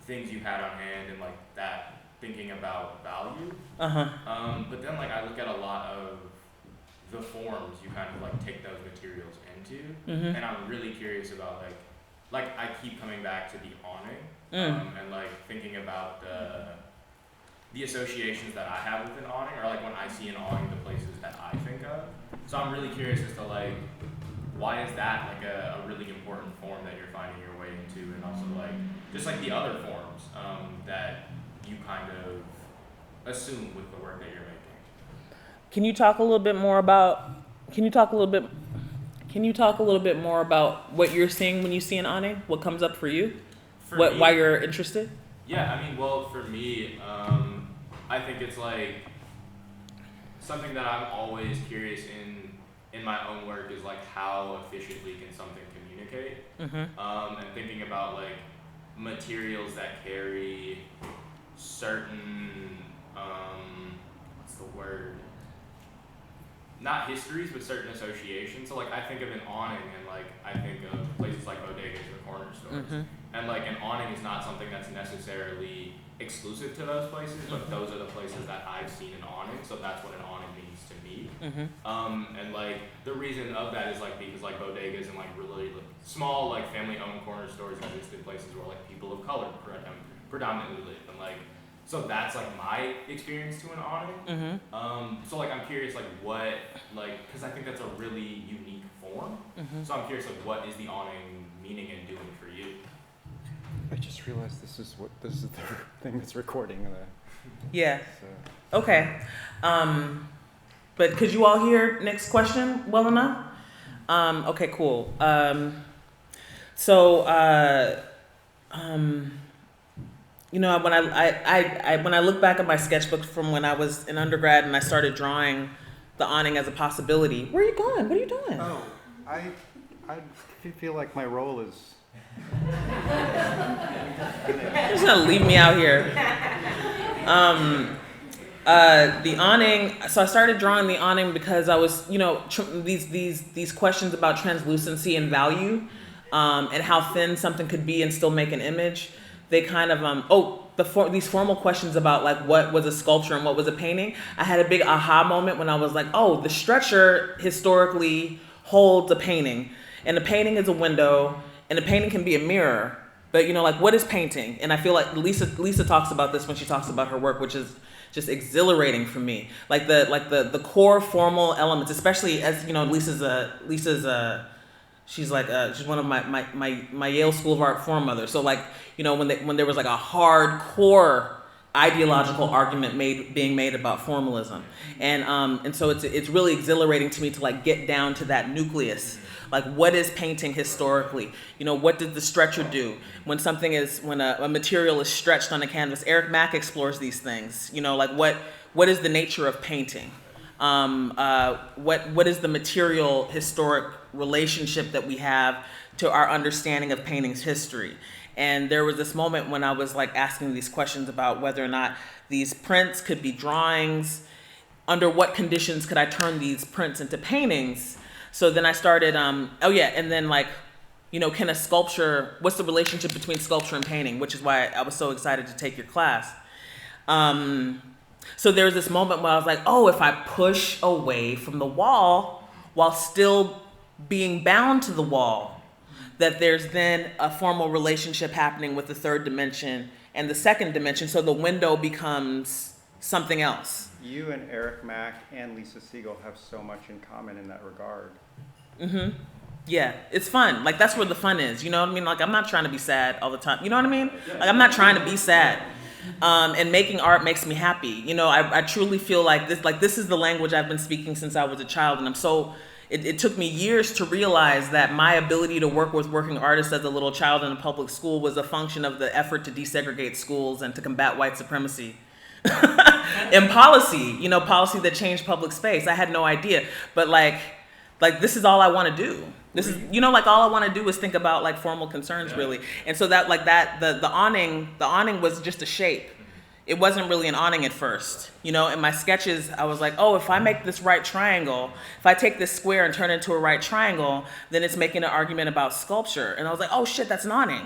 things you had on hand and like that thinking about value. But then like I look at a lot of the forms you kind of like take those materials into, and I'm really curious about like I keep coming back to the awning and like thinking about the associations that I have with an awning, or like when I see an awning, the places that I think of. So I'm really curious as to like why is that like a really important form that you're finding your way into, and also like just like the other forms that you kind of assume with the work that you're making. Can you talk a little bit more about what you're seeing when you see an awning? What comes up for you? Why you're interested? Yeah, I mean, well, for me, I think it's like something that I'm always curious in my own work is like how efficiently can something communicate, and thinking about like materials that carry certain what's the word? Not histories, but certain associations. So like I think of an awning, and like I think of places like bodegas or corner stores, and like an awning is not something that's necessarily exclusive to those places, but those are the places that I've seen an awning. So that's what an awning means to me. And like the reason of that is like because like bodegas and like really small like family-owned corner stores exist in places where like people of color predominantly live, and like so that's like my experience to an awning. So like I'm curious like what like because I think that's a really unique form. So I'm curious like what is the awning meaning and doing for you? I just realized this is the thing that's recording. Yeah. So. Okay. But could you all hear Nick's question well enough? Okay, cool. You know, when I look back at my sketchbook from when I was in undergrad and I started drawing the awning as a possibility. Where are you going? What are you doing? Oh, I feel like my role is. You're just gonna leave me out here. The awning. So I started drawing the awning because I was, you know, these questions about translucency and value, and how thin something could be and still make an image. They kind of these formal questions about like what was a sculpture and what was a painting. I had a big aha moment when I was like, oh, the stretcher historically holds a painting, and a painting is a window, and a painting can be a mirror. But you know, like what is painting? And I feel like Lisa talks about this when she talks about her work, which is just exhilarating for me. Like the core formal elements, especially as you know, she's one of my Yale School of Art foremother. So like, you know, when there was like a hardcore ideological argument being made about formalism, and so it's really exhilarating to me to like get down to that nucleus. Like what is painting historically? You know, what did the stretcher do when a material is stretched on a canvas? Eric Mack explores these things. You know, like what is the nature of painting? What is the material historic relationship that we have to our understanding of painting's history? And there was this moment when I was like asking these questions about whether or not these prints could be drawings, under what conditions could I turn these prints into paintings? So then I started, and then like, you know, can a sculpture, what's the relationship between sculpture and painting? Which is why I was so excited to take your class. So there was this moment where I was like, oh, if I push away from the wall while still being bound to the wall, that there's then a formal relationship happening with the third dimension and the second dimension. So the window becomes something else. You and Eric Mack and Lisa Siegel have so much in common in that regard. Yeah, it's fun. Like that's where the fun is. You know what I mean? Like I'm not trying to be sad all the time. You know what I mean? Like I'm not trying to be sad. And making art makes me happy. You know, I truly feel like this is the language I've been speaking since I was a child, and it took me years to realize that my ability to work with working artists as a little child in a public school was a function of the effort to desegregate schools and to combat white supremacy. In policy, you know, policy that changed public space. I had no idea, but like this is all I want to do. This is, you know, like all I want to do is think about like formal concerns, really. And so the awning was just a shape. It wasn't really an awning at first, you know. In my sketches, I was like, oh, if I make this right triangle, if I take this square and turn it into a right triangle, then it's making an argument about sculpture. And I was like, oh shit, that's an awning.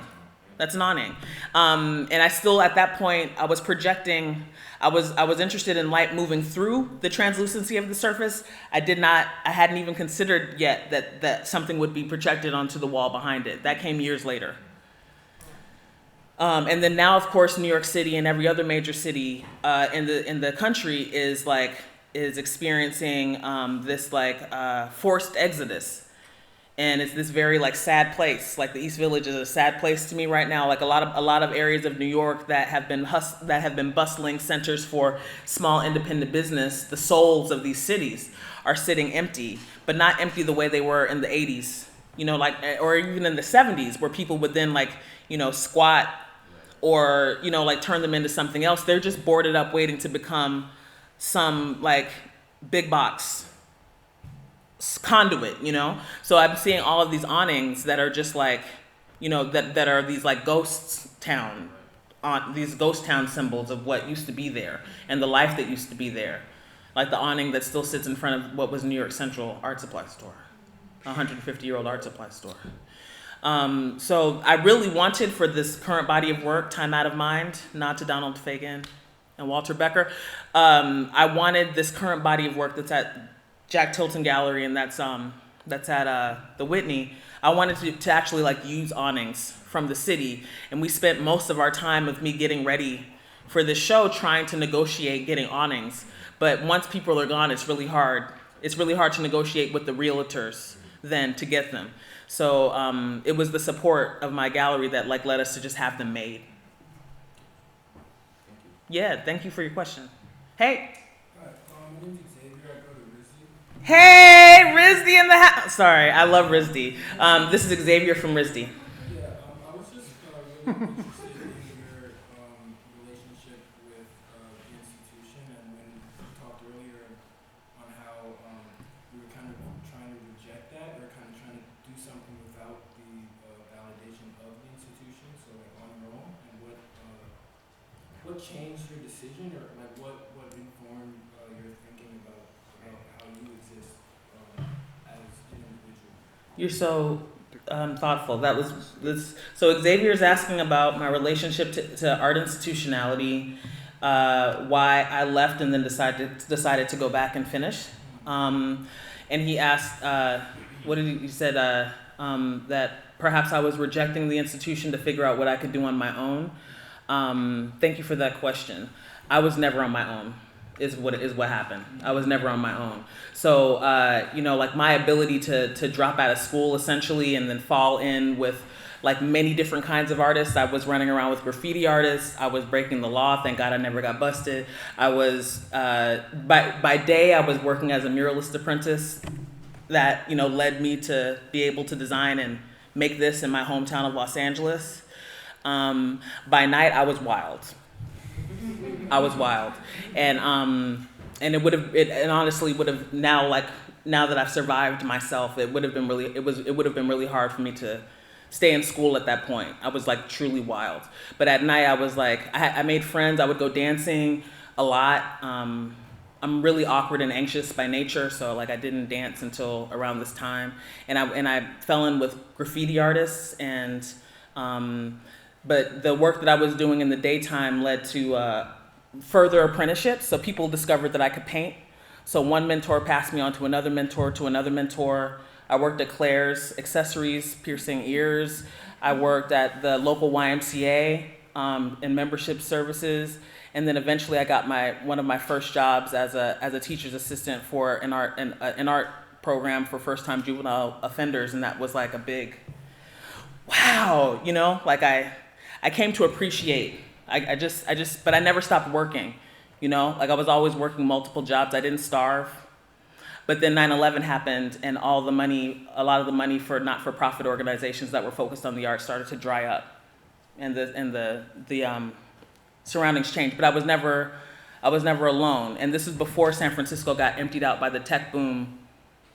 That's an awning. And I still, at that point, I was projecting. I was interested in light moving through the translucency of the surface. I hadn't even considered yet that something would be projected onto the wall behind it. That came years later. And then now, of course, New York City and every other major city in the country is experiencing this forced exodus. And it's this very like sad place. Like the East Village is a sad place to me right now. Like a lot of areas of New York that have been bustling centers for small independent business. The souls of these cities are sitting empty, but not empty the way they were in the 80s. You know, like, or even in the 70s, where people would then like, you know, squat or, you know, like turn them into something else. They're just boarded up waiting to become some like big box conduit, you know? So I'm seeing all of these awnings that are just like, you know, that are these like these ghost town symbols of what used to be there and the life that used to be there. Like the awning that still sits in front of what was New York Central art supply store, a 150-year-old art supply store. So I really wanted for this current body of work, Time Out of Mind, nod to Donald Fagen and Walter Becker. I wanted this current body of work that's at Jack Tilton Gallery and that's at the Whitney. I wanted to actually like use awnings from the city, and we spent most of our time of me getting ready for this show trying to negotiate getting awnings. But once people are gone, it's really hard. It's really hard to negotiate with the realtors then to get them. So it was the support of my gallery that like led us to just have them made. Yeah, thank you for your question. Hey. Hey, RISD in the house. Sorry, I love RISD. This is Xavier from RISD. Yeah, I was just really interested in your relationship with the institution, and when you talked earlier on how you were kind of trying to reject that, or kind of trying to do something without the validation of the institution, so like on your own, and what changed your decision, or like what informed your thinking about how you exist as an individual? You're so thoughtful. That was this. So Xavier's asking about my relationship to art institutionality, why I left and then decided to go back and finish. And he asked, what did he said that perhaps I was rejecting the institution to figure out what I could do on my own. Thank you for that question. I was never on my own. Is what happened. I was never on my own. So, you know, like my ability to drop out of school essentially and then fall in with like many different kinds of artists. I was running around with graffiti artists. I was breaking the law. Thank God I never got busted. I was, by day, I was working as a muralist apprentice that, you know, led me to be able to design and make this in my hometown of Los Angeles. By night, I was wild. And it honestly would have now that I've survived myself, it would have been really hard for me to stay in school at that point. I was like truly wild. But at night I was like, I made friends. I would go dancing a lot. I'm really awkward and anxious by nature, so like I didn't dance until around this time. And I fell in with graffiti artists but the work that I was doing in the daytime led to further apprenticeships. So people discovered that I could paint. So one mentor passed me on to another mentor. I worked at Claire's Accessories, Piercing Ears. I worked at the local YMCA in membership services. And then eventually I got one of my first jobs as a teacher's assistant for an art program for first-time juvenile offenders. And that was like a big, wow, you know, like I came to appreciate But I never stopped working, you know? Like I was always working multiple jobs. I didn't starve. But then 9/11 happened, and a lot of the money for not-for-profit organizations that were focused on the arts started to dry up, and the surroundings changed. But I was never alone. And this is before San Francisco got emptied out by the tech boom,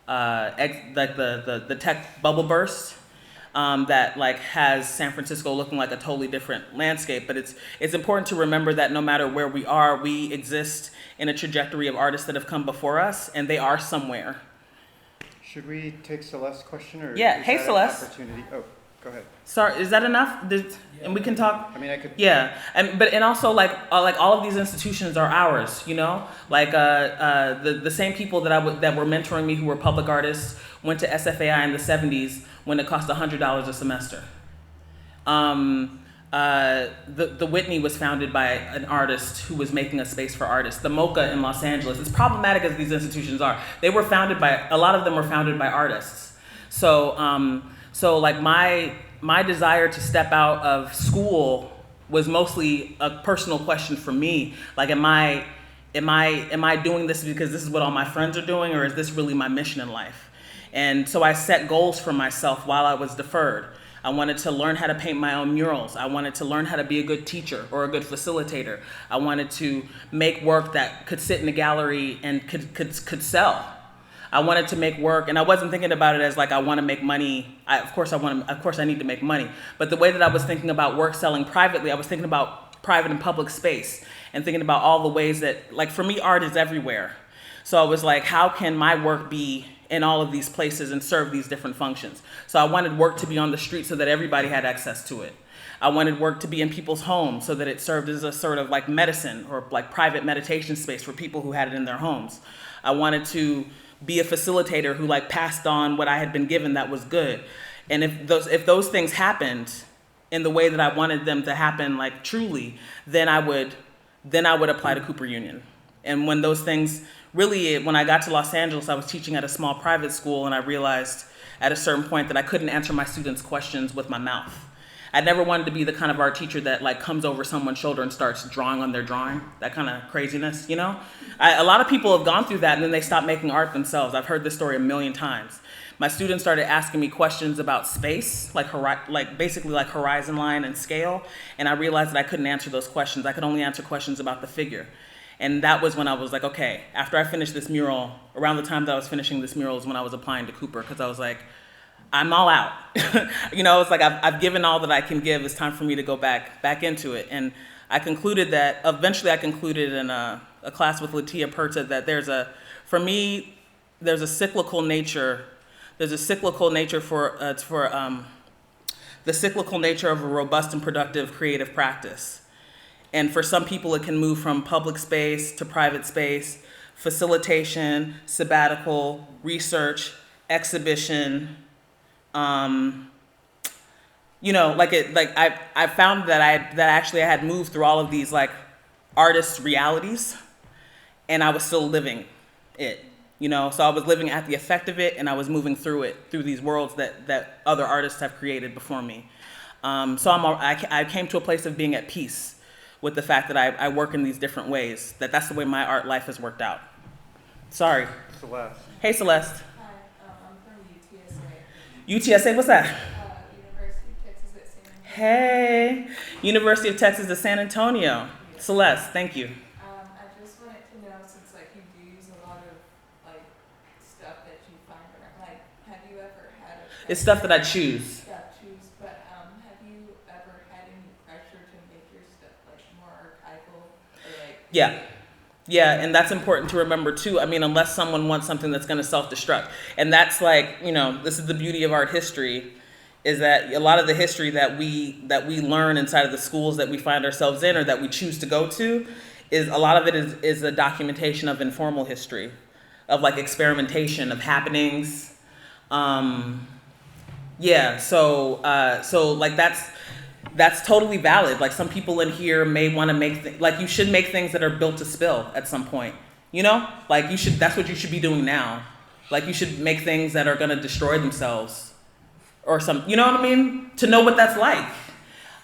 like the tech bubble burst. That like has San Francisco looking like a totally different landscape. But it's important to remember that no matter where we are, we exist in a trajectory of artists that have come before us, and they are somewhere. Should we take Celeste's question, or Yeah, is hey, that Celeste. an opportunity? Oh, go ahead. Sorry, is that enough? And we can talk. I mean, I could. Yeah, and also like all of these institutions are ours, you know. Like the same people that were mentoring me, who were public artists, went to SFAI in the '70s when it cost $100 a semester. The Whitney was founded by an artist who was making a space for artists. The Mocha in Los Angeles, as problematic as these institutions are, a lot of them were founded by artists. So like my desire to step out of school was mostly a personal question for me. Like, am I doing this because this is what all my friends are doing, or is this really my mission in life? And so I set goals for myself while I was deferred. I wanted to learn how to paint my own murals. I wanted to learn how to be a good teacher or a good facilitator. I wanted to make work that could sit in a gallery and could sell. I wanted to make work, and I wasn't thinking about it as like I want to make money. Of course I need to make money. But the way that I was thinking about work selling privately, I was thinking about private and public space and thinking about all the ways that, like, for me, art is everywhere. So I was like, how can my work be in all of these places and serve these different functions? So I wanted work to be on the street so that everybody had access to it. I wanted work to be in people's homes so that it served as a sort of like medicine or like private meditation space for people who had it in their homes. I wanted to be a facilitator who like passed on what I had been given that was good. And if those things happened in the way that I wanted them to happen, like truly, then I would apply to Cooper Union. And when those things when I got to Los Angeles, I was teaching at a small private school, and I realized at a certain point that I couldn't answer my students' questions with my mouth. I never wanted to be the kind of art teacher that like comes over someone's shoulder and starts drawing on their drawing, that kind of craziness, you know? A lot of people have gone through that, and then they stop making art themselves. I've heard this story a million times. My students started asking me questions about space, like basically like horizon line and scale, and I realized that I couldn't answer those questions. I could only answer questions about the figure. And that was when I was like, okay, after I finished this mural, around the time that I was finishing this mural is when I was applying to Cooper, because I was like, I'm all out. You know, it's like I've given all that I can give. It's time for me to go back into it. And I concluded that, eventually I concluded in a class with Latia Perta that for me, there's a cyclical nature. There's a cyclical nature the cyclical nature of a robust and productive creative practice. And for some people, it can move from public space to private space, facilitation, sabbatical, research, exhibition. You know, I found that I had moved through all of these like artist realities, and I was still living it. You know, so I was living at the effect of it, and I was moving through these worlds that other artists have created before me. So I came to a place of being at peace with the fact that I work in these different ways, that's the way my art life has worked out. Sorry. Celeste. Hey, Celeste. Hi, I'm from UTSA. UTSA, what's that? University of Texas at San Antonio. Hey, University of Texas at San Antonio. Celeste, thank you. I just wanted to know, since like you do use a lot of like stuff that you find around, like have you ever had It's stuff that I choose. But have you ever had any pressure to make your stuff like more archival or like Yeah, and that's important to remember too. I mean, unless someone wants something that's going to self-destruct. And that's like, you know, this is the beauty of art history, is that a lot of the history that we learn inside of the schools that we find ourselves in or that we choose to go to, is a lot of it is a documentation of informal history, of like experimentation, of happenings. So like that's totally valid. Like some people in here may want to make like you should make things that are built to spill at some point. You know, like that's what you should be doing now. Like you should make things that are going to destroy themselves or you know what I mean? To know what that's like.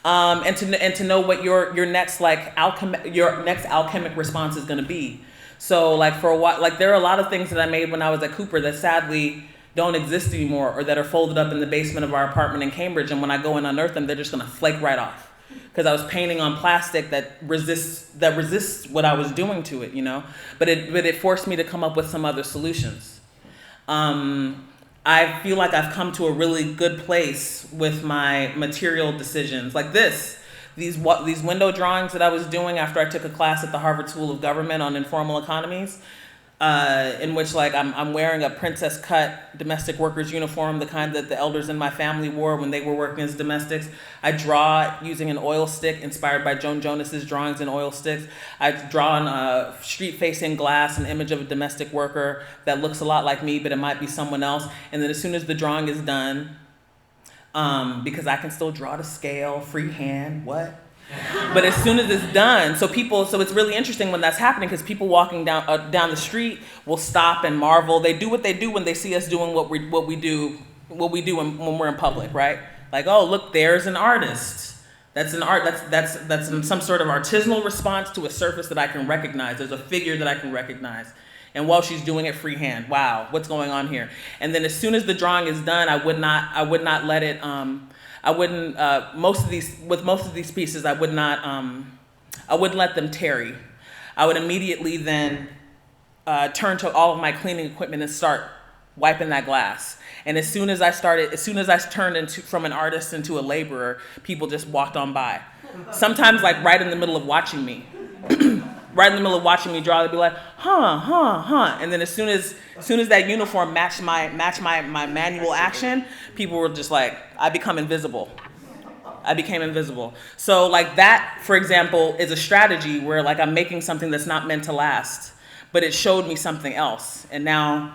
and to know what your next alchemic response is going to be. So like for a while, like there are a lot of things that I made when I was at Cooper that sadly don't exist anymore, or that are folded up in the basement of our apartment in Cambridge. And when I go and unearth them, they're just going to flake right off, because I was painting on plastic that resists what I was doing to it, you know. But it forced me to come up with some other solutions. I feel like I've come to a really good place with my material decisions, like these window drawings that I was doing after I took a class at the Harvard School of Government on informal economies, in which like I'm wearing a princess cut domestic workers uniform, the kind that the elders in my family wore when they were working as domestics. I draw using an oil stick inspired by Joan Jonas's drawings in oil sticks. I draw on a street-facing glass an image of a domestic worker that looks a lot like me, but it might be someone else. And then as soon as the drawing is done, because I can still draw to scale, freehand, what? But as soon as it's done, so it's really interesting when that's happening, because people walking down the street will stop and marvel. They do what they do when they see us doing what we do when we're in public, right? Like, oh, look, there's an artist. That's some sort of artisanal response to a surface that I can recognize. There's a figure that I can recognize. And while she's doing it freehand, wow, what's going on here? And then as soon as the drawing is done, I would not let it. Most of these pieces, I wouldn't let them tarry. I would immediately then turn to all of my cleaning equipment and start wiping that glass. And as soon as I turned from an artist into a laborer, people just walked on by. Sometimes like right in the middle of watching me. Right in the middle of watching me draw, they'd be like, huh. And then as soon as that uniform matched my manual action, people were just like, I became invisible. So like that, for example, is a strategy where like I'm making something that's not meant to last, but it showed me something else. And now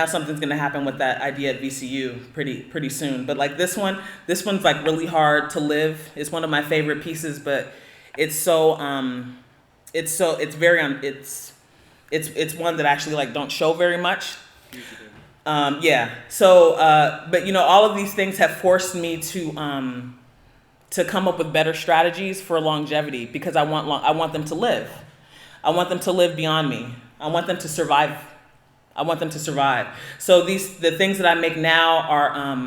something's gonna happen with that idea at VCU pretty soon. But like this one's like really hard to live. It's one of my favorite pieces, but it's one that actually like don't show very much. Yeah. So, but you know, all of these things have forced me to come up with better strategies for longevity, because I want them to live. I want them to live beyond me. I want them to survive. So the things that I make now are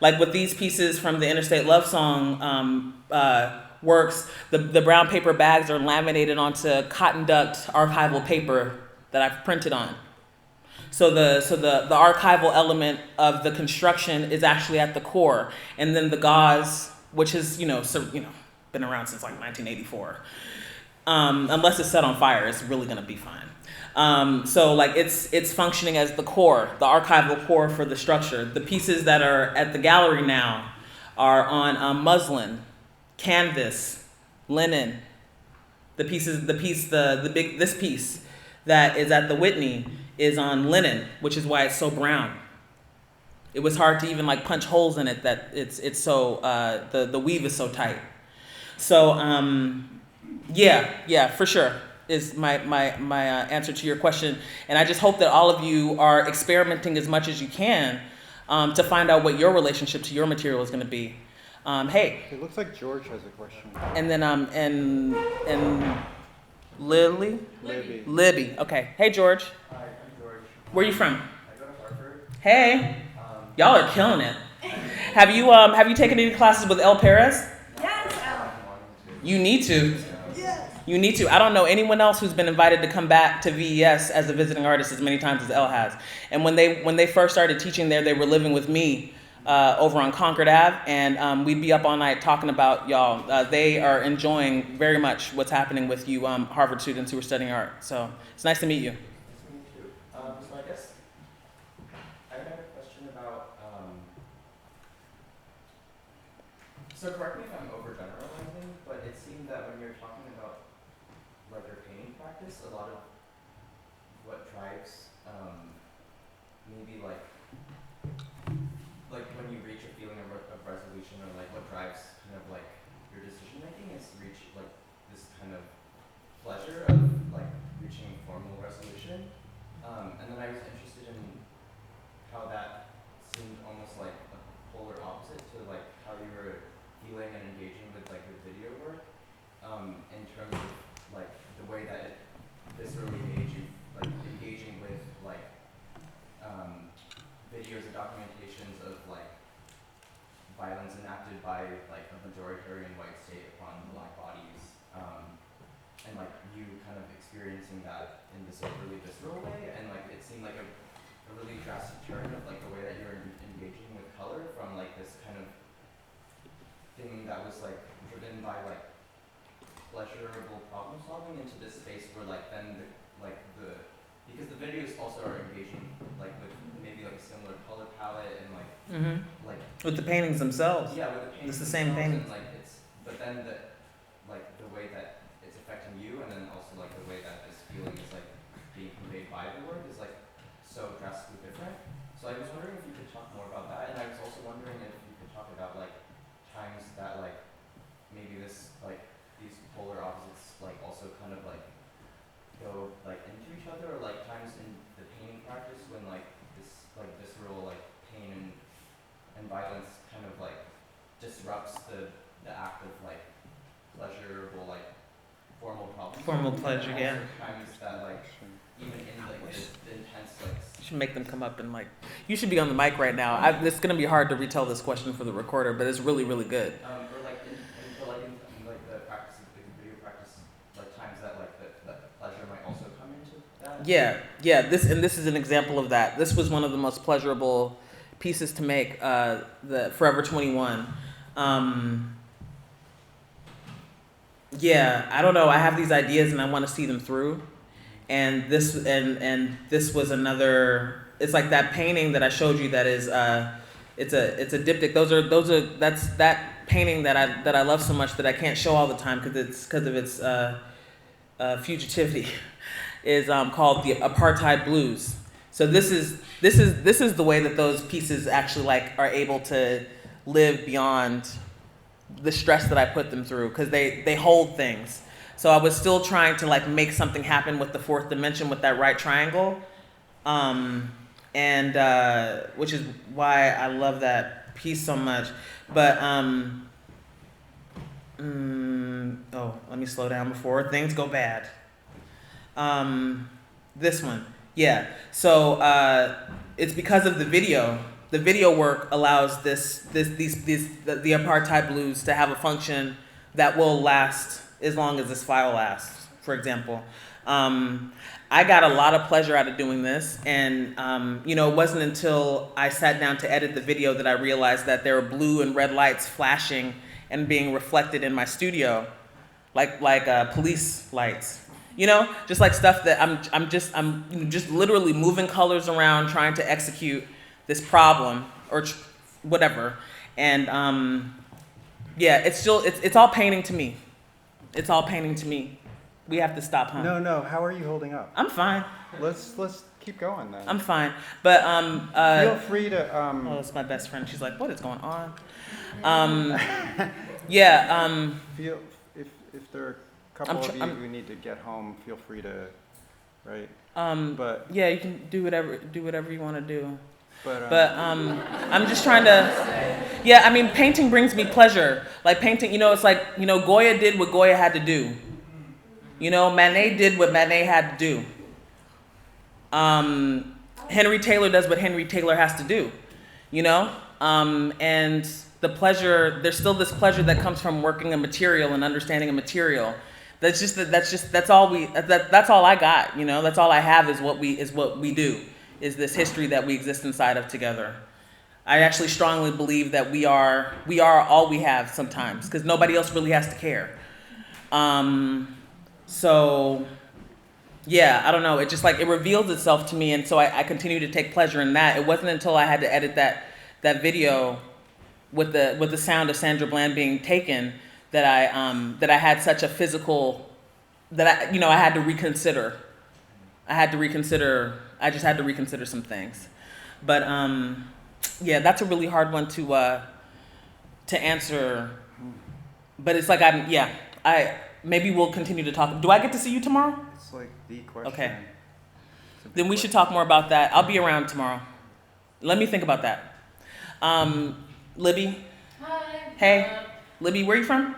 like with these pieces from the Interstate Love Song works, the brown paper bags are laminated onto cotton duct archival paper that I've printed on. So the archival element of the construction is actually at the core, and then the gauze, which has been around since like 1984. Unless it's set on fire, it's really gonna be fine. So like it's functioning as the core, the archival core for the structure. The pieces that are at the gallery now are on muslin, canvas, linen. This piece that is at the Whitney is on linen, which is why it's so brown. It was hard to even like punch holes in it, that it's so the weave is so tight. So yeah, for sure is my answer to your question. And I just hope that all of you are experimenting as much as you can to find out what your relationship to your material is going to be. Hey. It looks like George has a question. And then and Libby. Okay. Hey, George. Hi, I'm George. Where are you from? I go to Harvard. Hey. Y'all are killing it. Have you taken any classes with El Perez? Yes. You need to. Yes. You need to. I don't know anyone else who's been invited to come back to VES as a visiting artist as many times as El has. And when they first started teaching there, they were living with me over on Concord Ave, and we'd be up all night talking about y'all. They are enjoying very much what's happening with you Harvard students who are studying art. So it's nice to meet you. Nice to meet you. So I guess I had a question about. So correct me if I'm overgeneralizing, but it seemed that when you're talking about like your painting practice, a lot of what drives maybe like when you reach a feeling of resolution, or like what drives kind of like your decision making is reach like this kind of pleasure of like reaching formal resolution. And then I was interested in how that seemed almost like a polar opposite to like how you were feeling and engaging with like the video work, in terms of like the way that it viscerally engaging with like videos and documentations of like violence enacted by like a majoritarian white state upon black bodies, and like you kind of experiencing that in this like really visceral way, and like it seemed like a really drastic turn of like the way that you're engaging with color from like this kind of thing that was like driven by like pleasurable problem solving into this space where like then because the videos also are engaging like with maybe like a similar color palette and like like with the paintings themselves. Yeah, with the paintings. It's the same painting. And like but then the way that it's affecting you, and then also like the way that this feeling is like being conveyed by the work is like so drastically different. So I was wondering if you could talk more about that, and I was also wondering if you could talk about like times that like maybe this like these polar opposites like also kind of like go like into each other, or like times in the painting practice when like this like visceral like pain and violence kind of like disrupts the act of like pleasurable like formal problem. Formal pleasure, yeah. Times that like even in like the intense like. You should make them come up and like. You should be on the mic right now. It's gonna be hard to retell this question for the recorder, but it's really really good. Or like in like the practice of the video practice, like times that like the pleasure might also come into that. Yeah. This is an example of that. This was one of the most pleasurable pieces to make. The Forever 21. Yeah, I don't know. I have these ideas and I want to see them through. And this was another. It's like that painting that I showed you. That is, it's a diptych. That's that painting that I love so much that I can't show all the time because of its fugitivity. Is called the Apartheid Blues. So this is the way that those pieces actually like are able to live beyond the stress that I put them through, because they hold things. So I was still trying to like make something happen with the fourth dimension with that right triangle, and which is why I love that piece so much. But let me slow down before things go bad. This one, yeah. So it's because of the video. The video work allows the Apartheid Blues to have a function that will last as long as this file lasts, for example. I got a lot of pleasure out of doing this, and it wasn't until I sat down to edit the video that I realized that there were blue and red lights flashing and being reflected in my studio, like police lights. Just like stuff that I'm just literally moving colors around, trying to execute this problem or whatever, and it's all painting to me. It's all painting to me. We have to stop, huh? No. How are you holding up? I'm fine. Let's keep going then. I'm fine, but feel free to. Oh, it's my best friend. She's like, "What is going on?" Feel if there are a couple of you who need to get home, feel free to, right? But yeah, you can do whatever you want to do. But I'm just trying to. Yeah, I mean, painting brings me pleasure. Like painting, it's like Goya did what Goya had to do. Manet did what Manet had to do. Henry Taylor does what Henry Taylor has to do. And the pleasure. There's still this pleasure that comes from working a material and understanding a material. That's all I got. That's all I have is what we do. Is this history that we exist inside of together. I actually strongly believe that we are all we have sometimes, because nobody else really has to care. So yeah, I don't know. It just like it reveals itself to me, and so I continue to take pleasure in that. It wasn't until I had to edit that video with the sound of Sandra Bland being taken that I had such a physical that I had to reconsider. I just had to reconsider some things. But yeah, that's a really hard one to answer. But it's like maybe we'll continue to talk. Do I get to see you tomorrow? It's like the question. Okay. Then we should talk more about that. I'll be around tomorrow. Let me think about that. Libby? Hi. Hey. Libby, where are you from?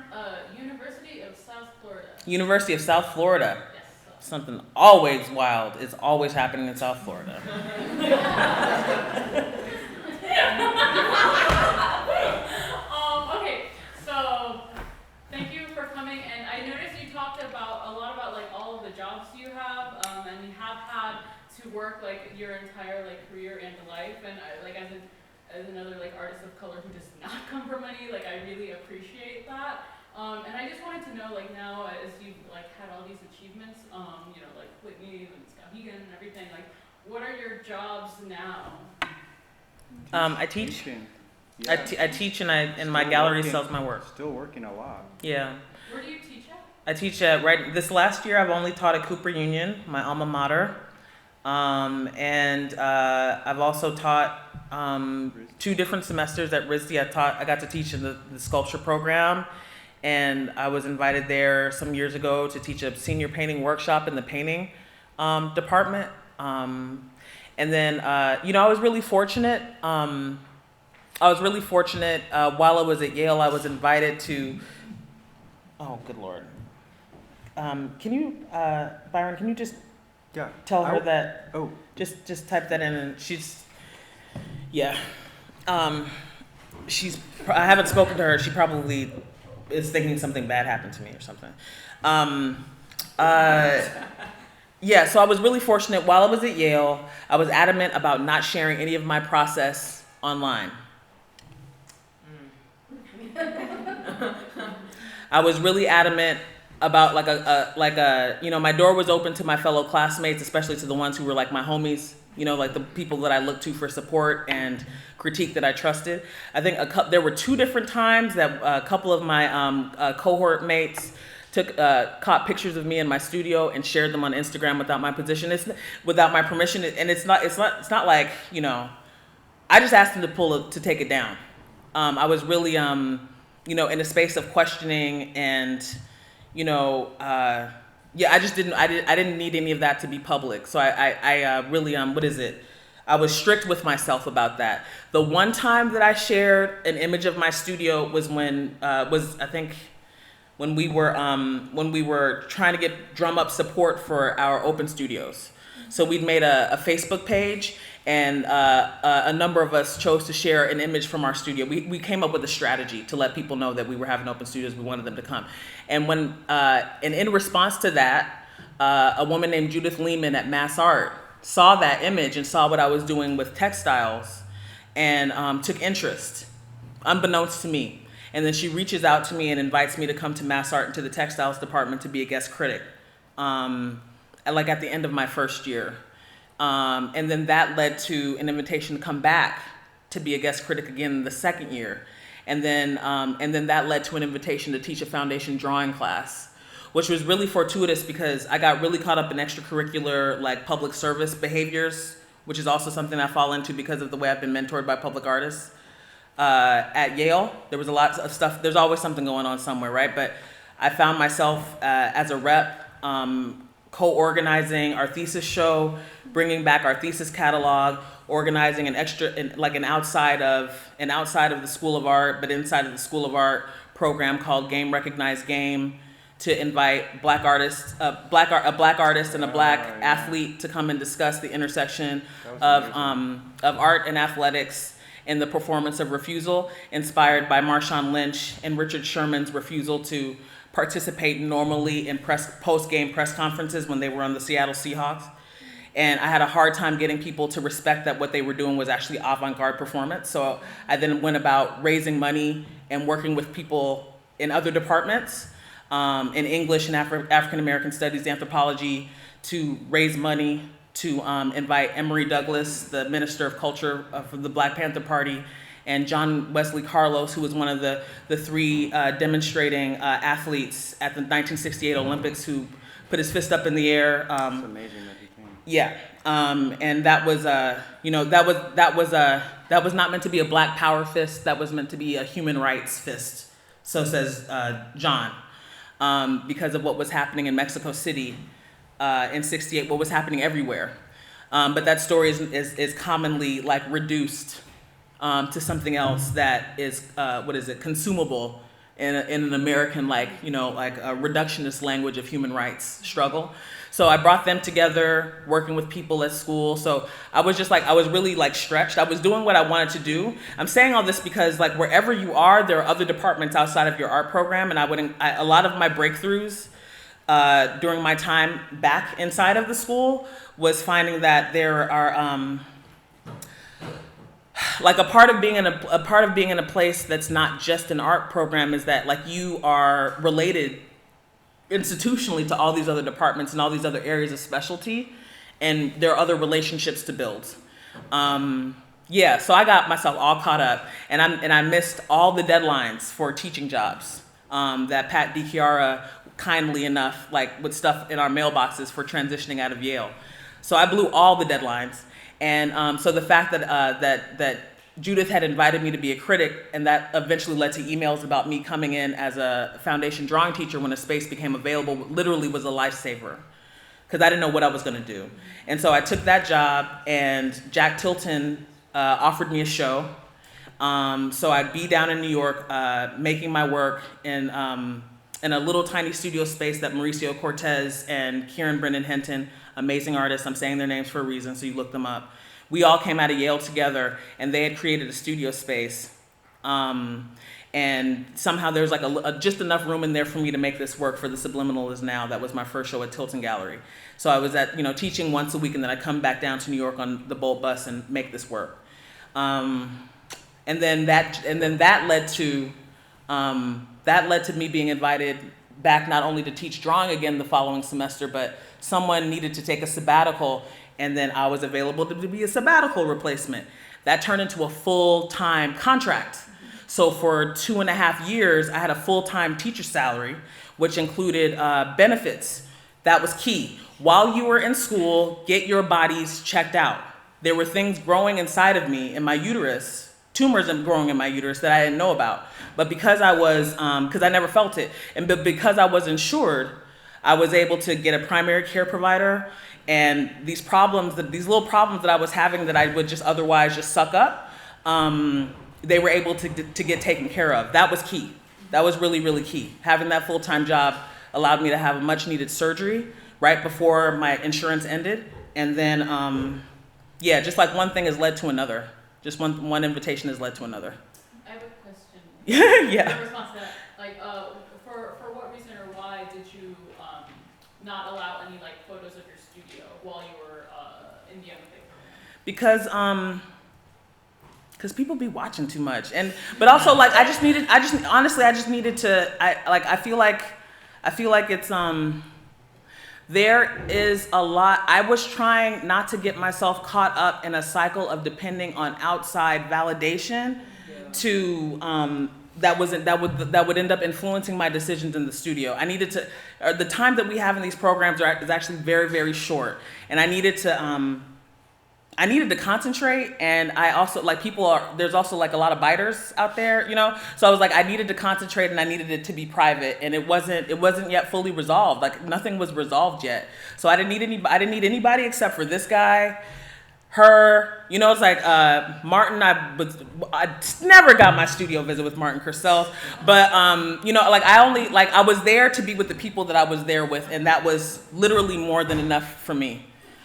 University of South Florida. University of South Florida. Yes. Something always wild is always happening in South Florida. Okay, so thank you for coming, and I noticed you talked about a lot about like all of the jobs you have, and you have had to work like your entire like career and life, and I, like as another like artist of color who does not come from money, like I really appreciate that. And I just wanted to know, like now as you've like had all these achievements, you know, like Whitney and Skowhegan and everything, like what are your jobs now? I teach. Teaching. I Yeah. teach and my Still gallery working. sells my work. Still working a lot. Yeah. Where do you teach at? I teach at this last year I've only taught at Cooper Union, my alma mater. And I've also taught 2 different semesters at RISD. I got to teach in the sculpture program, and I was invited there some years ago to teach a senior painting workshop in the painting department. And then, you know, I was really fortunate. While I was at Yale, I was invited to, oh, good Lord. Can you, Byron, can you just tell her that, just type that in, and she's, yeah. I haven't spoken to her. She probably is thinking something bad happened to me or something. Yeah, so I was really fortunate. While I was at Yale, I was adamant about not sharing any of my process online. I was really adamant about you know, my door was open to my fellow classmates, especially to the ones who were like my homies, you know, like the people that I looked to for support and critique that I trusted. I think there were 2 different times that a couple of my cohort mates caught pictures of me in my studio and shared them on Instagram without my without my permission. And it's not like, you know, I just asked them to take it down. I was really, you know, in a space of questioning and, you know, yeah, I didn't need any of that to be public. So I really, I was strict with myself about that. The one time that I shared an image of my studio was I think when we were trying to drum up support for our open studios. So we'd made a Facebook page, and a number of us chose to share an image from our studio. We came up with a strategy to let people know that we were having open studios. We wanted them to come. And in response to that, a woman named Judith Lehman at Mass Art saw that image and saw what I was doing with textiles and took interest, unbeknownst to me. And then she reaches out to me and invites me to come to Mass Art and to the textiles department to be a guest critic, at the end of my first year. And then that led to an invitation to come back to be a guest critic again the second year. And then that led to an invitation to teach a foundation drawing class, which was really fortuitous because I got really caught up in extracurricular like public service behaviors, which is also something I fall into because of the way I've been mentored by public artists. At Yale, there was a lot of stuff. There's always something going on somewhere, right? But I found myself as a rep co-organizing our thesis show, bringing back our thesis catalog, organizing an outside of the School of Art, but inside of the School of Art program called Game Recognized Game, to invite black artists, a black artist and a black athlete to come and discuss the intersection of art and athletics and the performance of Refusal, inspired by Marshawn Lynch and Richard Sherman's refusal to participate normally in post-game press conferences when they were on the Seattle Seahawks. And I had a hard time getting people to respect that what they were doing was actually avant-garde performance. So I then went about raising money and working with people in other departments, in English and African American Studies, anthropology, to raise money to invite Emory Douglas, the Minister of Culture for the Black Panther Party, and John Wesley Carlos, who was one of the 3 demonstrating athletes at the 1968 Olympics, who put his fist up in the air. It's amazing that he came. Yeah, and that was that was not meant to be a Black Power fist. That was meant to be a human rights fist. So says John, because of what was happening in Mexico City in '68, what was happening everywhere. But that story is commonly like reduced to something else that is consumable in an American, like, you know, like a reductionist language of human rights struggle. So I brought them together, working with people at school. So I was just like, I was really like stretched. I was doing what I wanted to do. I'm saying all this because like wherever you are, there are other departments outside of your art program. And a lot of my breakthroughs during my time back inside of the school was finding that there are, like a part of being in a place that's not just an art program is that like you are related institutionally to all these other departments and all these other areas of specialty, and there are other relationships to build. Yeah, so I got myself all caught up, and I missed all the deadlines for teaching jobs that Pat DiChiara kindly enough like would stuff in our mailboxes for transitioning out of Yale. So I blew all the deadlines, and so the fact that Judith had invited me to be a critic, and that eventually led to emails about me coming in as a foundation drawing teacher when a space became available, literally was a lifesaver, because I didn't know what I was going to do. And so I took that job, and Jack Tilton offered me a show. So I'd be down in New York making my work in a little tiny studio space that Mauricio Cortez and Kieran Brendan Henton, amazing artists, I'm saying their names for a reason, so you look them up. We all came out of Yale together, and they had created a studio space. And somehow there was like just enough room in there for me to make this work for The Subliminal Is Now. That was my first show at Tilton Gallery. So I was teaching once a week, and then I'd come back down to New York on the Bolt bus and make this work. And then that led to me being invited back not only to teach drawing again the following semester, but someone needed to take a sabbatical, and then I was available to be a sabbatical replacement. That turned into a full-time contract. So for 2.5 years, I had a full-time teacher salary, which included benefits. That was key. While you were in school, get your bodies checked out. There were things growing inside of me in my uterus, tumors growing in my uterus that I didn't know about. But because I never felt it, and because I was insured, I was able to get a primary care provider, and these little problems that I was having that I would just otherwise just suck up, they were able to get taken care of. That was key. That was really, really key. Having that full-time job allowed me to have a much-needed surgery right before my insurance ended. And then, just like one thing has led to another. Just one invitation has led to another. I have a question. Yeah. In response to that, like, for what reason or why did you not allow any like photos of your studio while you were in the MFA program? Because people be watching too much, but also like I just needed to. I feel like it's there is a lot. I was trying not to get myself caught up in a cycle of depending on outside validation that would end up influencing my decisions in the studio. I needed to, the time that we have in these programs is actually very, very short, and I needed to concentrate, and I also like there's also like a lot of biters out there, so I was like, I needed to concentrate, and I needed it to be private, and it wasn't yet fully resolved. Like nothing was resolved yet, so I didn't need anybody except for this guy, her, it's like Martin. I never got my studio visit with Martin Kersell, but I was there to be with the people that I was there with, and that was literally more than enough for me.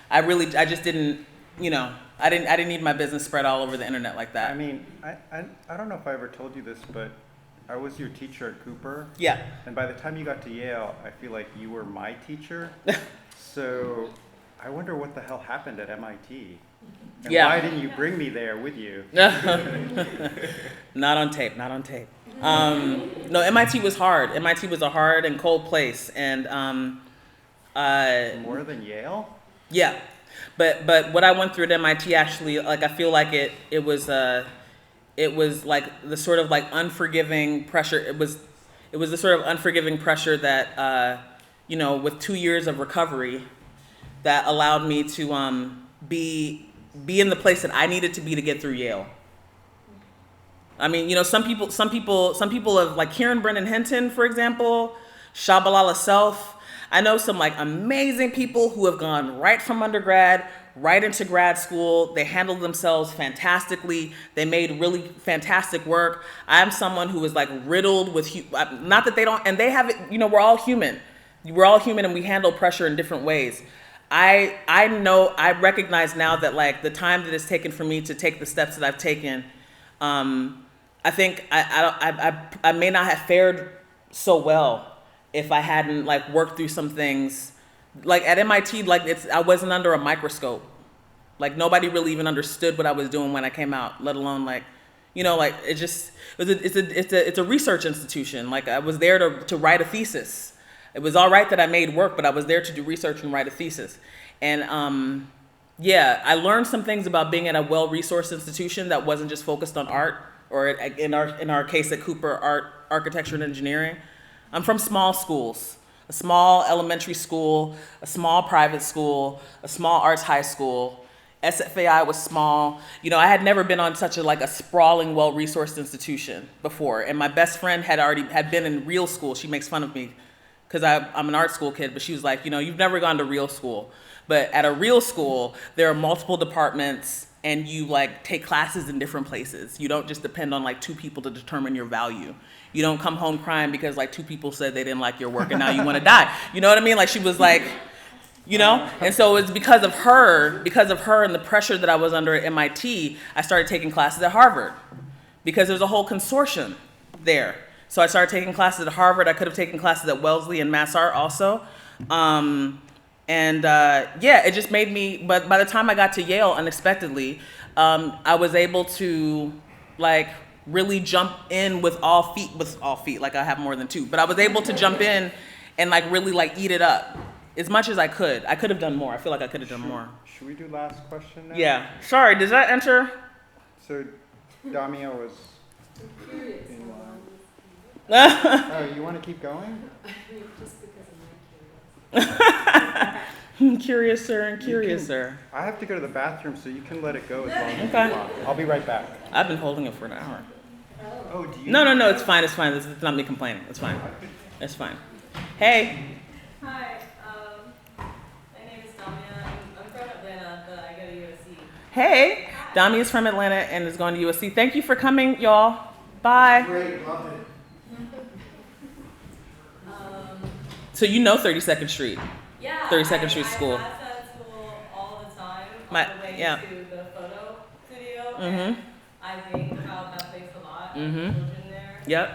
I just didn't. I didn't need my business spread all over the internet like that. I mean, I don't know if I ever told you this, but I was your teacher at Cooper. Yeah. And by the time you got to Yale, I feel like you were my teacher. So I wonder what the hell happened at MIT. And why didn't you bring me there with you? Not on tape. No, MIT was hard. MIT was a hard and cold place. And more than Yale? Yeah. But what I went through at MIT actually, like, I feel like it was like the sort of like unforgiving pressure. It was the sort of unforgiving pressure that, with 2 years of recovery, that allowed me to be in the place that I needed to be to get through Yale. I mean, some people have, like Kieran Brendan Henton, for example, Shabalala Self. I know some like amazing people who have gone right from undergrad right into grad school. They handled themselves fantastically. They made really fantastic work. I'm someone who is like riddled with, not that they don't, and they have it, you know, we're all human. We're all human and we handle pressure in different ways. I recognize now that like the time that it's taken for me to take the steps that I've taken, I think I may not have fared so well if I hadn't like worked through some things. Like at MIT, like I wasn't under a microscope. Like nobody really even understood what I was doing when I came out, let alone like, you know, like it's a research institution. Like I was there to write a thesis. It was all right that I made work, but I was there to do research and write a thesis. And yeah, I learned some things about being at a well-resourced institution that wasn't just focused on art, or in our case at Cooper, art, architecture, and engineering. I'm from small schools. A small elementary school, a small private school, a small arts high school. SFAI was small. You know, I had never been on such a sprawling, well-resourced institution before. And my best friend had been in real school. She makes fun of me because I'm an art school kid, but she was like, you know, you've never gone to real school. But at a real school, there are multiple departments and you like take classes in different places. You don't just depend on like 2 people to determine your value. You don't come home crying because like 2 people said they didn't like your work and now you want to die. You know what I mean? Like she was like, you know? And so it's because of her and the pressure that I was under at MIT, I started taking classes at Harvard because there's a whole consortium there. So I started taking classes at Harvard. I could have taken classes at Wellesley and MassArt also. Yeah, it just made me, but by the time I got to Yale unexpectedly, I was able to like really jump in with all feet, like I have more than 2, but I was able to jump in and like really like eat it up as much as I could. I could have done more. I feel like I could have done more. Should we do last question now? Yeah. Sorry, does that answer? So Damia was Curious. in line. Oh, you want to keep going? Just because I'm not Curiouser and curiouser. I have to go to the bathroom, so you can let it go as long as Okay. you want. I'll be right back. I've been holding it for an hour. Oh, do you? No, it's fine. It's not me complaining. It's fine. It's fine. Hey. Hi, my name is Damia. I'm from Atlanta, but I go to USC. Hey. Dami is from Atlanta and is going to USC. Thank you for coming, y'all. Bye. Great, love it. So you know 32nd Street. Yeah. 32nd Street School. I pass that school all the time on the way yeah. to the photo studio. Mm-hmm. And I think about that place a lot. Mm-hmm. Children there. Yep.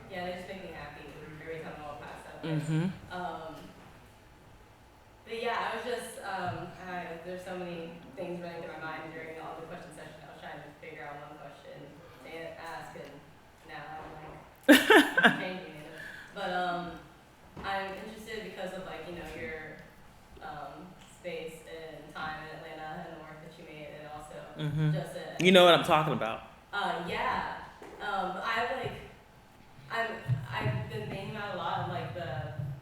Yeah, they just make me happy every time I walk past that place. Mm-hmm. But yeah, I was just, there's so many things running through my mind during all the question session. I was trying to figure out one question to ask, and now I'm like changing it. But I'm interested because of like, you know, your space and time in Atlanta and the work that you made, and also just You know what I'm talking about. yeah. I've been thinking about a lot of like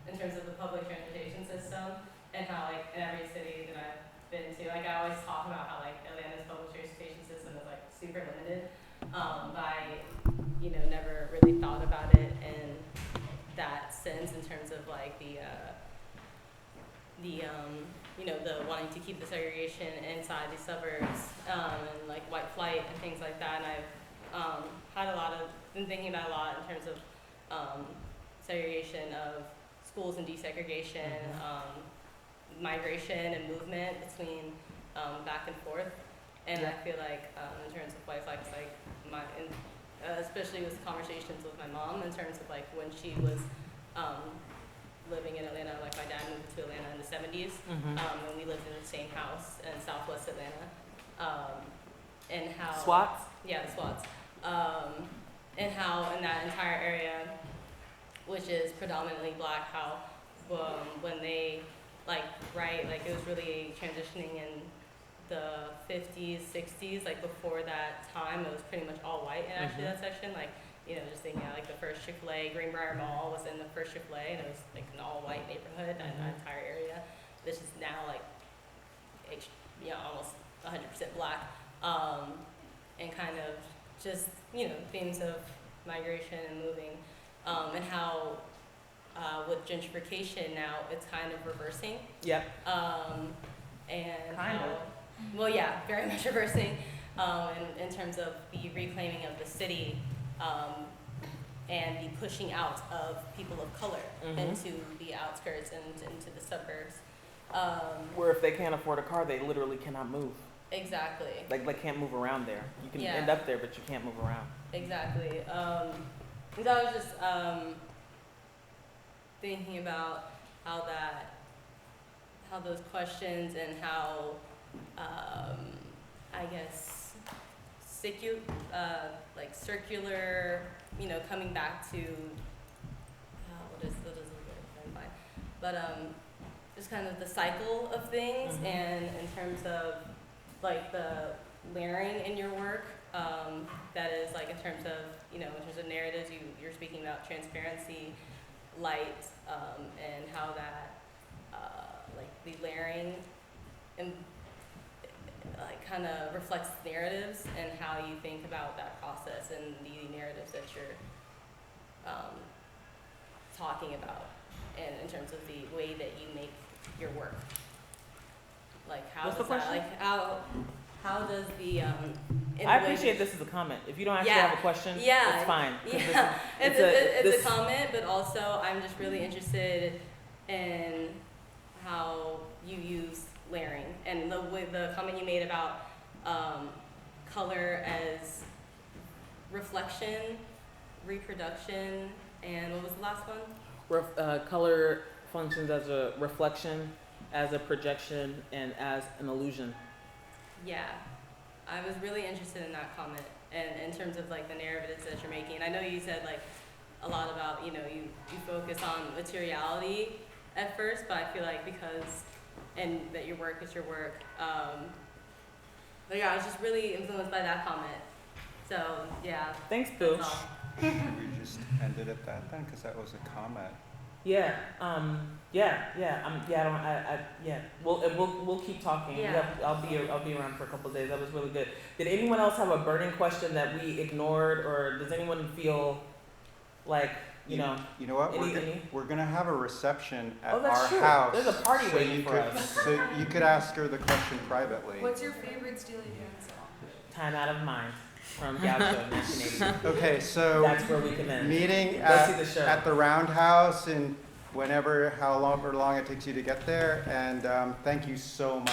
in terms of the public transportation system and how like in every city that I've been to, like I always talk about how like Atlanta's public transportation system is like super limited. But I, you know, never really thought about it in that sense in terms of like the you know, the wanting to keep the segregation inside the suburbs, and like white flight and things like that. And I've been thinking about a lot in terms of segregation of schools and desegregation, migration and movement between back and forth. And I feel like in terms of white flight, it's like especially with conversations with my mom in terms of like when she was living in Atlanta, like my dad moved to Atlanta in the 70s, and we lived in the same house in Southwest Atlanta, and how SWATs? Yeah, the SWATs, and how in that entire area, which is predominantly black, how when they like it was really transitioning in the 50s, 60s, like before that time, it was pretty much all white in actually that section, like. You know, just thinking like the first Chick-fil-A, Greenbrier Mall was in the first Chick-fil-A, and it was like an all-white neighborhood in that entire area. This is now like, you know, almost 100% black, and kind of just, you know, themes of migration and moving, and how with gentrification now it's kind of reversing. Yep. and Kind how, of. well, yeah, very much reversing in terms of the reclaiming of the city and the pushing out of people of color into the outskirts and into the suburbs. Where if they can't afford a car, they literally cannot move. Exactly. Like can't move around there. You can Yeah. end up there, but you can't move around. Exactly. And so I was just thinking about how those questions and how I guess circular, coming back to what is the word I'm trying to find, but just kind of the cycle of things, and in terms of like the layering in your work, that is like in terms of narratives, you're speaking about transparency, light, and how that like the layering and like kind of reflects narratives and how you think about that process and the narratives that you're talking about, and in terms of the way that you make your work. Like how What's the does that, question? like how does the I appreciate this as a comment. If you don't actually have a question, it's fine. 'Cause Yeah, it's this- a comment, but also I'm just really interested in how you use layering and the comment you made about color as reflection, reproduction, and what was the last one? Color functions as a reflection, as a projection, and as an illusion. Yeah, I was really interested in that comment, and in terms of like the narratives that you're making. And I know you said like a lot about you focus on materiality at first, but I feel like and that your work is your work. But yeah, I was just really influenced by that comment. So yeah. Thanks, Boo. We just ended at that then, because that was a comment. Yeah. We'll keep talking. Yeah. I'll be around for a couple of days. That was really good. Did anyone else have a burning question that we ignored, or does anyone feel like You know what? We're gonna have a reception at that's our true. house. There's a party waiting for us. So you could ask her the question privately. What's your favorite Steely Dan song? Time Out of Mind from Gaucho 1980. Okay, so that's where we can end. Meeting Go see the show. at the Roundhouse in however long it takes you to get there. And thank you so much.